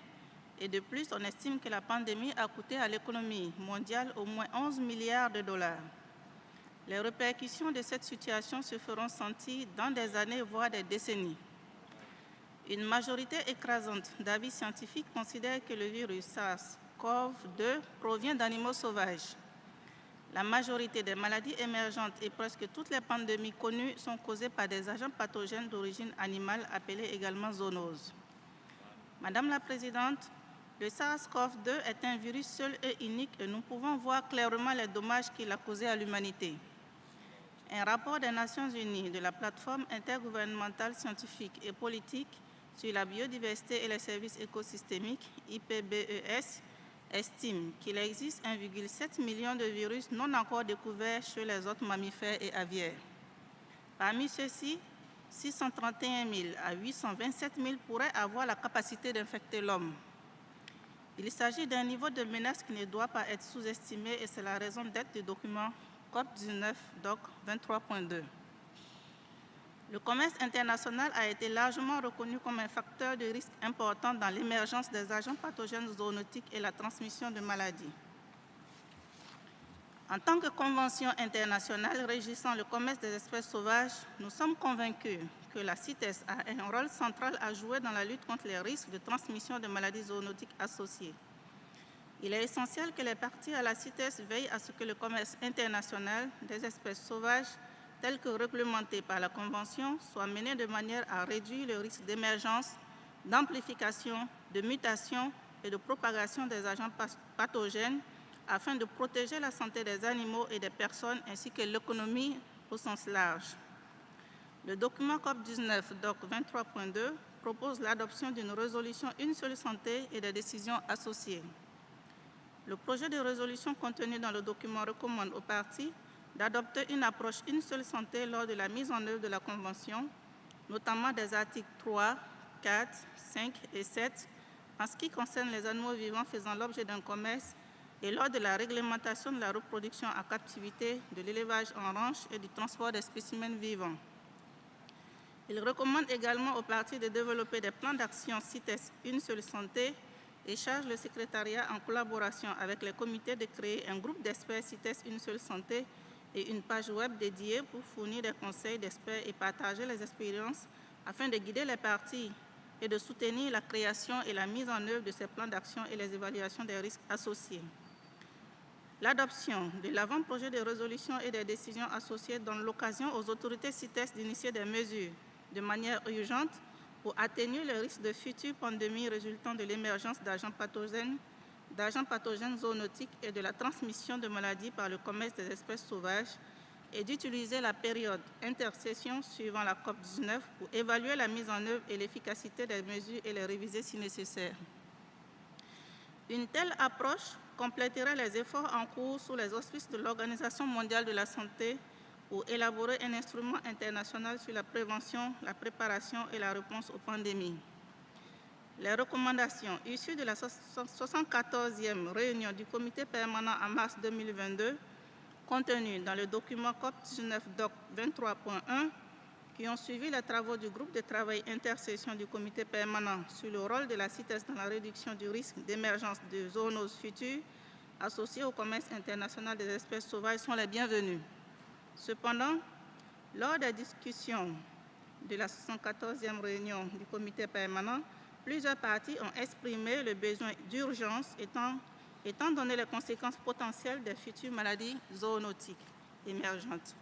Et de plus, on estime que la pandémie a coûté à l'économie mondiale au moins 11 milliards de dollars. Les répercussions de cette situation se feront sentir dans des années, voire des décennies. Une majorité écrasante d'avis scientifiques considère que le virus SARS-CoV-2 provient d'animaux sauvages. La majorité des maladies émergentes et presque toutes les pandémies connues sont causées par des agents pathogènes d'origine animale appelés également zoonoses. Madame la Présidente, le SARS-CoV-2 est un virus seul et unique et nous pouvons voir clairement les dommages qu'il a causés à l'humanité. Un rapport des Nations Unies de la plateforme intergouvernementale scientifique et politique sur la biodiversité et les services écosystémiques, IPBES, estime qu'il existe 1,7 million de virus non encore découverts chez les autres mammifères et aviaires. Parmi ceux-ci, 631 000 à 827 000 pourraient avoir la capacité d'infecter l'homme. Il s'agit d'un niveau de menace qui ne doit pas être sous-estimé et c'est la raison d'être du document COP19 DOC 23.2. Le commerce international a été largement reconnu comme un facteur de risque important dans l'émergence des agents pathogènes zoonotiques et la transmission de maladies. En tant que convention internationale régissant le commerce des espèces sauvages, nous sommes convaincus que la CITES a un rôle central à jouer dans la lutte contre les risques de transmission de maladies zoonotiques associées. Il est essentiel que les parties à la CITES veillent à ce que le commerce international des espèces sauvages, tel que réglementé par la Convention, soit mené de manière à réduire le risque d'émergence, d'amplification, de mutation et de propagation des agents pathogènes afin de protéger la santé des animaux et des personnes ainsi que l'économie au sens large. Le document COP19 DOC 23.2 propose l'adoption d'une résolution Une seule santé et des décisions associées. Le projet de résolution contenu dans le document recommande aux parties d'adopter une approche Une seule santé lors de la mise en œuvre de la Convention, notamment des articles 3, 4, 5 et 7, en ce qui concerne les animaux vivants faisant l'objet d'un commerce et lors de la réglementation de la reproduction en captivité, de l'élevage en ranche et du transport des spécimens vivants. Il recommande également aux parties de développer des plans d'action CITES Une seule santé et charge le secrétariat en collaboration avec les comités de créer un groupe d'experts CITES Une seule santé et une page web dédiée pour fournir des conseils d'experts et partager les expériences afin de guider les parties et de soutenir la création et la mise en œuvre de ces plans d'action et les évaluations des risques associés. L'adoption de l'avant-projet de résolution et des décisions associées donne l'occasion aux autorités CITES d'initier des mesures de manière urgente pour atténuer le risque de futures pandémies résultant de l'émergence d'agents pathogènes zoonotiques et de la transmission de maladies par le commerce des espèces sauvages et d'utiliser la période intersession suivant la COP19 pour évaluer la mise en œuvre et l'efficacité des mesures et les réviser si nécessaire. Une telle approche compléterait les efforts en cours sous les auspices de l'Organisation mondiale de la santé pour élaborer un instrument international sur la prévention, la préparation et la réponse aux pandémies. Les recommandations issues de la 74e réunion du comité permanent en mars 2022, contenues dans le document COP19 DOC 23.1, qui ont suivi les travaux du groupe de travail intersession du comité permanent sur le rôle de la CITES dans la réduction du risque d'émergence de zoonoses futures associées au commerce international des espèces sauvages sont les bienvenus. Cependant, lors des discussions de la 74e réunion du comité permanent, plusieurs parties ont exprimé le besoin d'urgence étant donné les conséquences potentielles des futures maladies zoonotiques émergentes.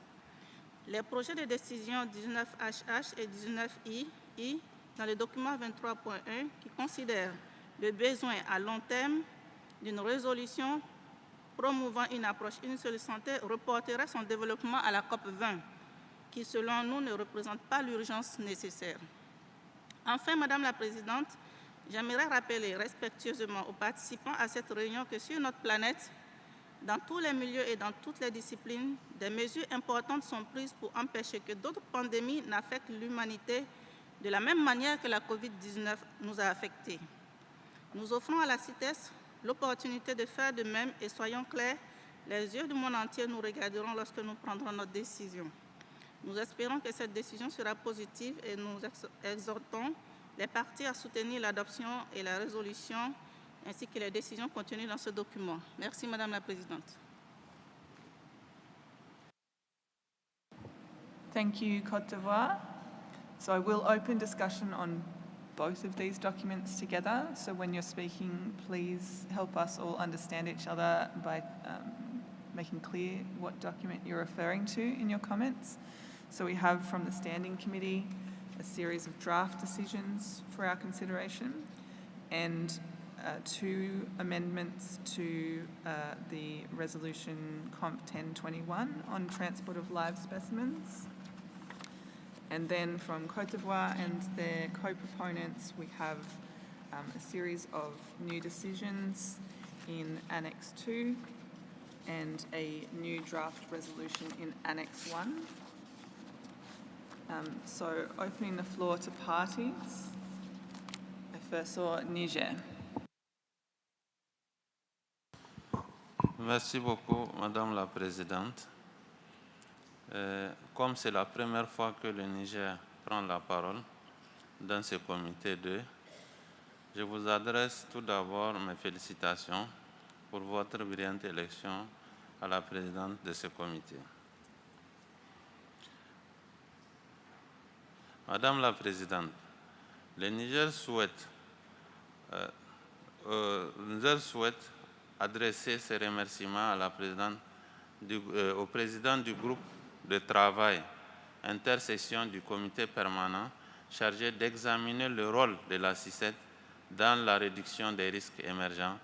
Les projets de décision 19HH et 19I dans le document 23.1 qui considèrent le besoin à long terme d'une résolution promouvant une approche Une seule santé reporterait son développement à la COP20, qui selon nous ne représente pas l'urgence nécessaire. Enfin, Madame la Présidente, j'aimerais rappeler respectueusement aux participants à cette réunion que sur notre planète, dans tous les milieux et dans toutes les disciplines, des mesures importantes sont prises pour empêcher que d'autres pandémies n'affectent l'humanité de la même manière que la COVID-19 nous a affectés. Nous offrons à la CITES l'opportunité de faire de même et soyons clairs, Les yeux du monde entier nous regarderont lorsque nous prendrons notre décision. Nous espérons que cette décision sera positive et nous exhortons les parties à soutenir l'adoption et la résolution ainsi que les décisions contenues dans ce document. Merci, Madame la Présidente. Thank you, Côte d'Ivoire. So I will open discussion on both of these documents together. So when you're speaking, please help us all understand each other by making clear what document you're referring to in your comments. So we have from the Standing Committee a series of draft decisions for our consideration and 2 amendments to the resolution CoP19 on transport of live specimens. And then from Côte d'Ivoire and their co-proponents, we have a series of new decisions in Annex 2 and a new draft resolution in Annex 1. So opening the floor to parties. I first saw Niger. Merci beaucoup, Madame la Présidente. Comme c'est la première fois que le Niger prend la parole dans ce comité 2, je vous adresse tout d'abord mes félicitations pour votre brillante élection à la présidente de ce comité. Madame la Présidente, le Niger souhaite adresser ses remerciements à la présidente au président du groupe de travail intersection du comité permanent chargé d'examiner le rôle de la CITES dans la réduction des risques émergents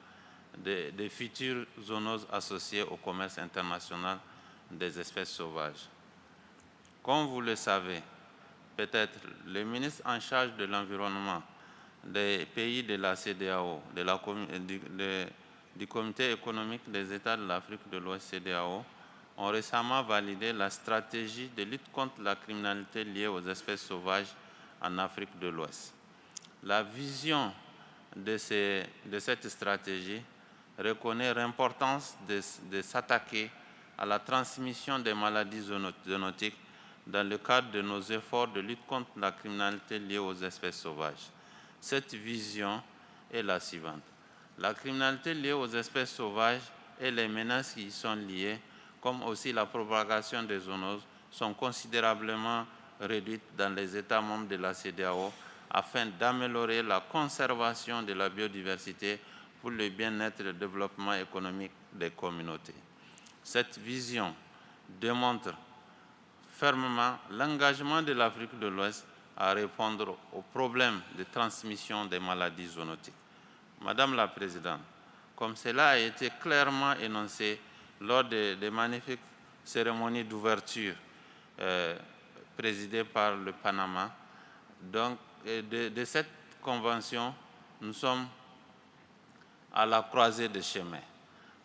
des futures zoonoses associées au commerce international des espèces sauvages. Comme vous le savez, peut-être le ministre en charge de l'environnement des pays de la CEDEAO, du Comité économique des États de l'Afrique de l'Ouest CEDEAO, ont récemment validé la stratégie de lutte contre la criminalité liée aux espèces sauvages en Afrique de l'Ouest. La vision de cette stratégie reconnaît l'importance de s'attaquer à la transmission des maladies zoonotiques dans le cadre de nos efforts de lutte contre la criminalité liée aux espèces sauvages. Cette vision est la suivante. La criminalité liée aux espèces sauvages et les menaces qui y sont liées, comme aussi la propagation des zoonoses, sont considérablement réduites dans les États membres de la CEDEAO afin d'améliorer la conservation de la biodiversité pour le bien-être et le développement économique des communautés. Cette vision démontre fermement l'engagement de l'Afrique de l'Ouest à répondre aux problèmes de transmission des maladies zoonotiques. Madame la Présidente, comme cela a été clairement énoncé lors des magnifiques cérémonies d'ouverture présidées par le Panama, donc de cette convention, nous sommes à la croisée des chemins.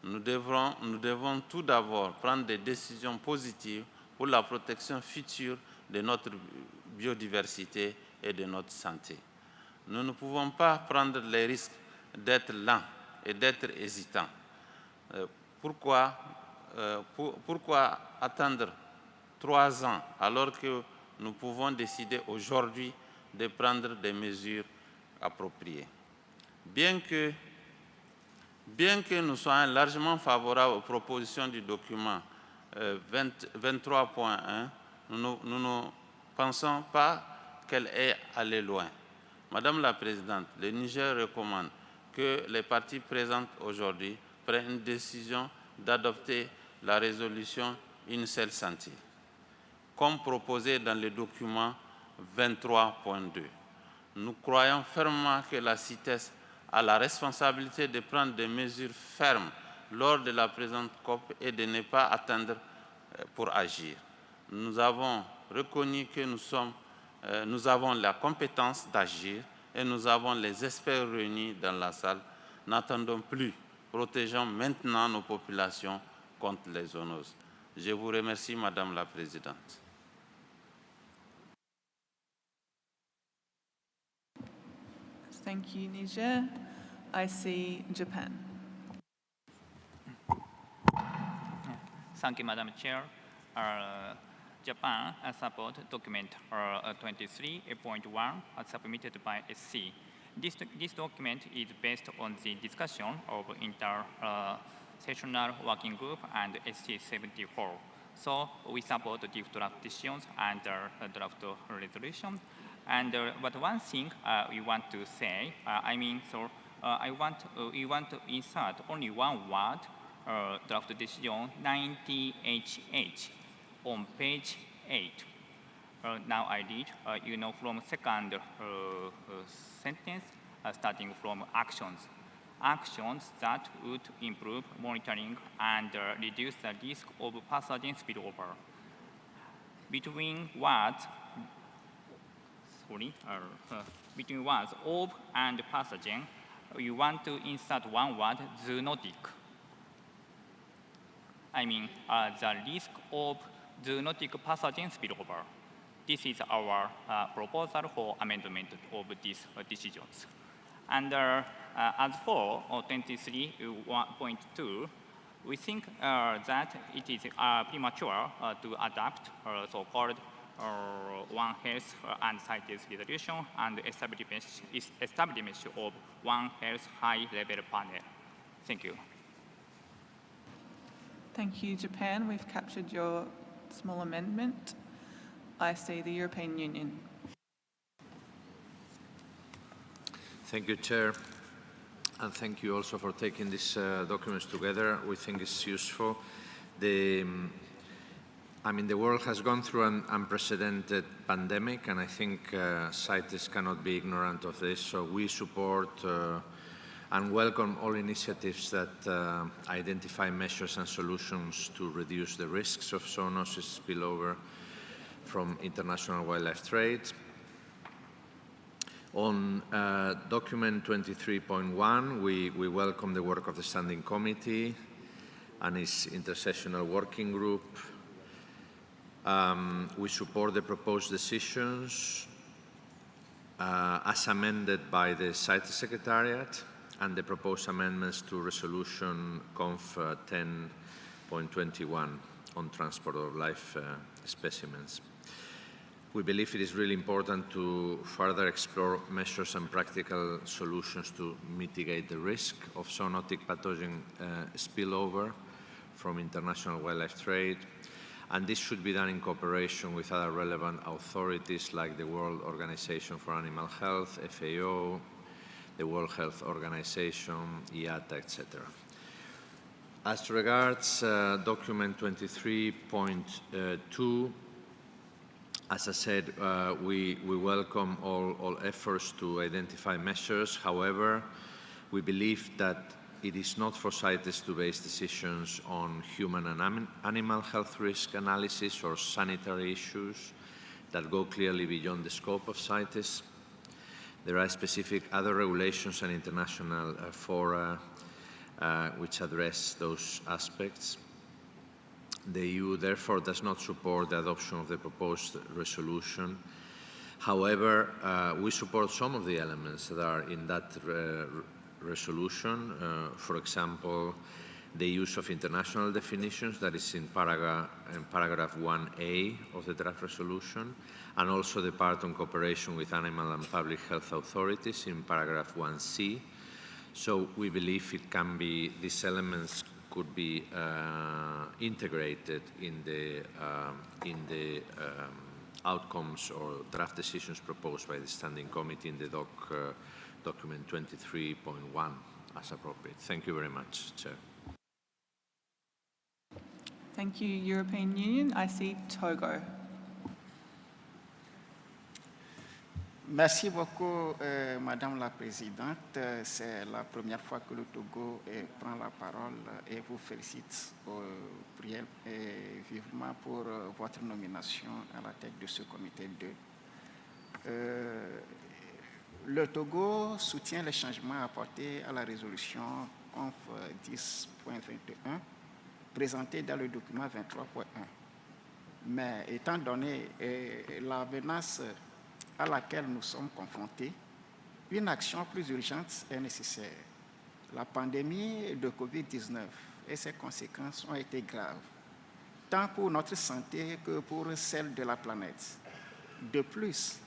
Nous devons tout d'abord prendre des décisions positives pour la protection future de notre biodiversité et de notre santé. Nous ne pouvons pas prendre les risques d'être lents et d'être hésitants. Pourquoi attendre 3 ans alors que nous pouvons décider aujourd'hui de prendre des mesures appropriées? Bien que nous soyons largement favorables aux propositions du document 23.1, nous ne pensons pas qu'elle ait allé loin. Madame la Présidente, le Niger recommande que les parties présentes aujourd'hui prennent une décision d'adopter la résolution Une seule santé, comme proposé dans le document 23.2. Nous croyons fermement que la CITES a la responsabilité de prendre des mesures fermes lors de la présente COP et de ne pas attendre pour agir. Nous avons reconnu que nous avons la compétence d'agir et nous avons les experts réunis dans la salle. N'attendons plus, protégeons maintenant nos populations contre les zoonoses. Je vous remercie, Madame la Présidente. Thank you, Niger. I see Japan. Thank you, Madam Chair. Japan support document 23.1 submitted by SC. This document is based on the discussion of inter-sessional working group and SC 74. So we support the draft decisions and draft resolution. And but one thing we want to say, we want to insert only one word, draft decision 90HH on page 8. Now I read, from second sentence, starting from actions. Actions that would improve monitoring and reduce the risk of pathogen spillover. Between words of and pathogen, we want to insert one word, zoonotic. The risk of zoonotic pathogen spillover. This is our proposal for amendment of these decisions. And as for 23.2, we think that it is premature to adopt so-called One Health and CITES resolution and establishment of One Health high-level panel. Thank you. Thank you, Japan. We've captured your small amendment. I see the European Union. Thank you, Chair. And thank you also for taking these documents together. We think it's useful. The world has gone through an unprecedented pandemic, and I think CITES cannot be ignorant of this. So we support and welcome all initiatives that identify measures and solutions to reduce the risks of zoonosis spillover from international wildlife trade. On document 23.1, we welcome the work of the Standing Committee and its intersessional working group. We support the proposed decisions as amended by the CITES Secretariat and the proposed amendments to Resolution Conf 10.21 on transport of live specimens. We believe it is really important to further explore measures and practical solutions to mitigate the risk of zoonotic pathogen spillover from international wildlife trade. And this should be done in cooperation with other relevant authorities like the World Organization for Animal Health, FAO, the World Health Organization, IATA, etc. As regards document 23.2, as I said, we welcome all efforts to identify measures. However, we believe that it is not for CITES to base decisions on human and animal health risk analysis or sanitary issues that go clearly beyond the scope of CITES. There are specific other regulations and international fora which address those aspects. The EU, therefore, does not support the adoption of the proposed resolution. However, we support some of the elements that are in that resolution. For example, the use of international definitions, that is in paragraph 1A of the draft resolution, and also the part on cooperation with animal and public health authorities in paragraph 1C. So we believe it can be, these elements could be integrated in the outcomes or draft decisions proposed by the Standing Committee in the document 23.1 as appropriate. Thank you very much, Chair. Thank you, European Union. I see Togo. Merci beaucoup, Madame la Présidente. C'est la première fois que le Togo prend la parole et vous félicite vivement pour votre nomination à la tête de ce comité 2. Le Togo soutient les changements apportés à la résolution Conf 10.21 présentée dans le document 23.1. Mais étant donné la menace à laquelle nous sommes confrontés, une action plus urgente est nécessaire. La pandémie de Covid-19 et ses conséquences ont été graves. tant pour notre santé que pour celle de la planète. De plus,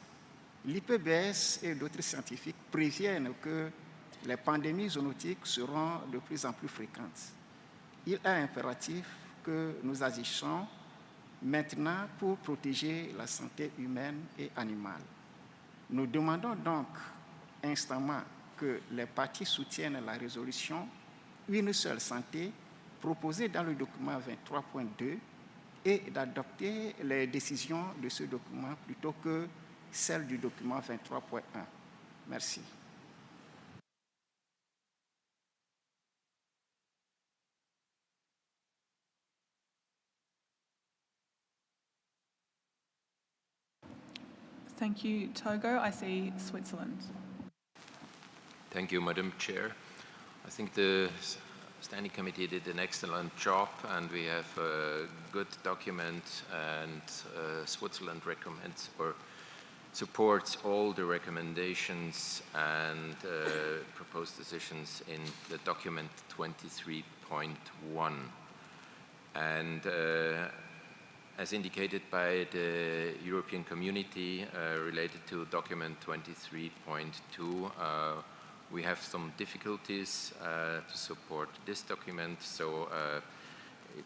l'IPBES et d'autres scientifiques préviennent que les pandémies zoonotiques seront de plus en plus fréquentes. Il est impératif que nous agissions maintenant pour protéger la santé humaine et animale. Nous demandons donc instamment que les partis soutiennent la résolution Une seule santé proposée dans le document 23.2 et d'adopter les décisions de ce document plutôt que celles du document 23.1. Merci. Thank you, Togo. I see Switzerland. Thank you, Madam Chair. I think the Standing Committee did an excellent job, and we have a good document, and Switzerland recommends or supports all the recommendations and proposed decisions in the document 23.1. And as indicated by the European Community related to document 23.2, we have some difficulties to support this document, so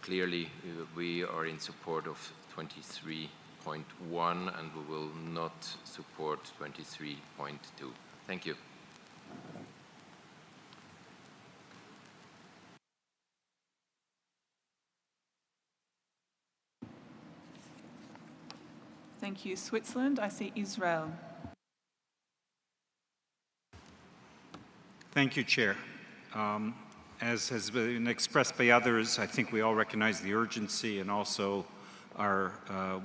clearly we are in support of 23.1 and we will not support 23.2. Thank you. Thank you, Switzerland. I see Israel. Thank you, Chair. As has been expressed by others, I think we all recognize the urgency, and also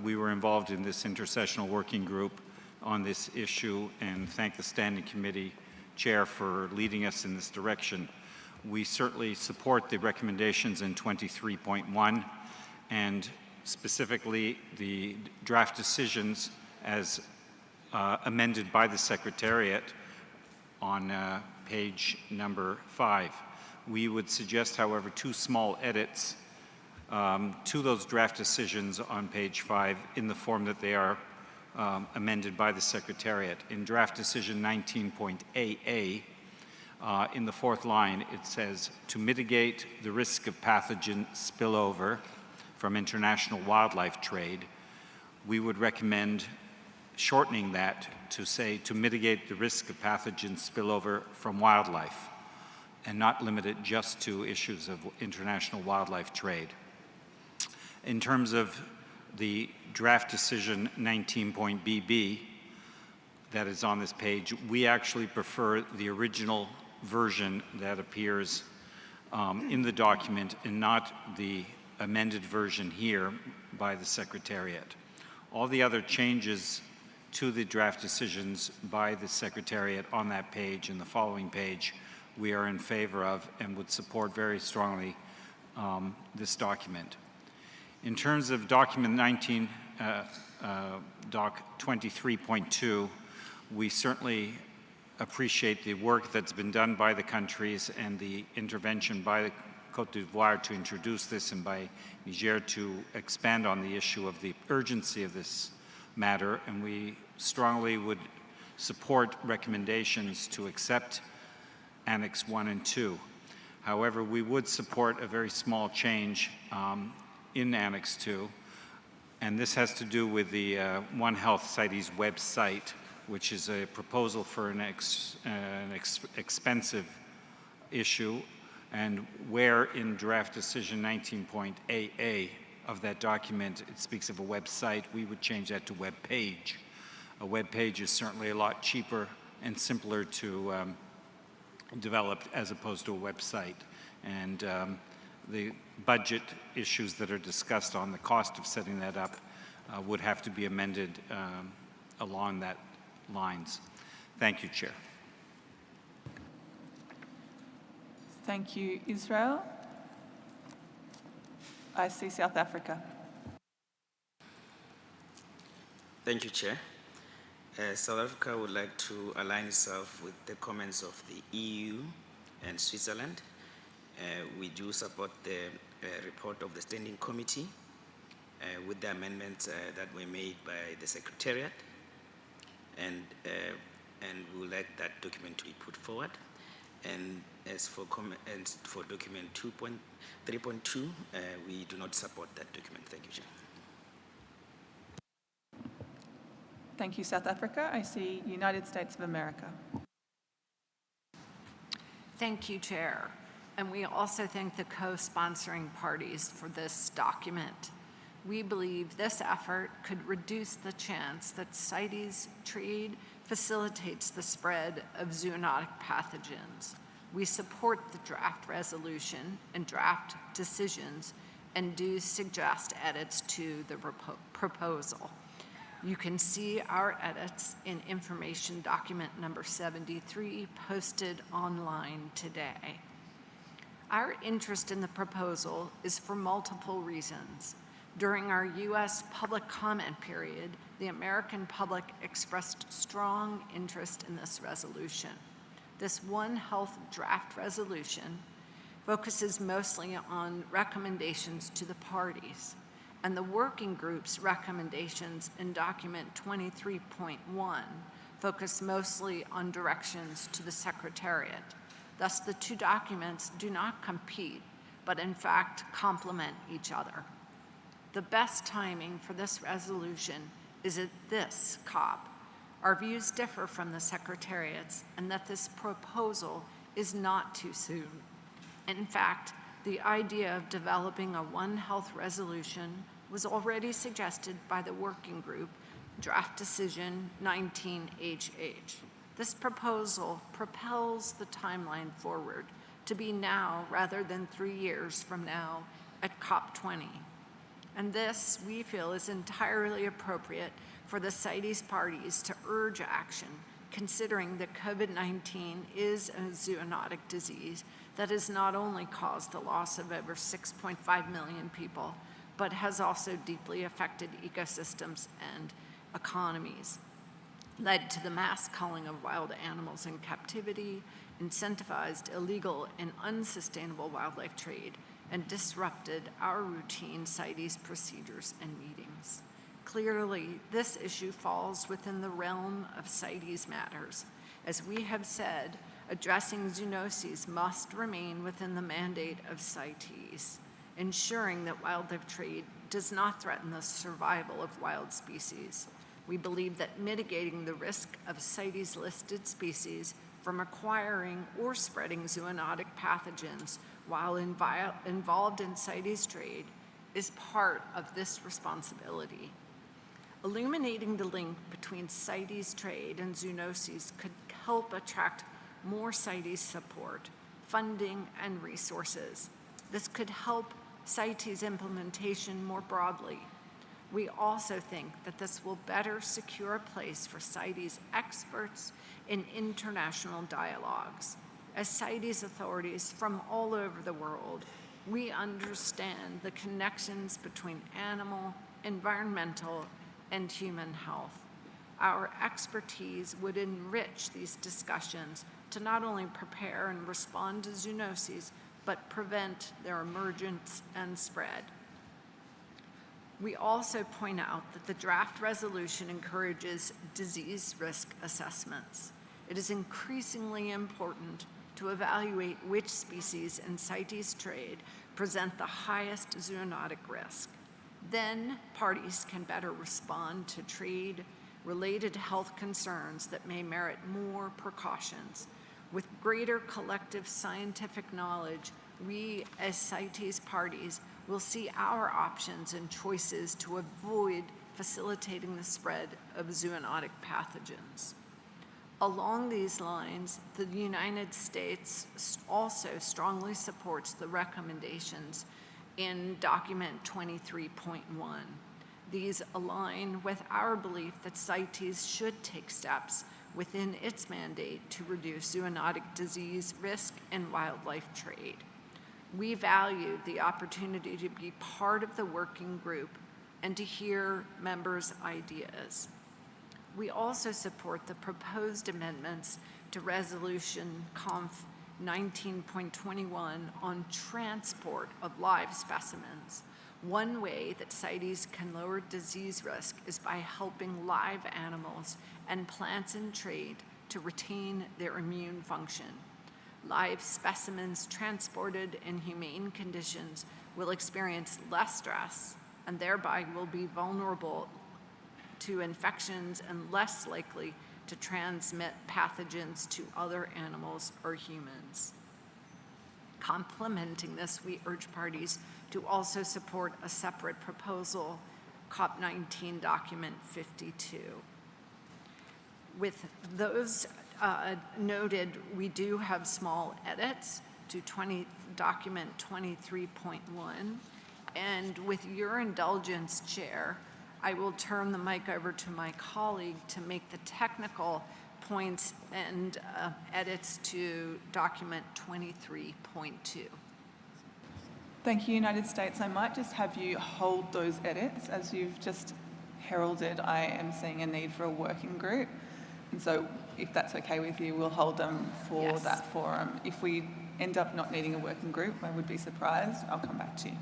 we were involved in this intersessional working group on this issue, and thank the Standing Committee Chair for leading us in this direction. We certainly support the recommendations in 23.1 and specifically the draft decisions as amended by the Secretariat on page number 5. We would suggest, however, 2 small edits to those draft decisions on page 5 in the form that they are amended by the Secretariat. In draft decision 19.AA, in the 4th line, it says, to mitigate the risk of pathogen spillover from international wildlife trade, we would recommend shortening that to say to mitigate the risk of pathogen spillover from wildlife and not limit it just to issues of international wildlife trade. In terms of the draft decision 19.BB that is on this page, we actually prefer the original version that appears in the document and not the amended version here by the Secretariat. All the other changes to the draft decisions by the Secretariat on that page and the following page we are in favor of and would support very strongly this document. In terms of document 23.2, we certainly appreciate the work that's been done by the countries and the intervention by the Côte d'Ivoire to introduce this and by Niger to expand on the issue of the urgency of this matter, and we strongly would support recommendations to accept Annex 1 and 2. However, we would support a very small change in Annex 2, and this has to do with the One Health CITES website, which is a proposal for an expensive issue, and where in draft decision 19.AA of that document it speaks of a website, we would change that to web page. A web page is certainly a lot cheaper and simpler to develop as opposed to a website. And the budget issues that are discussed on the cost of setting that up would have to be amended along that lines. Thank you, Chair. Thank you, Israel. I see South Africa. Thank you, Chair. South Africa would like to align itself with the comments of the EU and Switzerland. We do support the report of the Standing Committee with the amendments that were made by the Secretariat, and we would like that document to be put forward. And as for document 3.2, we do not support that document. Thank you, Chair. Thank you, South Africa. I see United States of America. Thank you, Chair. And we also thank the co-sponsoring parties for this document. We believe this effort could reduce the chance that CITES trade facilitates the spread of zoonotic pathogens. We support the draft resolution and draft decisions and do suggest edits to the proposal. You can see our edits in information document number 73 posted online today. Our interest in the proposal is for multiple reasons. During our U.S. public comment period, the American public expressed strong interest in this resolution. This One Health draft resolution focuses mostly on recommendations to the parties, and the working group's recommendations in document 23.1 focus mostly on directions to the Secretariat. Thus, the two documents do not compete, but in fact complement each other. The best timing for this resolution is at this COP. Our views differ from the Secretariat's, and that this proposal is not too soon. In fact, the idea of developing a One Health resolution was already suggested by the working group, Draft Decision 19HH. This proposal propels the timeline forward to be now rather than 3 years from now at COP20. And this, we feel, is entirely appropriate for the CITES parties to urge action, considering that COVID-19 is a zoonotic disease that has not only caused the loss of over 6.5 million people, but has also deeply affected ecosystems and economies, led to the mass culling of wild animals in captivity, incentivized illegal and unsustainable wildlife trade, and disrupted our routine CITES procedures and meetings. Clearly, this issue falls within the realm of CITES matters. As we have said, addressing zoonoses must remain within the mandate of CITES, ensuring that wildlife trade does not threaten the survival of wild species. We believe that mitigating the risk of CITES-listed species from acquiring or spreading zoonotic pathogens while involved in CITES trade is part of this responsibility. Illuminating the link between CITES trade and zoonoses could help attract more CITES support, funding, and resources. This could help CITES implementation more broadly. We also think that this will better secure a place for CITES experts in international dialogues. As CITES authorities from all over the world, we understand the connections between animal, environmental, and human health. Our expertise would enrich these discussions to not only prepare and respond to zoonoses, but prevent their emergence and spread. We also point out that the draft resolution encourages disease risk assessments. It is increasingly important to evaluate which species in CITES trade present the highest zoonotic risk. Then parties can better respond to trade-related health concerns that may merit more precautions. With greater collective scientific knowledge, we as CITES parties will see our options and choices to avoid facilitating the spread of zoonotic pathogens. Along these lines, the United States also strongly supports the recommendations in document 23.1. These align with our belief that CITES should take steps within its mandate to reduce zoonotic disease risk and wildlife trade. We value the opportunity to be part of the working group and to hear members' ideas. We also support the proposed amendments to Resolution Conf 19.21 on transport of live specimens. One way that CITES can lower disease risk is by helping live animals and plants in trade to retain their immune function. Live specimens transported in humane conditions will experience less stress and thereby will be vulnerable to infections and less likely to transmit pathogens to other animals or humans. Complementing this, we urge parties to also support a separate proposal, CoP19 document 52. With those noted, we do have small edits to document 23.1. And with your indulgence, Chair, I will turn the mic over to my colleague to make the technical points and edits to document 23.2. Thank you, United States. I might just have you hold those edits. As you've just heralded, I am seeing a need for a working group. And so if that's okay with you, we'll hold them for that forum. If we end up not needing a working group, I would be surprised. I'll come back to you.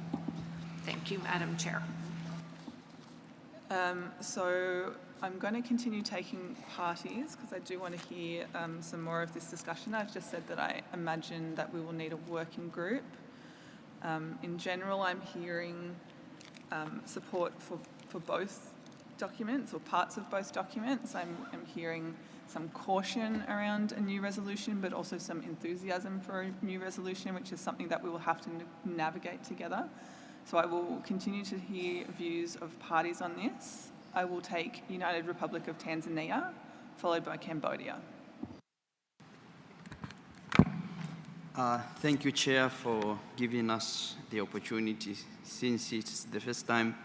Thank you, Madam Chair. So I'm going to continue taking parties because I do want to hear some more of this discussion. I've just said that I imagine that we will need a working group. In general, I'm hearing support for both documents or parts of both documents. I'm hearing some caution around a new resolution, but also some enthusiasm for a new resolution, which is something that we will have to navigate together. So I will continue to hear views of parties on this. I will take United Republic of Tanzania, followed by Cambodia. Thank you, Chair, for giving us the opportunity, since it's the first time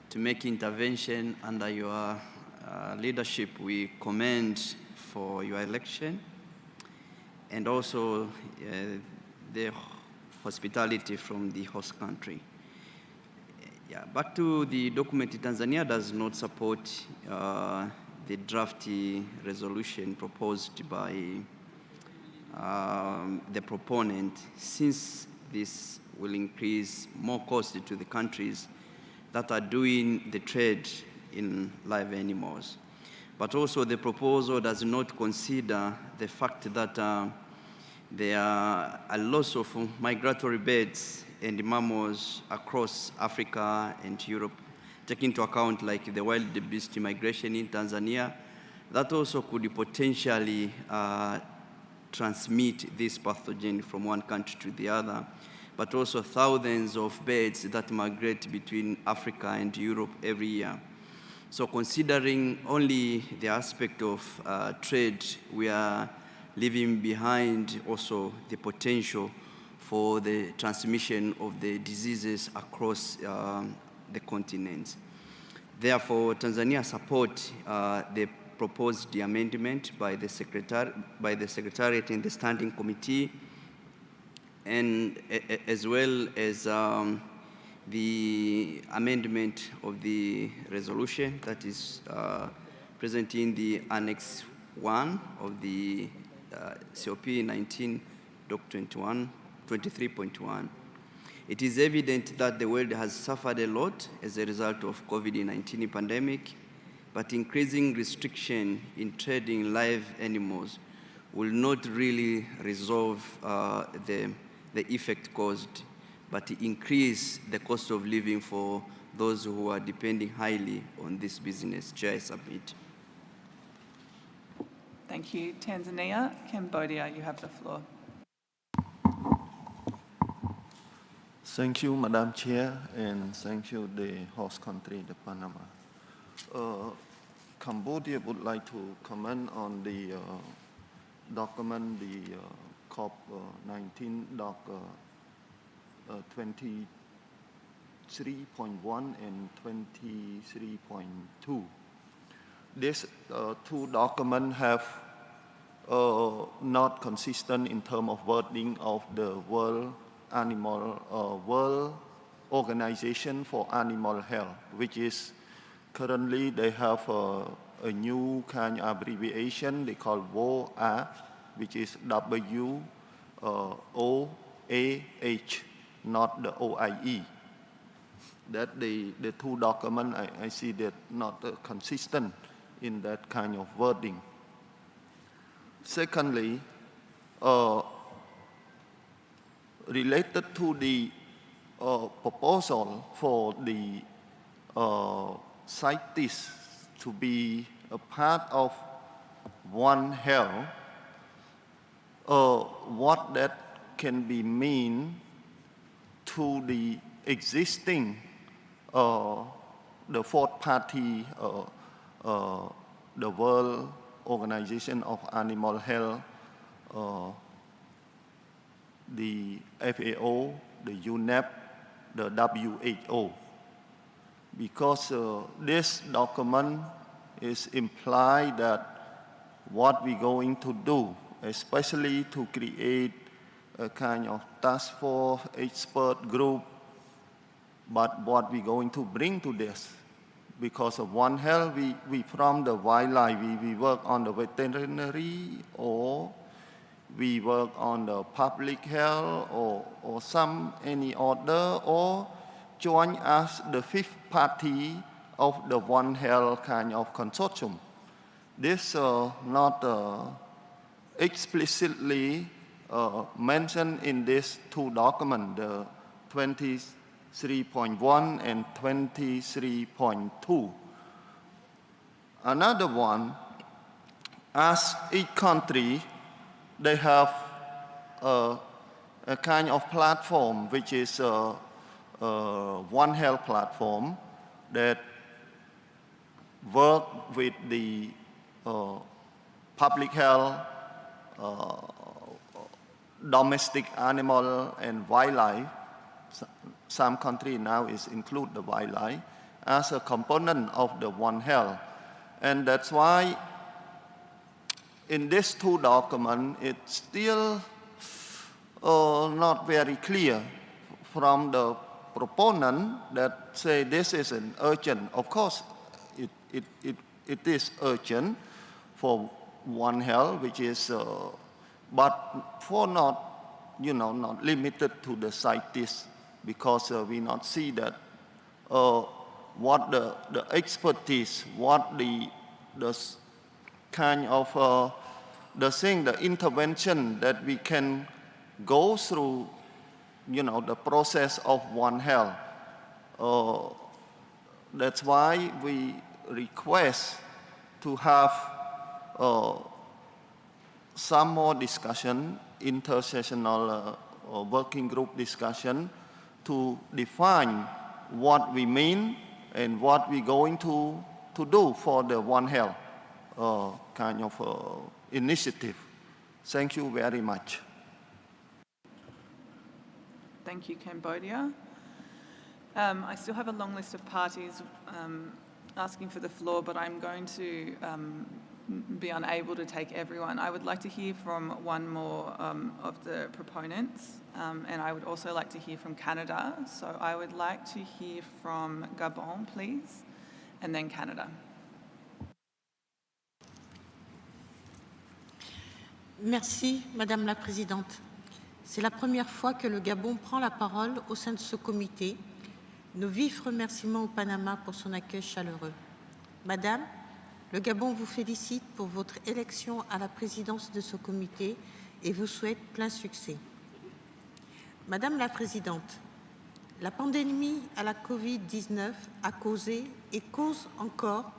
to make intervention under your leadership. We commend for your election and also the hospitality from the host country. Yeah, back to the document. Tanzania does not support the draft resolution proposed by the proponent, since this will increase more cost to the countries that are doing the trade in live animals. But also the proposal does not consider the fact that there are a loss of migratory birds and mammals across Africa and Europe, taking into account like the wild beast migration in Tanzania, that also could potentially transmit this pathogen from one country to the other, but also thousands of birds that migrate between Africa and Europe every year. So considering only the aspect of trade, we are leaving behind also the potential for the transmission of the diseases across the continent. Therefore, Tanzania supports the proposed amendment by the Secretariat in the Standing Committee, and as well as the amendment of the resolution that is present in the Annex 1 of the COP19 Doc 23.1. It is evident that the world has suffered a lot as a result of COVID-19 pandemic, but increasing restriction in trading live animals will not really resolve the effect caused, but increase the cost of living for those who are depending highly on this business. Chair, I submit. Thank you. Tanzania, Cambodia, you have the floor. Thank you, Madam Chair, and thank you, the host country, the Panama. Cambodia would like to comment on the document, the COP19 doc 23.1 and 23.2. These two documents have not consistent in terms of wording of the World Organization for Animal Health, which is currently they have a new kind of abbreviation they call WOAH, which is WOAH, not the OIE. that the two documents, I see that not consistent in that kind of wording. Secondly, related to the proposal for the CITES to be a part of One Health, what that can be mean to the existing, the fourth party, the World Organization of Animal Health, the FAO, the UNEP, the WHO. Because this document is implied that what we're going to do, especially to create a kind of task force, expert group, but what we're going to bring to this. Because of One Health, we from the wildlife, we work on the veterinary, or we work on the public health, or any other, or join as the fifth party of the One Health kind of consortium. This not explicitly mentioned in these two documents, the 23.1 and 23.2. Another one, as each country, they have a kind of platform, which is One Health platform that work with the public health, domestic animal and wildlife. Some country now is include the wildlife as a component of the One Health. And that's why in these two documents, it's still not very clear from the proponent that say this is an urgent. Of course, it is urgent for One Health, which is, but for not, not limited to the CITES, because we not see that what the expertise, what the kind of the intervention that we can go through, the process of One Health. That's why we request to have some more discussion, intersessional working group discussion, to define what we mean and what we're going to do for the One Health kind of initiative. Thank you very much. Thank you, Cambodia. I still have a long list of parties asking for the floor, but I'm going to be unable to take everyone. I would like to hear from one more of the proponents, and I would also like to hear from Canada. So I would like to hear from Gabon, please, and then Canada. Merci, Madame la Présidente. C'est la première fois que le Gabon prend la parole au sein de ce comité. Nos vifs remerciements au Panama pour son accueil chaleureux. Madame, le Gabon vous félicite pour votre élection à la présidence de ce comité et vous souhaite plein succès. Madame la Présidente, la pandémie à la Covid-19 a causé et cause encore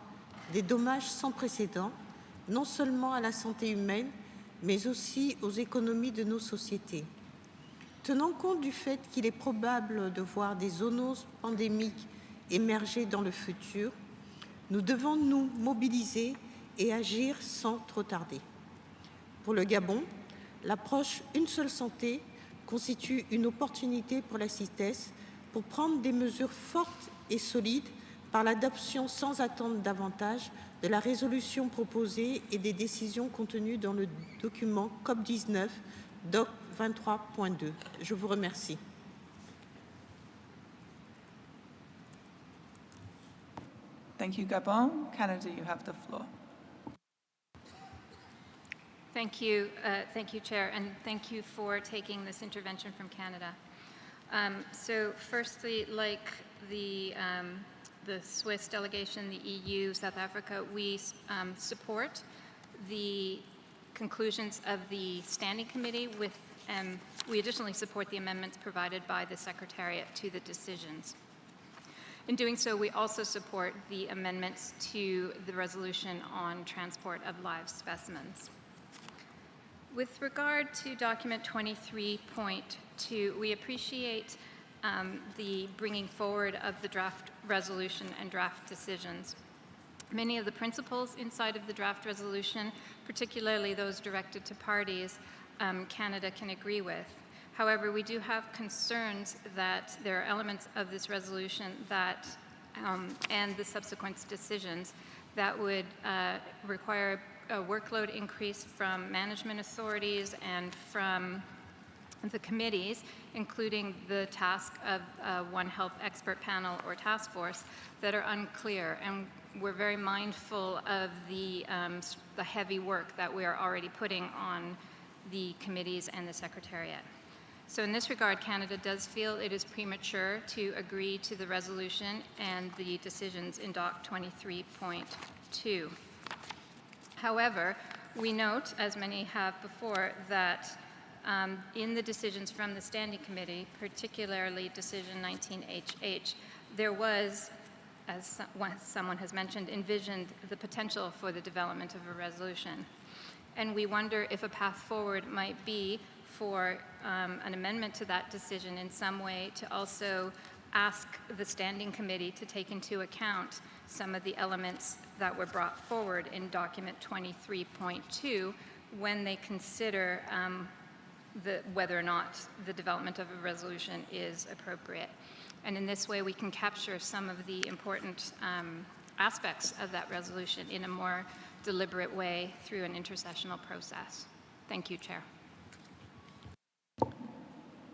des dommages sans précédent, non seulement à la santé humaine, mais aussi aux économies de nos sociétés. Tenant compte du fait qu'il est probable de voir des zoonoses pandémiques émerger dans le futur, nous devons nous mobiliser et agir sans trop tarder. Pour le Gabon, l'approche Une seule santé constitue une opportunité pour la CITES pour prendre des mesures fortes et solides par l'adoption sans attendre davantage de la résolution proposée et des décisions contenues dans le document COP19, DOC 23.2. Je vous remercie. Thank you, Gabon. Canada, you have the floor. Thank you, Chair, and thank you for taking this intervention from Canada. So firstly, like the Swiss delegation, the EU, South Africa, we support the conclusions of the Standing Committee with, we additionally support the amendments provided by the Secretariat to the decisions. In doing so, we also support the amendments to the resolution on transport of live specimens. With regard to document 23.2, we appreciate the bringing forward of the draft resolution and draft decisions. Many of the principles inside of the draft resolution, particularly those directed to parties, Canada can agree with. However, we do have concerns that there are elements of this resolution that, and the subsequent decisions, that would require a workload increase from management authorities and from the committees, including the task of One Health expert panel or task force, that are unclear. And we're very mindful of the heavy work that we are already putting on the committees and the Secretariat. So in this regard, Canada does feel it is premature to agree to the resolution and the decisions in Doc 23.2. However, we note, as many have before, that in the decisions from the Standing Committee, particularly Decision 19HH, there was, as someone has mentioned, envisioned the potential for the development of a resolution. And we wonder if a path forward might be for an amendment to that decision in some way to also ask the Standing Committee to take into account some of the elements that were brought forward in document 23.2 when they consider whether or not the development of a resolution is appropriate. And in this way, we can capture some of the important aspects of that resolution in a more deliberate way through an intersessional process. Thank you, Chair.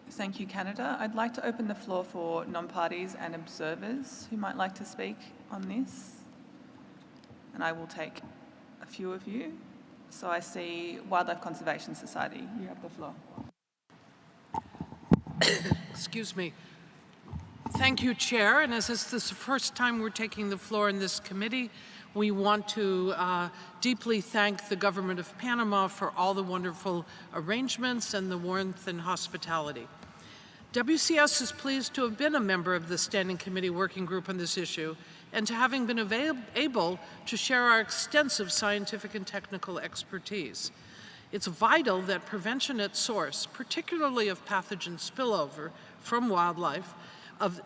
Thank you, Canada. I'd like to open the floor for non-parties and observers who might like to speak on this. And I will take a few of you. So I see Wildlife Conservation Society. You have the floor. Excuse me. Thank you, Chair. And as this is the first time we're taking the floor in this committee, we want to deeply thank the government of Panama for all the wonderful arrangements and the warmth and hospitality. WCS is pleased to have been a member of the Standing Committee Working Group on this issue and to having been able to share our extensive scientific and technical expertise. It's vital that prevention at source, particularly of pathogen spillover from wildlife, of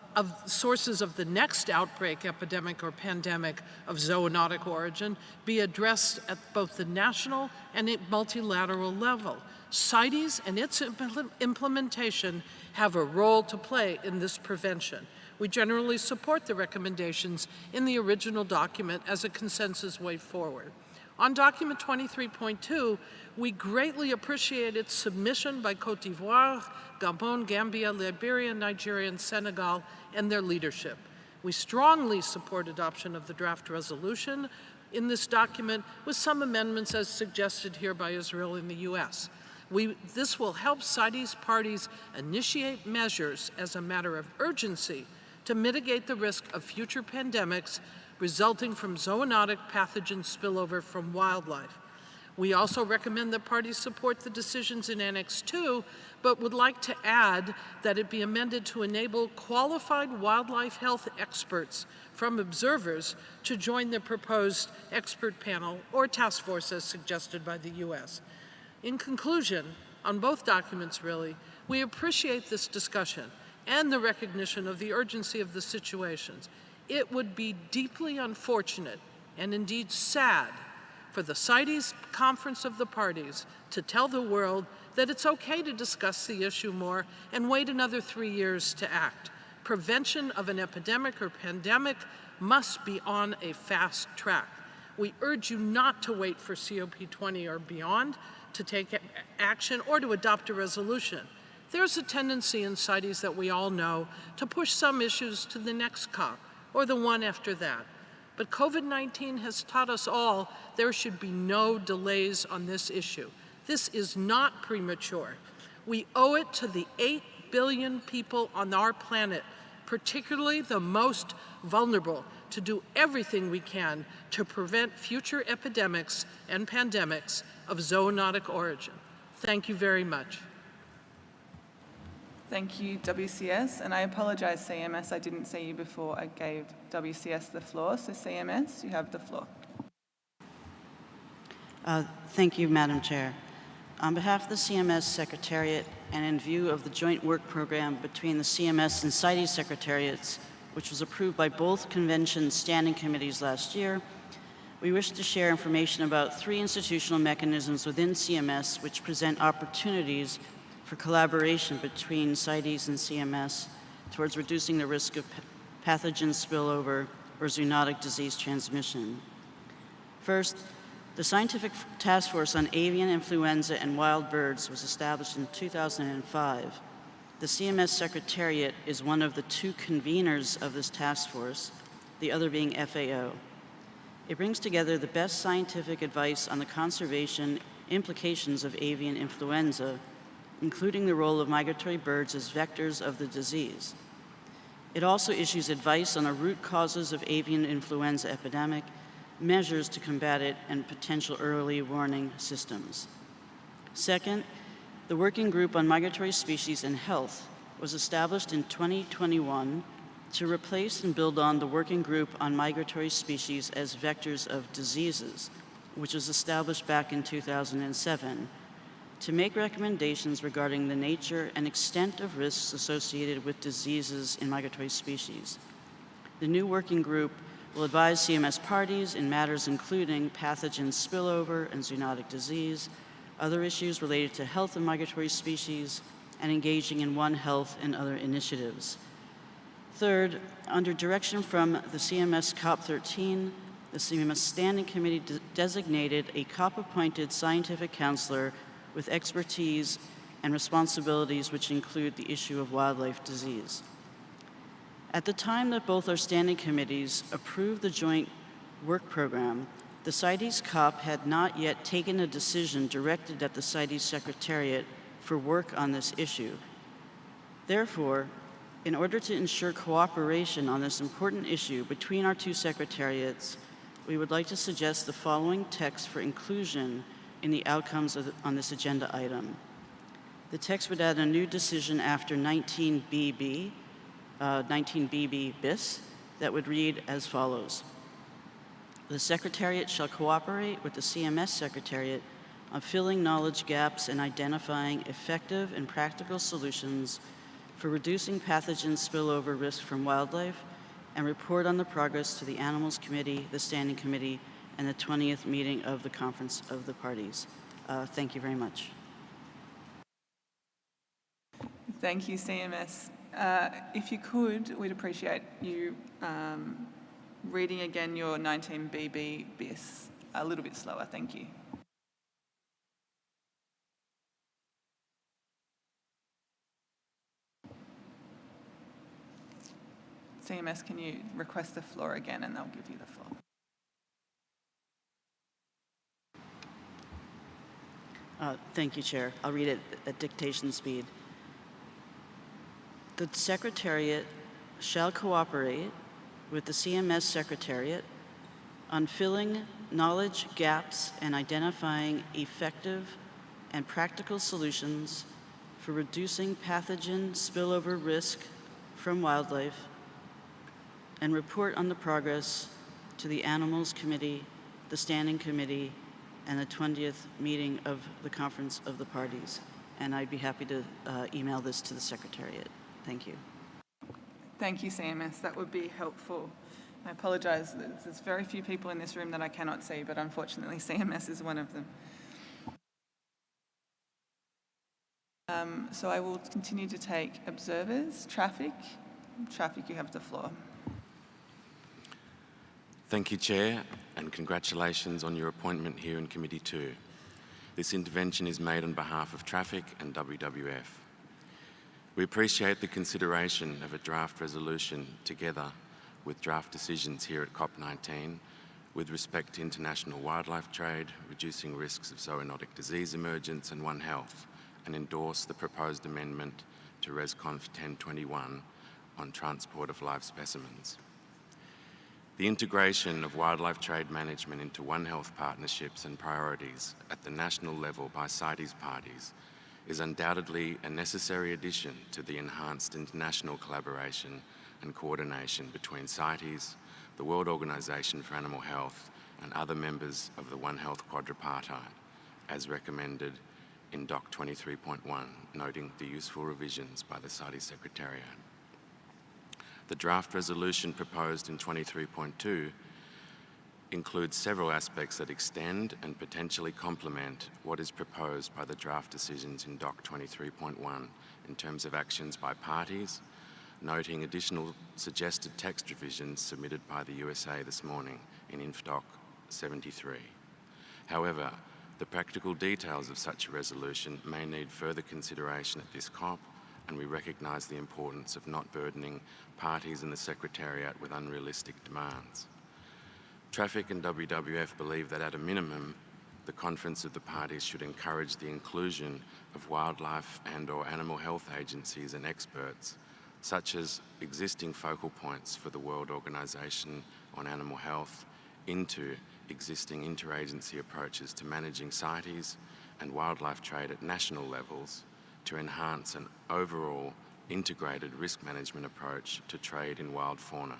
sources of the next outbreak, epidemic, or pandemic of zoonotic origin, be addressed at both the national and at multilateral level. CITES and its implementation have a role to play in this prevention. We generally support the recommendations in the original document as a consensus way forward. On document 23.2, we greatly appreciate its submission by Côte d'Ivoire, Gabon, Gambia, Liberia, Nigeria, and Senegal, and their leadership. We strongly support adoption of the draft resolution in this document with some amendments as suggested here by Israel and the US. This will help CITES parties initiate measures as a matter of urgency to mitigate the risk of future pandemics resulting from zoonotic pathogen spillover from wildlife. We also recommend that parties support the decisions in Annex 2, but would like to add that it be amended to enable qualified wildlife health experts from observers to join the proposed expert panel or task force as suggested by the US. In conclusion, on both documents really, we appreciate this discussion and the recognition of the urgency of the situations. It would be deeply unfortunate and indeed sad for the CITES Conference of the Parties to tell the world that it's okay to discuss the issue more and wait another 3 years to act. Prevention of an epidemic or pandemic must be on a fast track. We urge you not to wait for COP20 or beyond to take action or to adopt a resolution. There's a tendency in CITES that we all know to push some issues to the next COP or the one after that. But COVID-19 has taught us all there should be no delays on this issue. This is not premature. We owe it to the 8 billion people on our planet particularly the most vulnerable, to do everything we can to prevent future epidemics and pandemics of zoonotic origin. Thank you very much. Thank you, WCS, and I apologise, CMS, I didn't see you before I gave WCS the floor, so CMS, you have the floor. Thank you, Madam Chair. On behalf of the CMS Secretariat and in view of the joint work program between the CMS and CITES Secretariats, which was approved by both convention standing committees last year, we wish to share information about 3 institutional mechanisms within CMS which present opportunities for collaboration between CITES and CMS towards reducing the risk of pathogen spillover or zoonotic disease transmission. First, the Scientific Task Force on Avian Influenza and Wild Birds was established in 2005. The CMS Secretariat is one of the 2 conveners of this task force, the other being FAO. It brings together the best scientific advice on the conservation implications of avian influenza, including the role of migratory birds as vectors of the disease. It also issues advice on the root causes of avian influenza epidemic, measures to combat it, and potential early warning systems. Second, the Working Group on Migratory Species and Health was established in 2021 to replace and build on the Working Group on Migratory Species as Vectors of Diseases, which was established back in 2007, to make recommendations regarding the nature and extent of risks associated with diseases in migratory species. The new working group will advise CMS parties in matters including pathogen spillover and zoonotic disease, other issues related to health of migratory species, and engaging in One Health and other initiatives. Third, under direction from the CMS COP13, the CMS Standing Committee designated a COP-appointed scientific counselor with expertise and responsibilities which include the issue of wildlife disease. At the time that both our standing committees approved the joint work program, the CITES COP had not yet taken a decision directed at the CITES Secretariat for work on this issue. Therefore, in order to ensure cooperation on this important issue between our 2 secretariats, we would like to suggest the following text for inclusion in the outcomes on this agenda item. The text would add a new decision after 19BB bis, that would read as follows. The Secretariat shall cooperate with the CMS Secretariat on filling knowledge gaps and identifying effective and practical solutions for reducing pathogen spillover risk from wildlife, and report on the progress to the Animals Committee, the Standing Committee, and the 20th meeting of the Conference of the Parties. Thank you very much. Thank you, CMS. If you could, we'd appreciate you reading again your 19BB bis a little bit slower. Thank you. CMS, can you request the floor again and they'll give you the floor. Thank you, Chair. I'll read it at dictation speed. The Secretariat shall cooperate with the CMS Secretariat on filling knowledge gaps and identifying effective and practical solutions for reducing pathogen spillover risk from wildlife, and report on the progress to the Animals Committee, the Standing Committee, and the 20th meeting of the Conference of the Parties. And I'd be happy to email this to the Secretariat. Thank you. Thank you, CMS. That would be helpful. I apologise. There's very few people in this room that I cannot see, but unfortunately CMS is one of them. So I will continue to take observers. Traffic, you have the floor. Thank you, Chair, and congratulations on your appointment here in Committee 2. This intervention is made on behalf of Traffic and WWF. We appreciate the consideration of a draft resolution together with draft decisions here at COP19 with respect to international wildlife trade, reducing risks of zoonotic disease emergence, and One Health, and endorse the proposed amendment to ResConf 1021 on transport of live specimens. The integration of wildlife trade management into One Health partnerships and priorities at the national level by CITES parties is undoubtedly a necessary addition to the enhanced international collaboration and coordination between CITES, the World Organization for Animal Health, and other members of the One Health quadripartite, as recommended in Doc 23.1, noting the useful revisions by the CITES Secretariat. The draft resolution proposed in 23.2 includes several aspects that extend and potentially complement what is proposed by the draft decisions in Doc 23.1 in terms of actions by parties, noting additional suggested text revisions submitted by the USA this morning in InfDoc 73. However, the practical details of such a resolution may need further consideration at this COP, and we recognise the importance of not burdening parties in the Secretariat with unrealistic demands. Traffic and WWF believe that at a minimum, the Conference of the Parties should encourage the inclusion of wildlife and/or animal health agencies and experts, such as existing focal points for the World Organization on Animal Health, into existing interagency approaches to managing CITES and wildlife trade at national levels to enhance an overall integrated risk management approach to trade in wild fauna.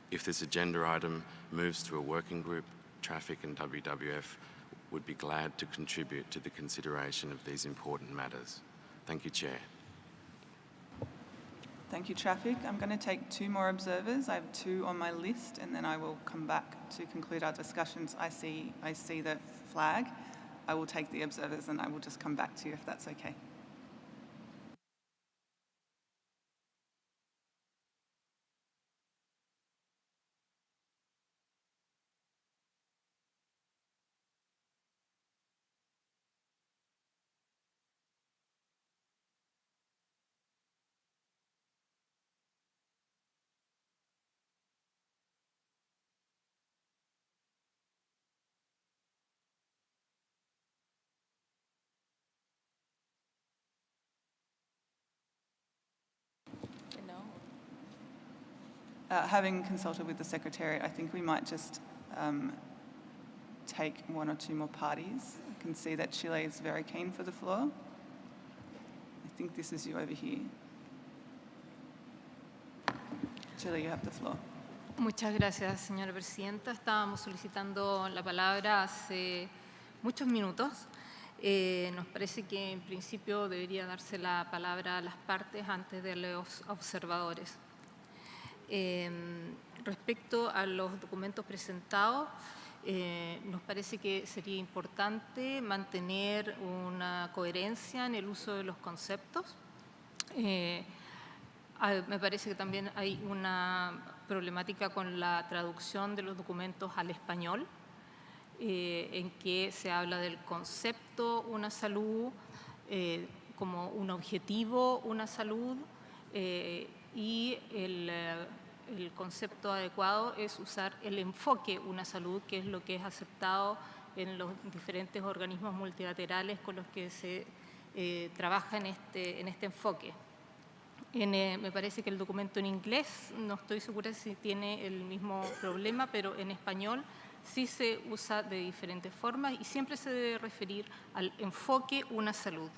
If this agenda item moves to a working group, Traffic and WWF would be glad to contribute to the consideration of these important matters. Thank you, Chair. Thank you, Traffic. I'm going to take 2 more observers. I have 2 on my list, and then I will come back to conclude our discussions. I see the flag. I will take the observers, and I will just come back to you if that's okay. Having consulted with the Secretariat, I think we might just take 1 or 2 more parties. I can see that Chile is very keen for the floor. I think this is you over here. Chile, you have the floor. Muchas gracias, señora presidenta. Estábamos solicitando la palabra hace muchos minutos. Nos parece que en principio debería darse la palabra a las partes antes de los observadores. Respecto a los documentos presentados, nos parece que sería importante mantener una coherencia en el uso de los conceptos. Me parece que también hay una problemática con la traducción de los documentos al español, en que se habla del concepto una salud, como un objetivo una salud, y el concepto adecuado es usar el enfoque una salud, que es lo que es aceptado en los diferentes organismos multilaterales con los que se trabaja en este enfoque. Me parece que el documento en inglés, no estoy segura si tiene el mismo problema, pero en español sí se usa de diferentes formas y siempre se debe referir al enfoque una salud.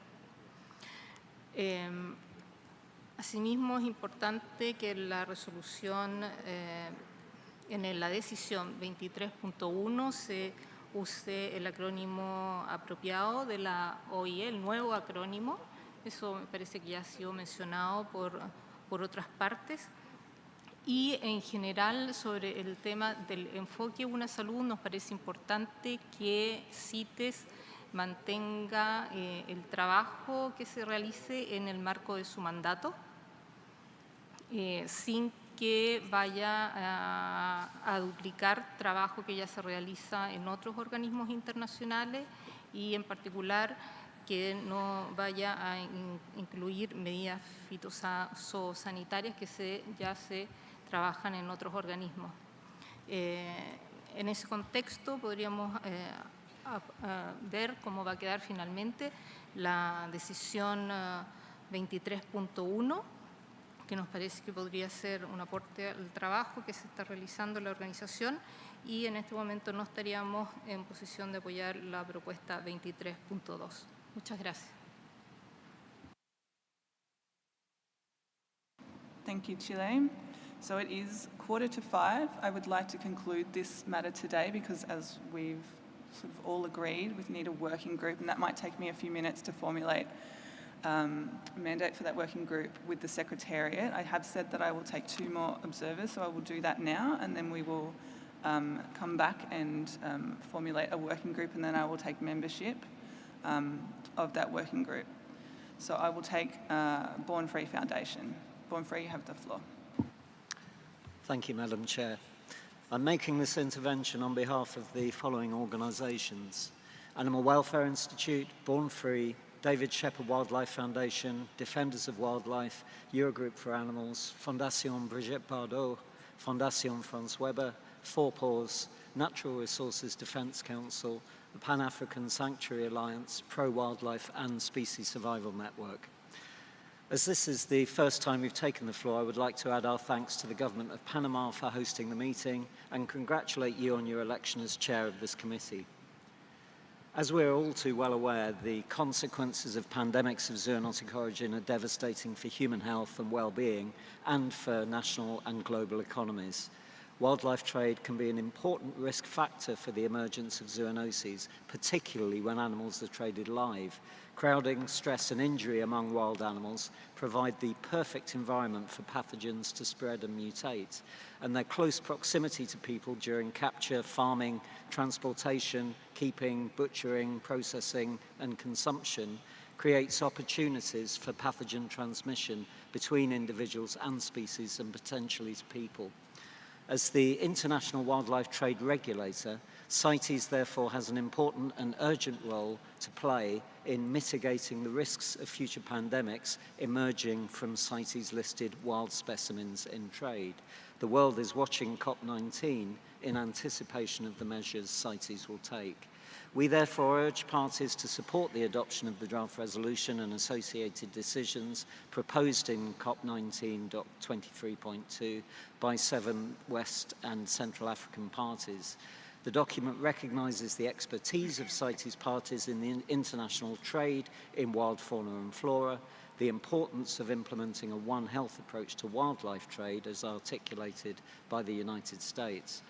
Asimismo, es importante que la resolución, en la decisión 23.1 se use el acrónimo apropiado de la OIE, el nuevo acrónimo. Eso me parece que ya ha sido mencionado por otras partes. Y en general, sobre el tema del enfoque una salud, nos parece importante que CITES mantenga el trabajo que se realice en el marco de su mandato, sin que vaya a duplicar trabajo que ya se realiza en otros organismos internacionales y en particular que no vaya a incluir medidas fitosanitarias que ya se trabajan en otros organismos. En ese contexto podríamos ver cómo va a quedar finalmente la decisión 23.1, que nos parece que podría ser un aporte al trabajo que se está realizando en la organización, y en este momento no estaríamos en posición de apoyar la propuesta 23.2. Muchas gracias. Thank you, Chile. So it is 4:45. I would like to conclude this matter today because, as we've sort of all agreed, we need a working group, and that might take me a few minutes to formulate a mandate for that working group with the Secretariat. I have said that I will take 2 more observers, so I will do that now, and then we will come back and formulate a working group, and then I will take membership of that working group. So I will take Born Free Foundation. Born Free, you have the floor. Thank you, Madam Chair. I'm making this intervention on behalf of the following organisations: Animal Welfare Institute, Born Free, David Shepherd Wildlife Foundation, Defenders of Wildlife, Eurogroup for Animals, Fondation Brigitte Bardot, Fondation Franz Weber, Four Paws, Natural Resources Defence Council, the Pan-African Sanctuary Alliance, Pro-Wildlife and Species Survival Network. As this is the first time we've taken the floor, I would like to add our thanks to the Government of Panama for hosting the meeting and congratulate you on your election as chair of this committee. As we're all too well aware, the consequences of pandemics of zoonotic origin are devastating for human health and well-being and for national and global economies. Wildlife trade can be an important risk factor for the emergence of zoonoses, particularly when animals are traded live. Crowding, stress and injury among wild animals provide the perfect environment for pathogens to spread and mutate, and their close proximity to people during capture, farming, transportation, keeping, butchering, processing and consumption creates opportunities for pathogen transmission between individuals and species and potentially to people. As the International Wildlife Trade Regulator, CITES therefore has an important and urgent role to play in mitigating the risks of future pandemics emerging from CITES-listed wild specimens in trade. The world is watching CoP19 in anticipation of the measures CITES will take. We therefore urge parties to support the adoption of the draft resolution and associated decisions proposed in CoP19.23.2 by 7 West and Central African parties. The document recognises the expertise of CITES parties in the international trade in wild fauna and flora, the importance of implementing a One Health approach to wildlife trade as articulated by the United States,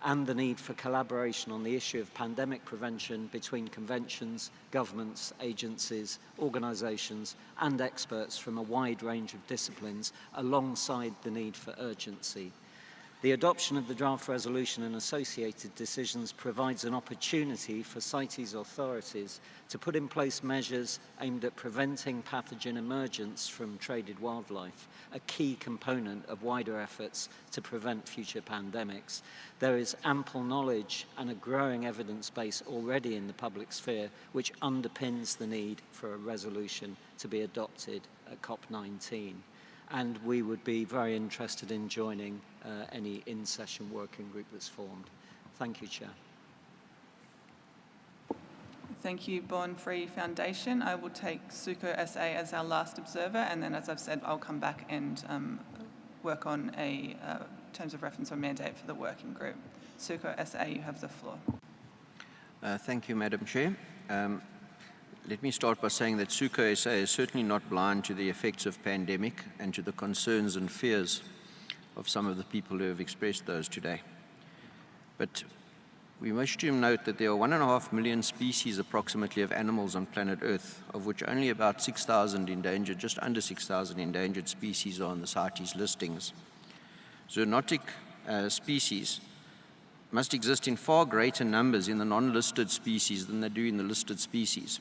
and the need for collaboration on the issue of pandemic prevention between conventions, governments, agencies, organisations and experts from a wide range of disciplines alongside the need for urgency. The adoption of the draft resolution and associated decisions provides an opportunity for CITES authorities to put in place measures aimed at preventing pathogen emergence from traded wildlife, a key component of wider efforts to prevent future pandemics. There is ample knowledge and a growing evidence base already in the public sphere which underpins the need for a resolution to be adopted at COP19. And we would be very interested in joining any in-session working group that's formed. Thank you, Chair. Thank you, Born Free Foundation. I will take Suko SA as our last observer, and then, as I've said, I'll come back and work on a terms of reference or mandate for the working group. Suko SA, you have the floor. Thank you, Madam Chair. Let me start by saying that Suko SA is certainly not blind to the effects of pandemic and to the concerns and fears of some of the people who have expressed those today. But we wish to note that there are 1.5 million species approximately of animals on planet Earth, of which only about 6,000 endangered, just under 6,000 endangered species are on the CITES listings. Zoonotic species must exist in far greater numbers in the non-listed species than they do in the listed species.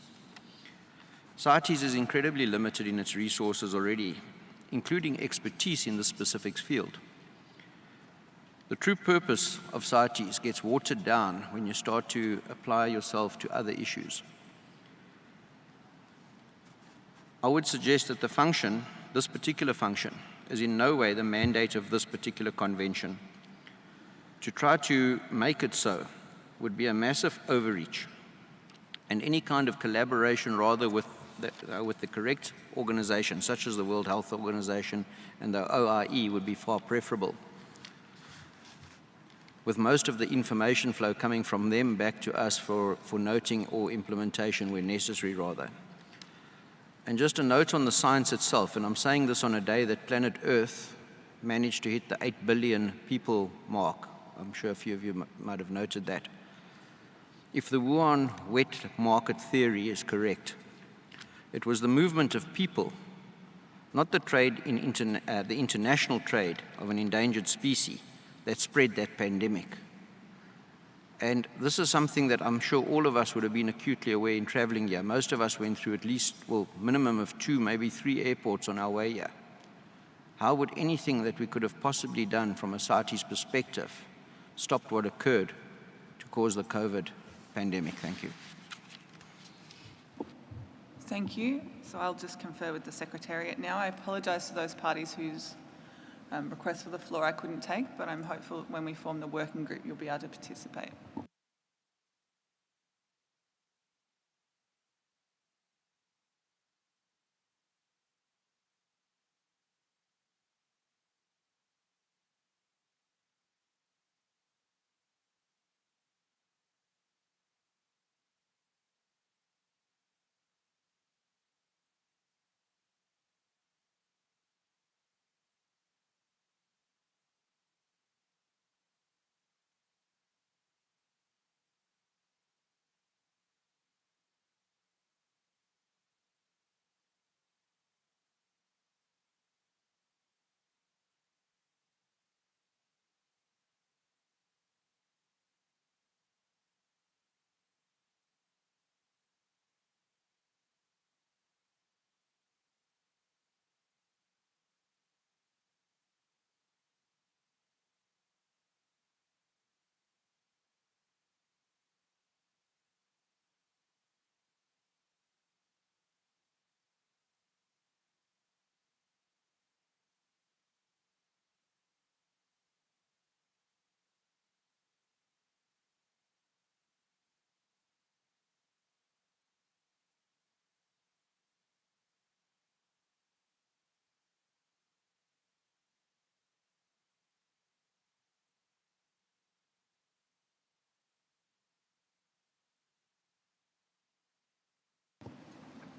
CITES is incredibly limited in its resources already, including expertise in the specific field. The true purpose of CITES gets watered down when you start to apply yourself to other issues. I would suggest that the function, this particular function, is in no way the mandate of this particular convention. To try to make it so would be a massive overreach, and any kind of collaboration rather with with the correct organization, such as the World Health Organization and the OIE, would be far preferable, with most of the information flow coming from them back to us for noting or implementation where necessary, rather. And just a note on the science itself, and I'm saying this on a day that planet Earth managed to hit the 8 billion people mark. I'm sure a few of you might have noted that. If the Wuhan wet market theory is correct, it was the movement of people, not the trade in the international trade of an endangered species, that spread that pandemic. And this is something that I'm sure all of us would have been acutely aware in traveling here. Most of us went through at least, well, minimum of 2, maybe 3 airports on our way here. How would anything that we could have possibly done from a CITES perspective stop what occurred to cause the COVID pandemic? Thank you. Thank you. So I'll just confer with the Secretariat now. I apologise to those parties whose request for the floor I couldn't take, but I'm hopeful when we form the working group you'll be able to participate.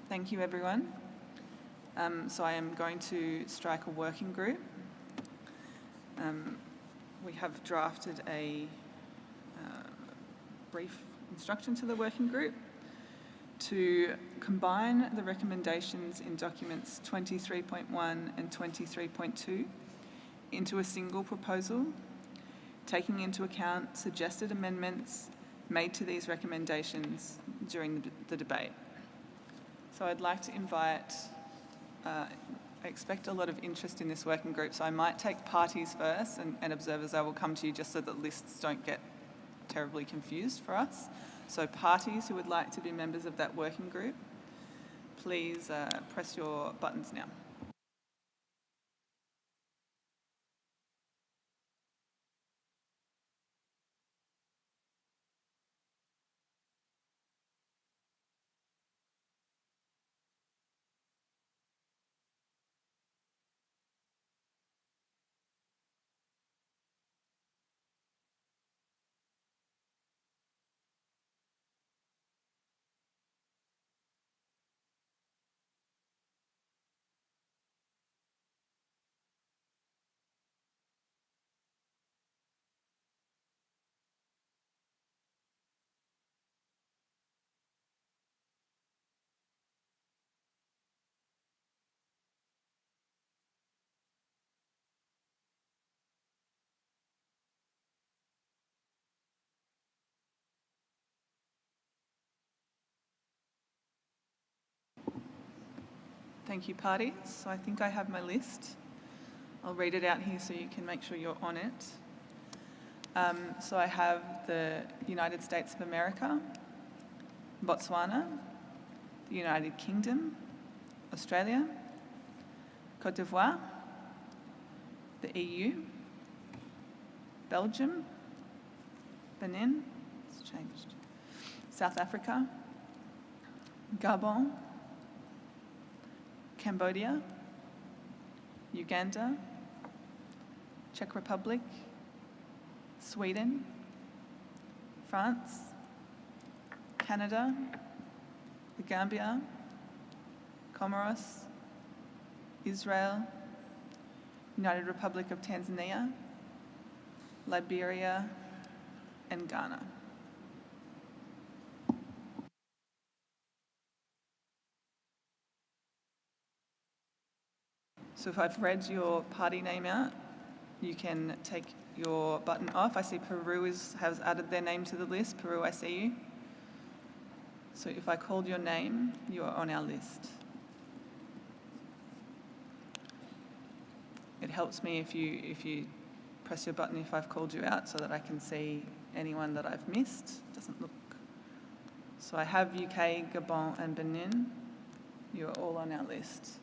Thank you, everyone. So I am going to strike a working group. We have drafted a brief instruction to the working group to combine the recommendations in documents 23.1 and 23.2 into a single proposal, taking into account suggested amendments made to these recommendations during the debate. So I'd like to invite, I expect a lot of interest in this working group, so I might take parties first and observers, I will come to you just so that lists don't get terribly confused for us. So parties who would like to be members of that working group, please press your buttons now. Thank you, parties. So I think I have my list. I'll read it out here so you can make sure you're on it. So I have the United States of America, Botswana, the United Kingdom, Australia, Côte d'Ivoire, the EU, Belgium, Benin, it's changed, South Africa, Gabon, Cambodia, Uganda, Czech Republic, Sweden, France, Canada, the Gambia, Comoros, Israel, United Republic of Tanzania, Liberia, and Ghana. So if I've read your party name out, you can take your button off. I see Peru has added their name to the list. Peru, I see you. So if I called your name, you are on our list. It helps me if you press your button if I've called you out so that I can see anyone that I've missed. Doesn't look. So I have UK, Gabon, and Benin. You are all on our list.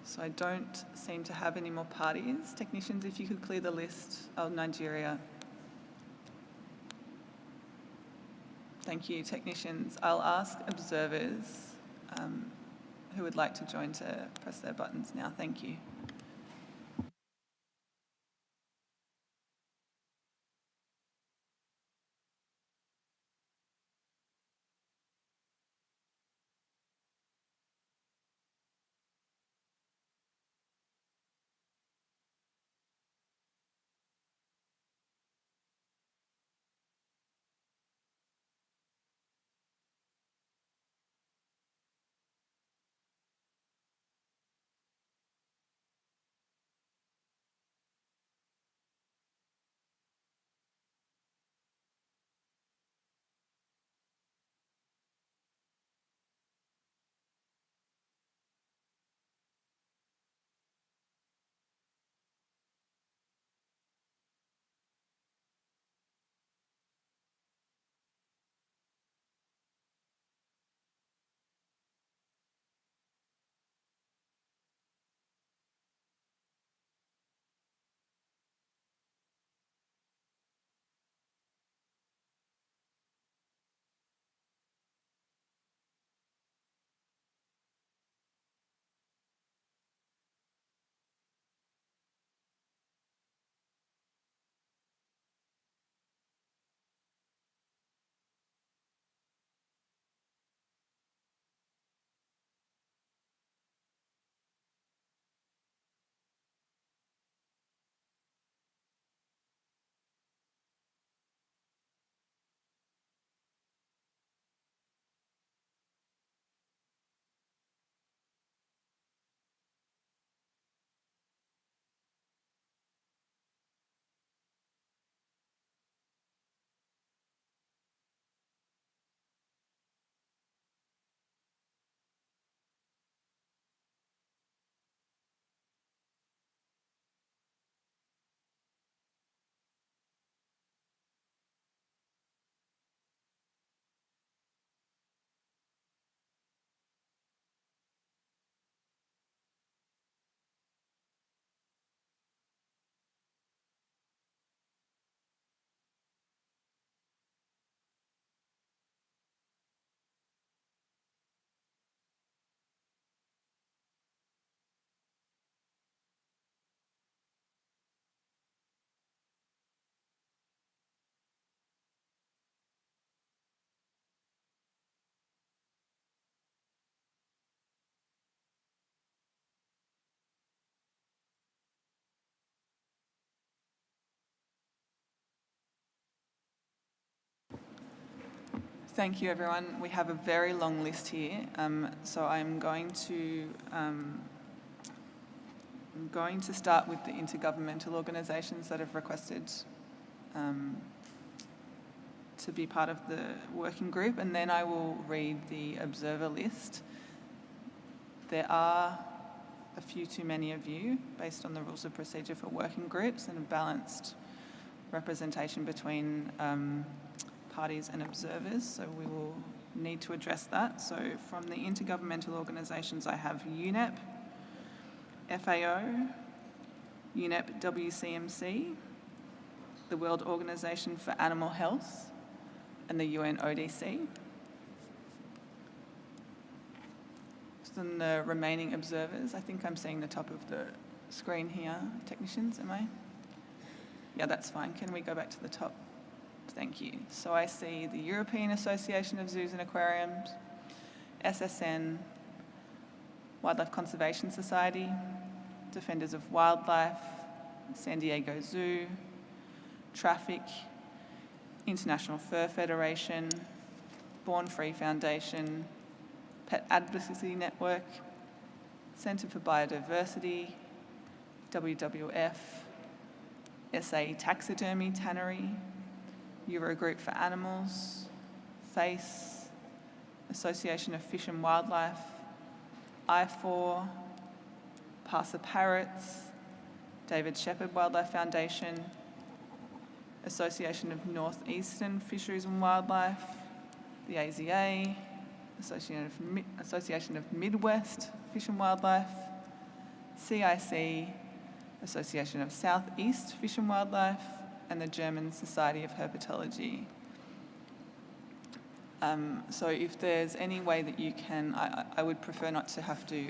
So I don't seem to have any more parties. Technicians, if you could clear the list of Nigeria. Thank you, technicians. I'll ask observers who would like to join to press their buttons now. Thank you. Thank you, everyone. We have a very long list here, so I'm going to start with the intergovernmental organisations that have requested to be part of the working group, and then I will read the observer list. There are a few too many of you, based on the rules of procedure for working groups, and a balanced representation between parties and observers, so we will need to address that. So from the intergovernmental organisations, I have UNEP, FAO, UNEP WCMC, the World Organization for Animal Health, and the UN ODC. Just on the remaining observers, I think I'm seeing the top of the screen here. Technicians, am I? Yeah, that's fine. Can we go back to the top? Thank you. So I see the European Association of Zoos and Aquariums, SSN, Wildlife Conservation Society, Defenders of Wildlife, San Diego Zoo, Traffic, International Fur Federation, Born Free Foundation, Pet Advocacy Network, Centre for Biodiversity, WWF, SA Taxidermy Tannery, Eurogroup for Animals, FACE, Association of Fish and Wildlife, I4, Parsa Parrots, David Shepherd Wildlife Foundation, Association of Northeastern Fisheries and Wildlife, the AZA, Association of Midwest Fish and Wildlife, CIC, Association of Southeast Fish and Wildlife, and the German Society of Herpetology. So if there's any way that you can, I would prefer not to have to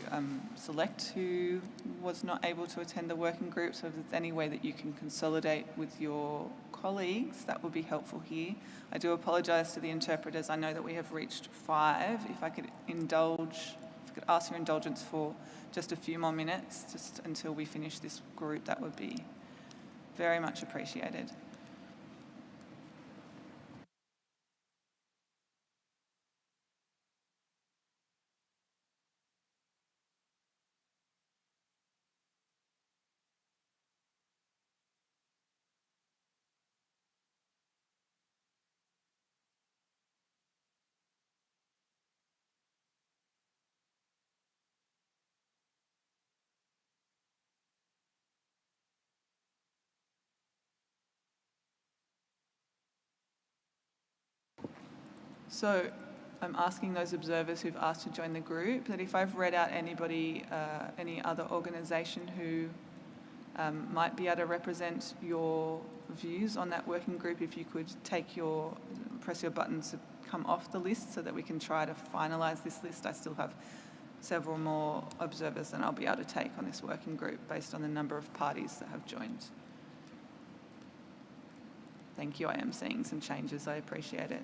select who was not able to attend the working group, so if there's any way that you can consolidate with your colleagues, that would be helpful here. I do apologise to the interpreters. I know that we have reached 5. If I could ask your indulgence for just a few more minutes, just until we finish this group, that would be very much appreciated. So I'm asking those observers who've asked to join the group that if I've read out anybody, any other organisation who might be able to represent your views on that working group, if you could press your button to come off the list so that we can try to finalise this list. I still have several more observers than I'll be able to take on this working group based on the number of parties that have joined. Thank you. I am seeing some changes. I appreciate it.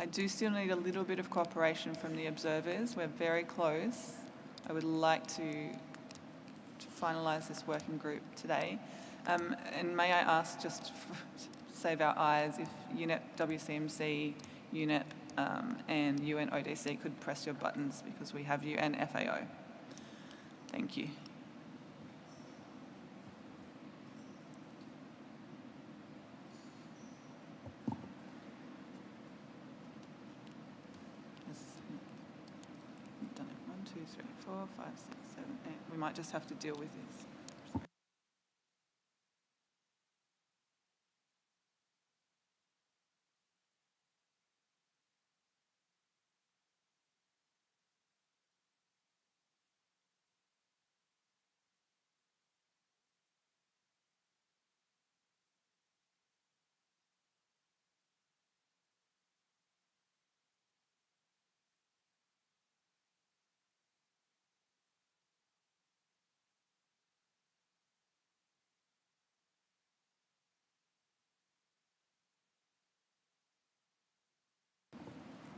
I do still need a little bit of cooperation from the observers. We're very close. I would like to finalise this working group today. And may I ask, just to save our eyes, if UNEP, WCMC, UNEP and UNODC could press your buttons, because we have you, and FAO. Thank you. We've done it 1, 2, 3, 4, 5, 6, 7, 8. We might just have to deal with this.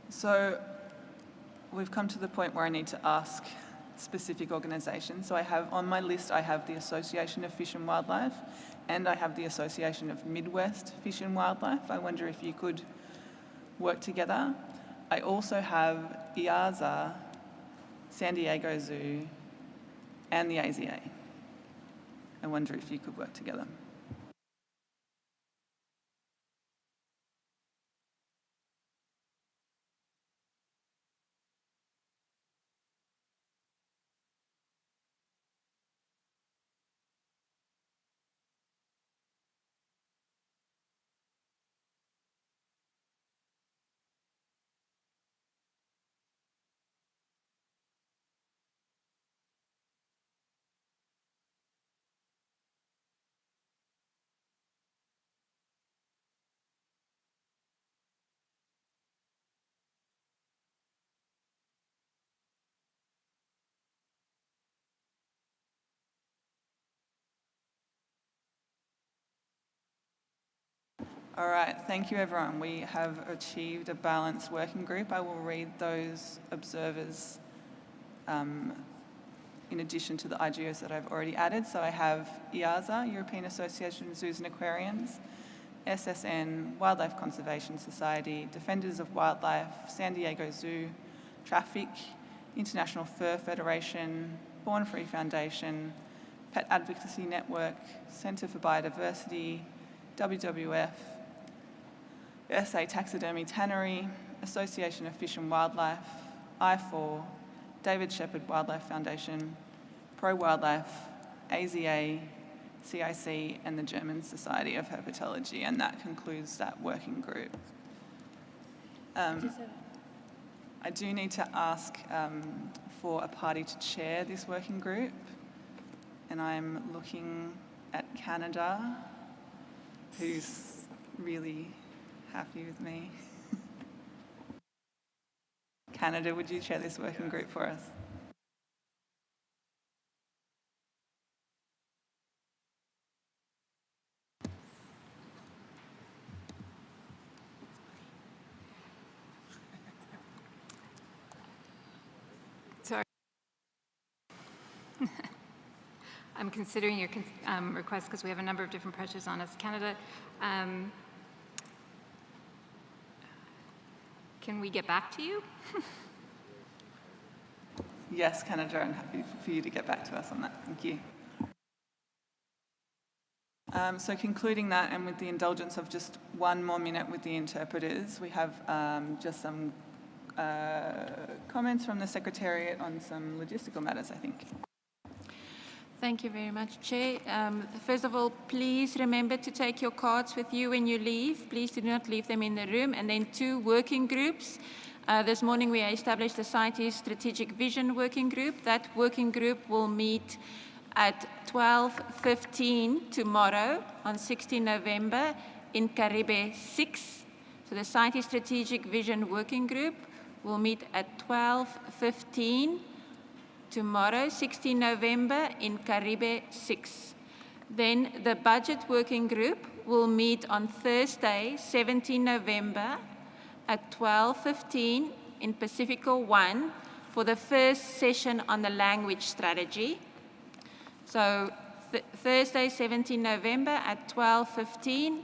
So we've come to the point where I need to ask specific organisations. So I have on my list, I have the Association of Fish and Wildlife, and I have the Association of Midwest Fish and Wildlife. I wonder if you could work together. I also have IAZA, San Diego Zoo, and the AZA. I wonder if you could work together. All right, thank you everyone. We have achieved a balanced working group. I will read those observers in addition to the IGOs that I've already added. So I have IAZA, European Association of Zoos and Aquariums, SSN, Wildlife Conservation Society, Defenders of Wildlife, San Diego Zoo, Traffic, International Fur Federation, Born Free Foundation, Pet Advocacy Network, Centre for Biodiversity, WWF, SA Taxidermy Tannery, Association of Fish and Wildlife, I4, David Shepherd Wildlife Foundation, Pro Wildlife, AZA, CIC, and the German Society of Herpetology, and that concludes that working group. I do need to ask for a party to chair this working group, and I'm looking at Canada, who's really happy with me. Canada, would you chair this working group for us? Sorry. I'm considering your request because we have a number of different pressures on us. Canada, can we get back to you? Yes, Canada, I'm happy for you to get back to us on that. Thank you. So concluding that, and with the indulgence of just one more minute with the interpreters, we have just some comments from the Secretariat on some logistical matters, I think. Thank you very much, Chair. First of all, please remember to take your cards with you when you leave. Please do not leave them in the room. And then 2 working groups. This morning we established the CITES Strategic Vision Working Group. That working group will meet at 12:15 tomorrow on 16 November in Caribe 6. So the CITES Strategic Vision Working Group will meet at 12:15 tomorrow, 16 November in Caribe 6. Then the Budget Working Group will meet on Thursday, 17 November at 12:15 in Pacifico 1 for the first session on the language strategy. So Thursday, 17 November at 12:15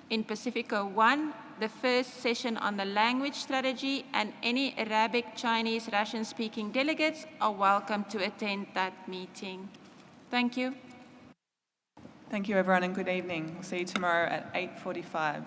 in Pacifico 1, the first session on the language strategy, and any Arabic, Chinese, Russian-speaking delegates are welcome to attend that meeting. Thank you. Thank you, everyone, and good evening. We'll see you tomorrow at 8:45.